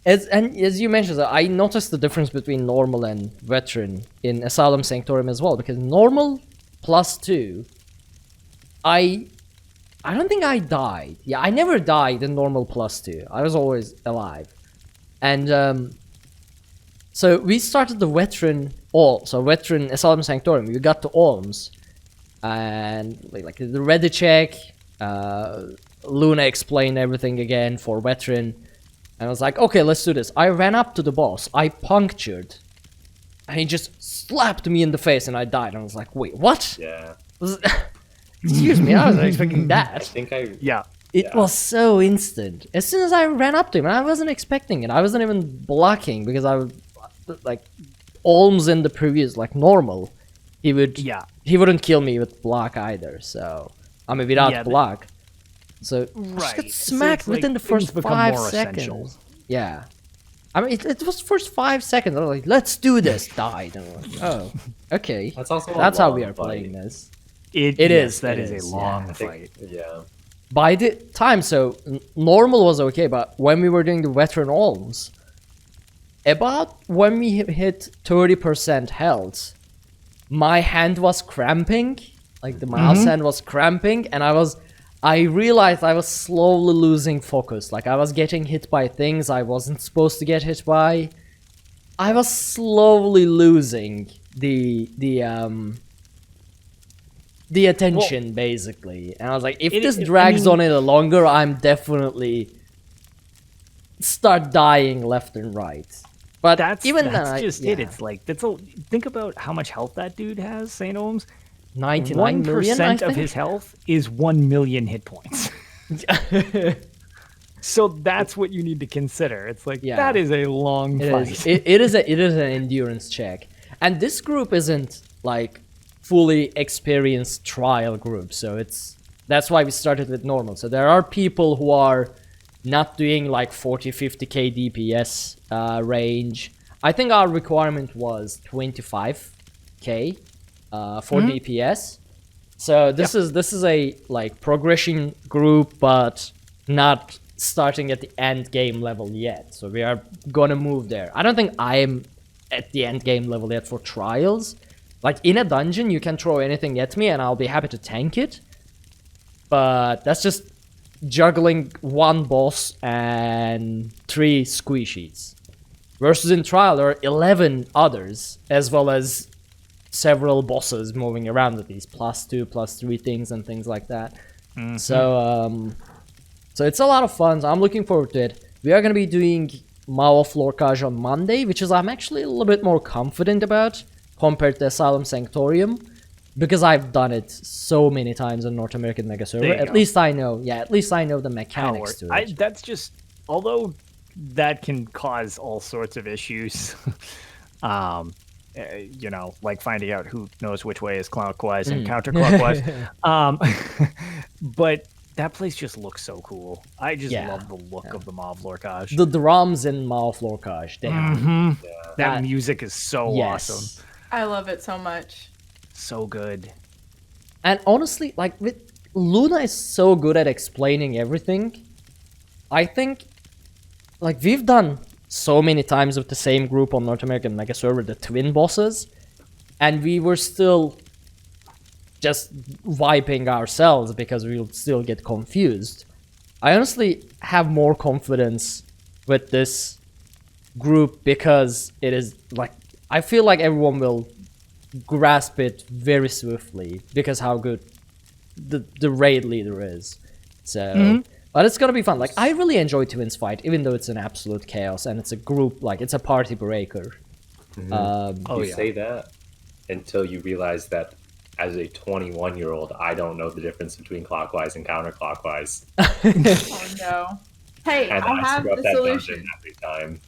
As you mentioned, I noticed the difference between normal and veteran in Asylum Sanctorium as well, because normal +2, I don't think I died. Yeah, I never died in normal +2. I was always alive, and so we started the veteran veteran Asylum Sanctorium. We got to Olms, and like the Reddit check. Luna explained everything again for veteran. And I was like, okay, let's do this. I ran up to the boss. I punctured. And he just slapped me in the face and I died. And I was like, wait, what? Yeah. Excuse me, I wasn't expecting I that. think I. Yeah. It was so instant. As soon as I ran up to him, and I wasn't expecting it. I wasn't even blocking because I was like Olms in the previous, like normal. He wouldn't kill me with block either. So I mean without block. So I just got smacked within the first 5 seconds. Essential. Yeah. I mean, it was first 5 seconds. I was like, let's do this. Died. And I'm like, oh, okay. That's how we are playing this. It is a long fight. Yeah. By the time, so normal was okay, but when we were doing the veteran Olms, about when we hit 30% health, my hand was cramping. Like the mouse hand was cramping, and I realized I was slowly losing focus. Like I was getting hit by things I wasn't supposed to get hit by. I was slowly losing the attention, basically. And I was like, if this drags on any longer, I'm definitely start dying left and right. But that's just it. It's like think about how much health that dude has, St. Ohms. 99 million, 1% of his health is 1 million hit points. So that's what you need to consider. It's like that is a long fight. It is an endurance check, and this group isn't like fully experienced trial group. So that's why we started with normal. So there are people who are not doing like 40-50k DPS range. I think our requirement was 25k. For DPS, so this is a like progression group, but not starting at the end game level yet. So we are gonna move there. I don't think I am at the end game level yet for trials. Like in a dungeon, you can throw anything at me, and I'll be happy to tank it. But that's just juggling one boss and 3 squishies. Versus in trial, there are 11 others, as well as several bosses moving around with these +2, +3 things and things like that. So it's a lot of fun. So I'm looking forward to it. We are going to be doing Maw of Lorcage on Monday, which is I'm actually a little bit more confident about compared to Asylum Sanctorium, because I've done it so many times on North American Mega Server. At least I know the mechanics to it. That's just, although that can cause all sorts of issues. Like finding out who knows which way is clockwise and counterclockwise. But that place just looks so cool. I just love the look of the Maw of Lorcage. The drums in Maw of Lorcage, damn. That music is so awesome. I love it so much. So good. And honestly, like Luna is so good at explaining everything. I think, like we've done so many times with the same group on North American Mega Server, the twin bosses, and we were still just wiping ourselves because we'll still get confused. I honestly have more confidence with this group because it is like, I feel like everyone will grasp it very swiftly because how good the raid leader is. So but it's gonna be fun. Like I really enjoy Twins fight, even though it's an absolute chaos and it's a group, like it's a party breaker. You say that until you realize that as a 21-year-old, I don't know the difference between clockwise and counterclockwise. Oh no! Hey, and I have the solution every time.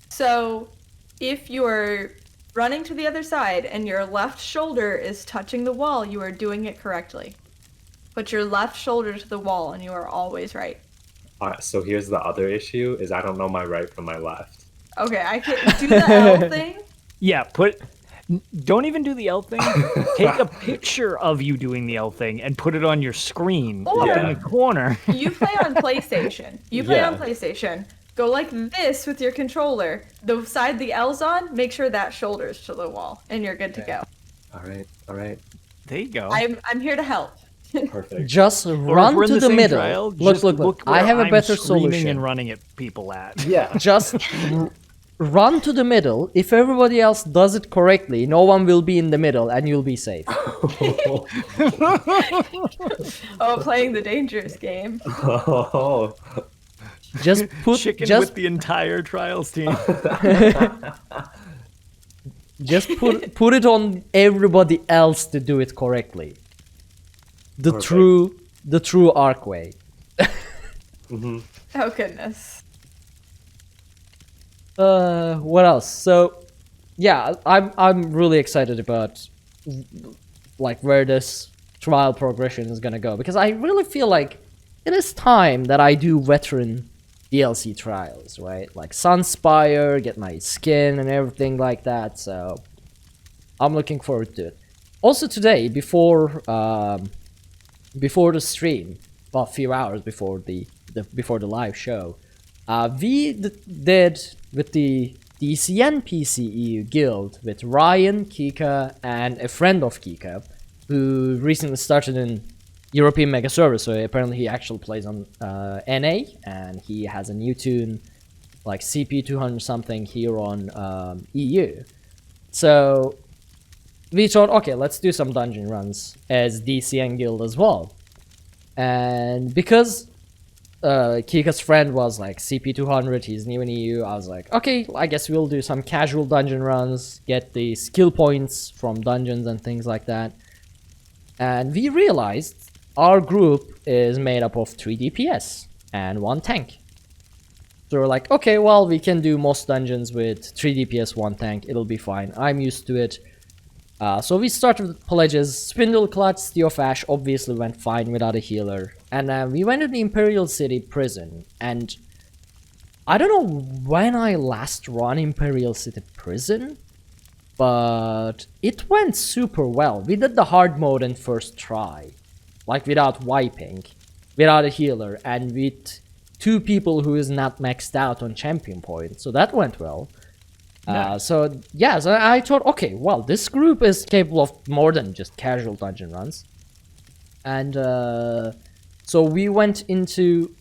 So, if you're running to the other side and your left shoulder is touching the wall, you are doing it correctly. Put your left shoulder to the wall and you are always right. So here's the other issue, is I don't know my right from my left. Okay, I can do the L thing. Yeah, don't even do the L thing. Take a picture of you doing the L thing and put it on your screen Or- up in the corner. You play on PlayStation. Go like this with your controller. The side the L's on, make sure that shoulder's to the wall, and you're good to go. All right. There you go. I'm here to help. Perfect. Just Or if run we're in to the same middle. trial, Look, just look. I where have a I'm better screaming solution. and running at people at. Yeah. Just run to the middle. If everybody else does it correctly, no one will be in the middle and you'll be safe. Oh, playing the dangerous game. Oh. Just put Chicken just with the entire trials team. just put it on everybody else to do it correctly. The Perfect. true Ark way. Oh goodness. What else? So, yeah, I'm really excited about like where this trial progression is gonna go, because I really feel like it is time that I do veteran DLC trials, right? Like Sunspire, get my skin and everything like that. So I'm looking forward to it. Also today, before the stream, well, a few hours before the live show, we did with the DCN PCEU guild with Ryan, Kika, and a friend of Kika, who recently started in European Mega Server. So apparently he actually plays on NA, and he has a new tune like CP 200 something here on EU. So we thought, okay, let's do some dungeon runs as DCN guild as well. And because Kika's friend was like CP 200, he's new in EU, I was like, okay, I guess we'll do some casual dungeon runs, get the skill points from dungeons and things like that. And we realized our group is made up of 3 DPS and 1 tank. So we're like, okay, well, we can do most dungeons with 3 DPS, 1 tank, it'll be fine, I'm used to it. So we started with pledges. Spindle Clutch, Steofash obviously went fine without a healer. And we went to the Imperial City Prison. And I don't know when I last run Imperial City Prison, but it went super well. We did the hard mode in first try, like without wiping, without a healer, and with 2 people who is not maxed out on champion points. So that went well. Nice. So I thought, okay, well, this group is capable of more than just casual dungeon runs. And so we went into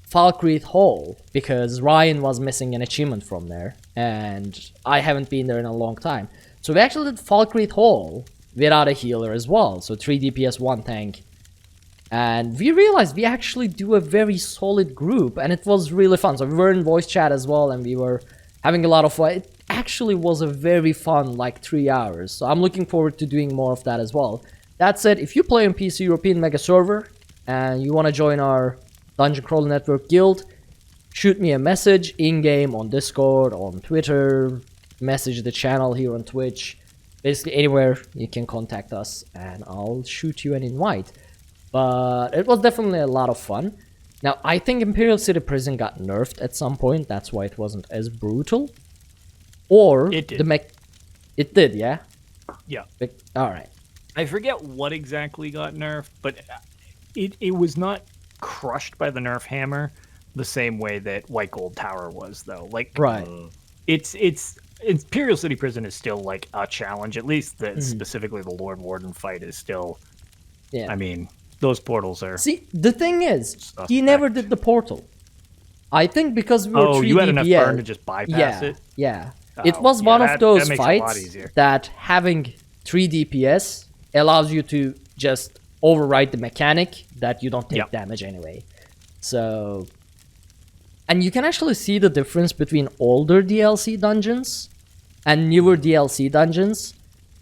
Falkreath Hall because Ryan was missing an achievement from there, and I haven't been there in a long time. So we actually did Falkreath Hall without a healer as well, so 3 DPS, 1 tank. And we realized we actually do a very solid group, and it was really fun. So we were in voice chat as well, and we were having a lot of fun. It actually was a very fun, like, 3 hours. So I'm looking forward to doing more of that as well. That said, if you play on PC European Mega Server and you want to join our Dungeon Crawler Network guild, shoot me a message in-game on Discord, on Twitter, message the channel here on Twitch. Basically anywhere you can contact us and I'll shoot you an invite. But it was definitely a lot of fun. Now, I think Imperial City Prison got nerfed at some point. That's why it wasn't as brutal. Or It did. It did, yeah? Yeah. Alright. I forget what exactly got nerfed, but it was not crushed by the nerf hammer the same way that White Gold Tower was, though. Like, Right. It's Imperial City Prison is still like a challenge. At least specifically the Lord Warden fight is still. Yeah. I mean, those portals are. See, the thing is, he Suspect. never did the portal. I think because we were 3 you had enough DPS, burn to just bypass it? Yeah. Oh, It was yeah, one that of those makes it a lot fights easier. that having 3 DPS allows you to just override the mechanic that you don't take Yep. damage anyway. So, and you can actually see the difference between older DLC dungeons and newer DLC dungeons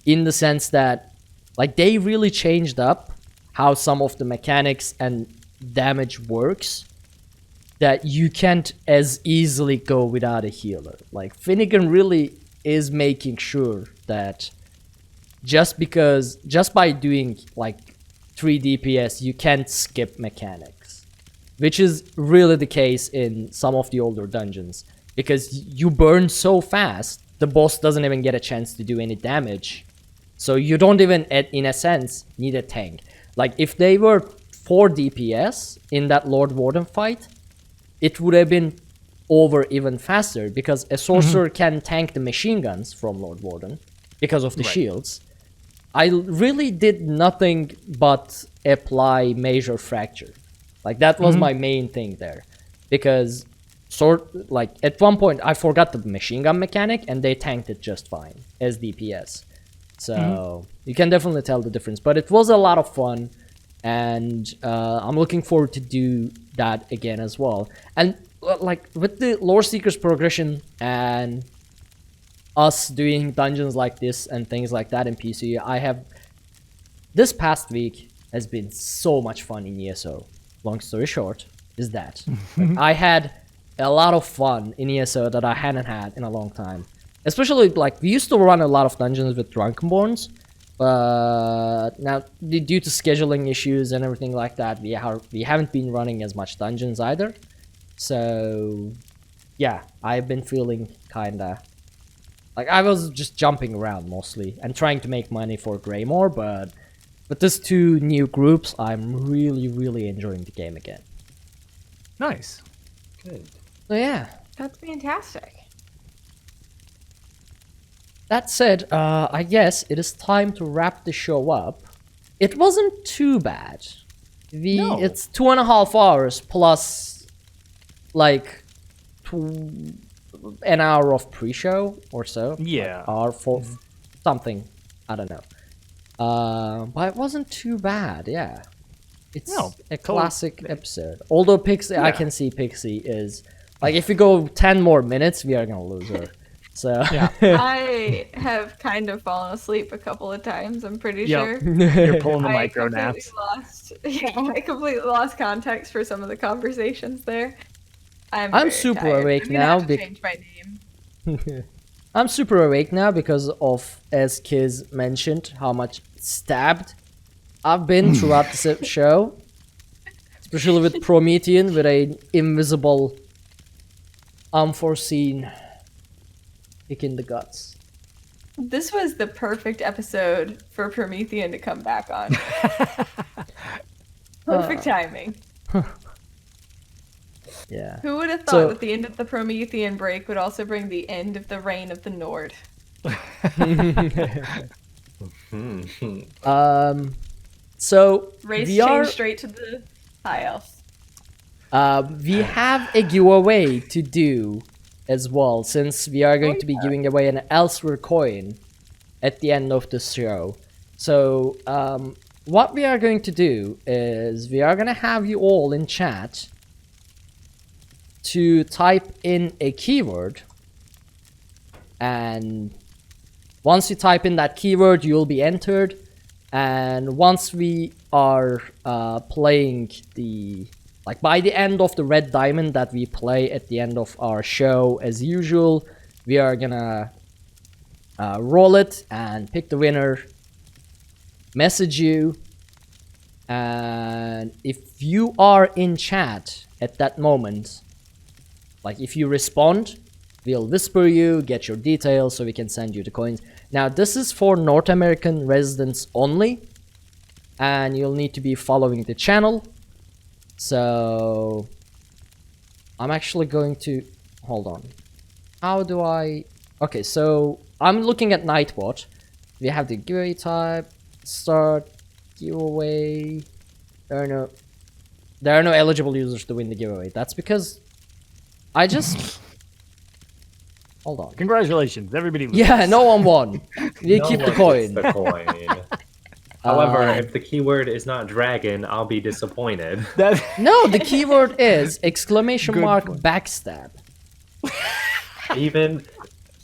in the sense that, like, they really changed up how some of the mechanics and damage works, that you can't as easily go without a healer. Like, Finnegan really is making sure that just by doing like 3 DPS, you can't skip mechanics, which is really the case in some of the older dungeons. because you burn so fast, the boss doesn't even get a chance to do any damage. So you don't even, in a sense, need a tank. Like, if they were 4 DPS in that Lord Warden fight, it would have been over even faster, because a sorcerer can tank the machine guns from Lord Warden because of the shields. I really did nothing but apply Major Fracture. Like, that was my main thing there. Because, at one point, I forgot the machine gun mechanic, and they tanked it just fine as DPS. So, you can definitely tell the difference. But it was a lot of fun, and I'm looking forward to do that again as well. And, like, with the Lore Seekers progression and us doing dungeons like this and things like that in PC, this past week has been so much fun in ESO. Long story short is that I had a lot of fun in ESO that I hadn't had in a long time. Especially, like, we used to run a lot of dungeons with Drunkenborns, but now due to scheduling issues and everything like that, we haven't been running as much dungeons either. So yeah, I've been feeling kinda like I was just jumping around mostly and trying to make money for Greymoor, but with these 2 new groups, I'm really enjoying the game again. Nice. Good. So yeah. That's fantastic. That said, I guess it is time to wrap the show up. It wasn't too bad. It's 2.5 hours plus, like, an hour of pre-show or so. Yeah. Like, hour for something. I don't know. But it wasn't too bad, yeah. It's a classic episode. Although Pixie, I can see Pixie is... Like, if we go 10 more minutes, we are gonna lose her. So... Yeah. I have kind of fallen asleep a couple of times, I'm pretty sure. You're pulling the micro naps. I completely lost context for some of the conversations there. I'm super tired. awake now. Change my name. I'm super awake now because of, as Kiz mentioned, how much stabbed I've been throughout the show. Especially with Promethean, with an invisible, unforeseen kick in the guts. This was the perfect episode for Promethean to come back on. Perfect timing. Yeah. Who would have thought that the end of the Promethean break would also bring the end of the reign of the Nord? So Race change straight to the High Elves. We have a giveaway to do as well, since we are going to be giving away an Elsewhere coin at the end of the show. So what we are going to do is we are going to have you all in chat to type in a keyword, and once you type in that keyword, you'll be entered. And once we are playing by the end of the red diamond that we play at the end of our show, as usual, we are gonna roll it and pick the winner, message you, and if you are in chat at that moment, like if you respond, we'll whisper you, get your details so we can send you the coins. Now this is for North American residents only, and you'll need to be following the channel. So I'm actually going to hold on. How do I... Okay, so I'm looking at Nightbot. We have the giveaway type, start, giveaway. There are no eligible users to win the giveaway. That's because I just... Hold on. Congratulations, everybody. Yeah, no one won. You keep the coin. However, if the keyword is not dragon, I'll be disappointed. No, the keyword is !backstab.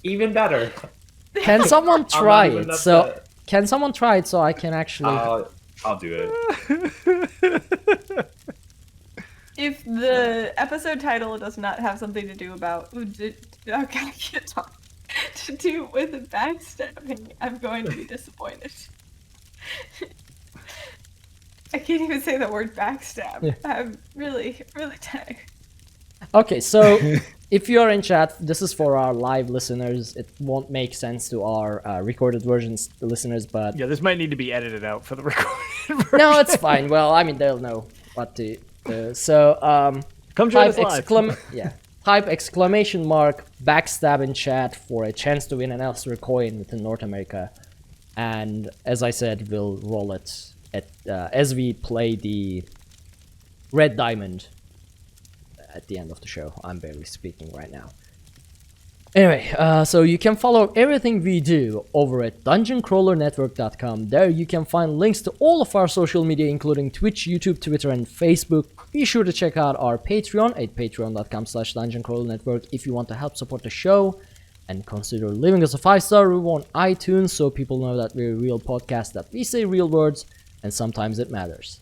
Even better. Can someone try it? Can someone try it so I can actually... I'll do it. If the episode title does not have something to do about to do with backstabbing, I'm going to be disappointed. I can't even say the word backstab. I'm really, really tired. Okay, so if you're in chat, this is for our live listeners. It won't make sense to our recorded versions listeners, but Yeah, this might need to be edited out for the recorded version. no, it's fine. Well, I mean, they'll know what to do. So, Come join us type live. type exclamation mark backstab in chat for a chance to win an Elster coin within North America. And as I said, we'll roll it at as we play the Red Diamond at the end of the show. I'm barely speaking right now. Anyway, so you can follow everything we do over at dungeoncrawlernetwork.com. There you can find links to all of our social media, including Twitch, YouTube, Twitter, and Facebook. Be sure to check out our Patreon at patreon.com/dungeoncrawlernetwork if you want to help support the show. And consider leaving us a 5-star review on iTunes so people know that we're a real podcast, that we say real words, and sometimes it matters.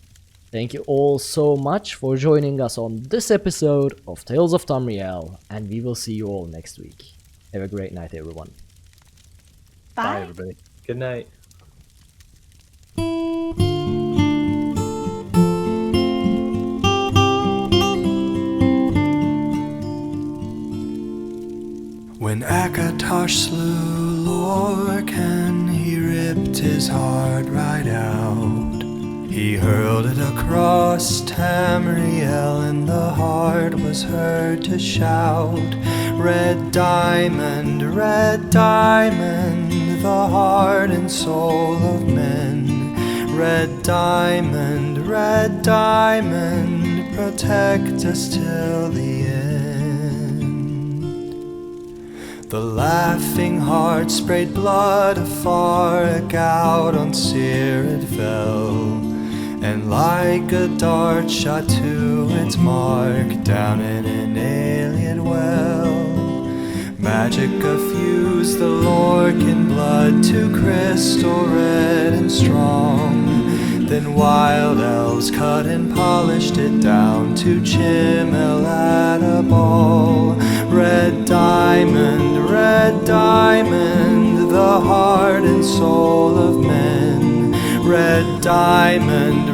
Thank you all so much for joining us on this episode of Tales of Tamriel, and we will see you all next week. Have a great night, everyone. Bye, everybody. Good night. When Akatosh slew Lorcan, he ripped his heart right out. He hurled it across Tamriel, and the heart was heard to shout, red diamond, the heart and soul of men. Red diamond, protect us till the end. The laughing heart sprayed blood afar, a gout on Seer it fell, and like a dart shot to its mark down in an alien well. Magicka fused the Lorcan blood to crystal red and strong. Then wild elves cut and polished it down to Chimel at a ball. Red diamond, the heart and soul of men. Red diamond,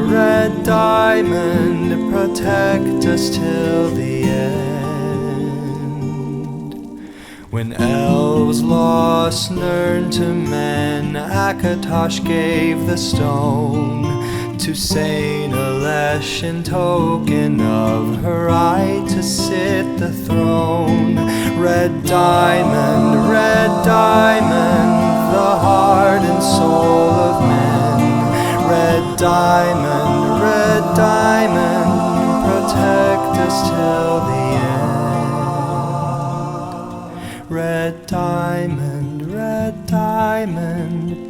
protect us till the end. When elves lost Nirn to men, Akatosh gave the stone to Saint Alesh in token of her right to sit the throne. Red diamond, the heart and soul of men. Red diamond, protect us till the end. Red diamond,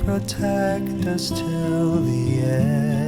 protect us till the end.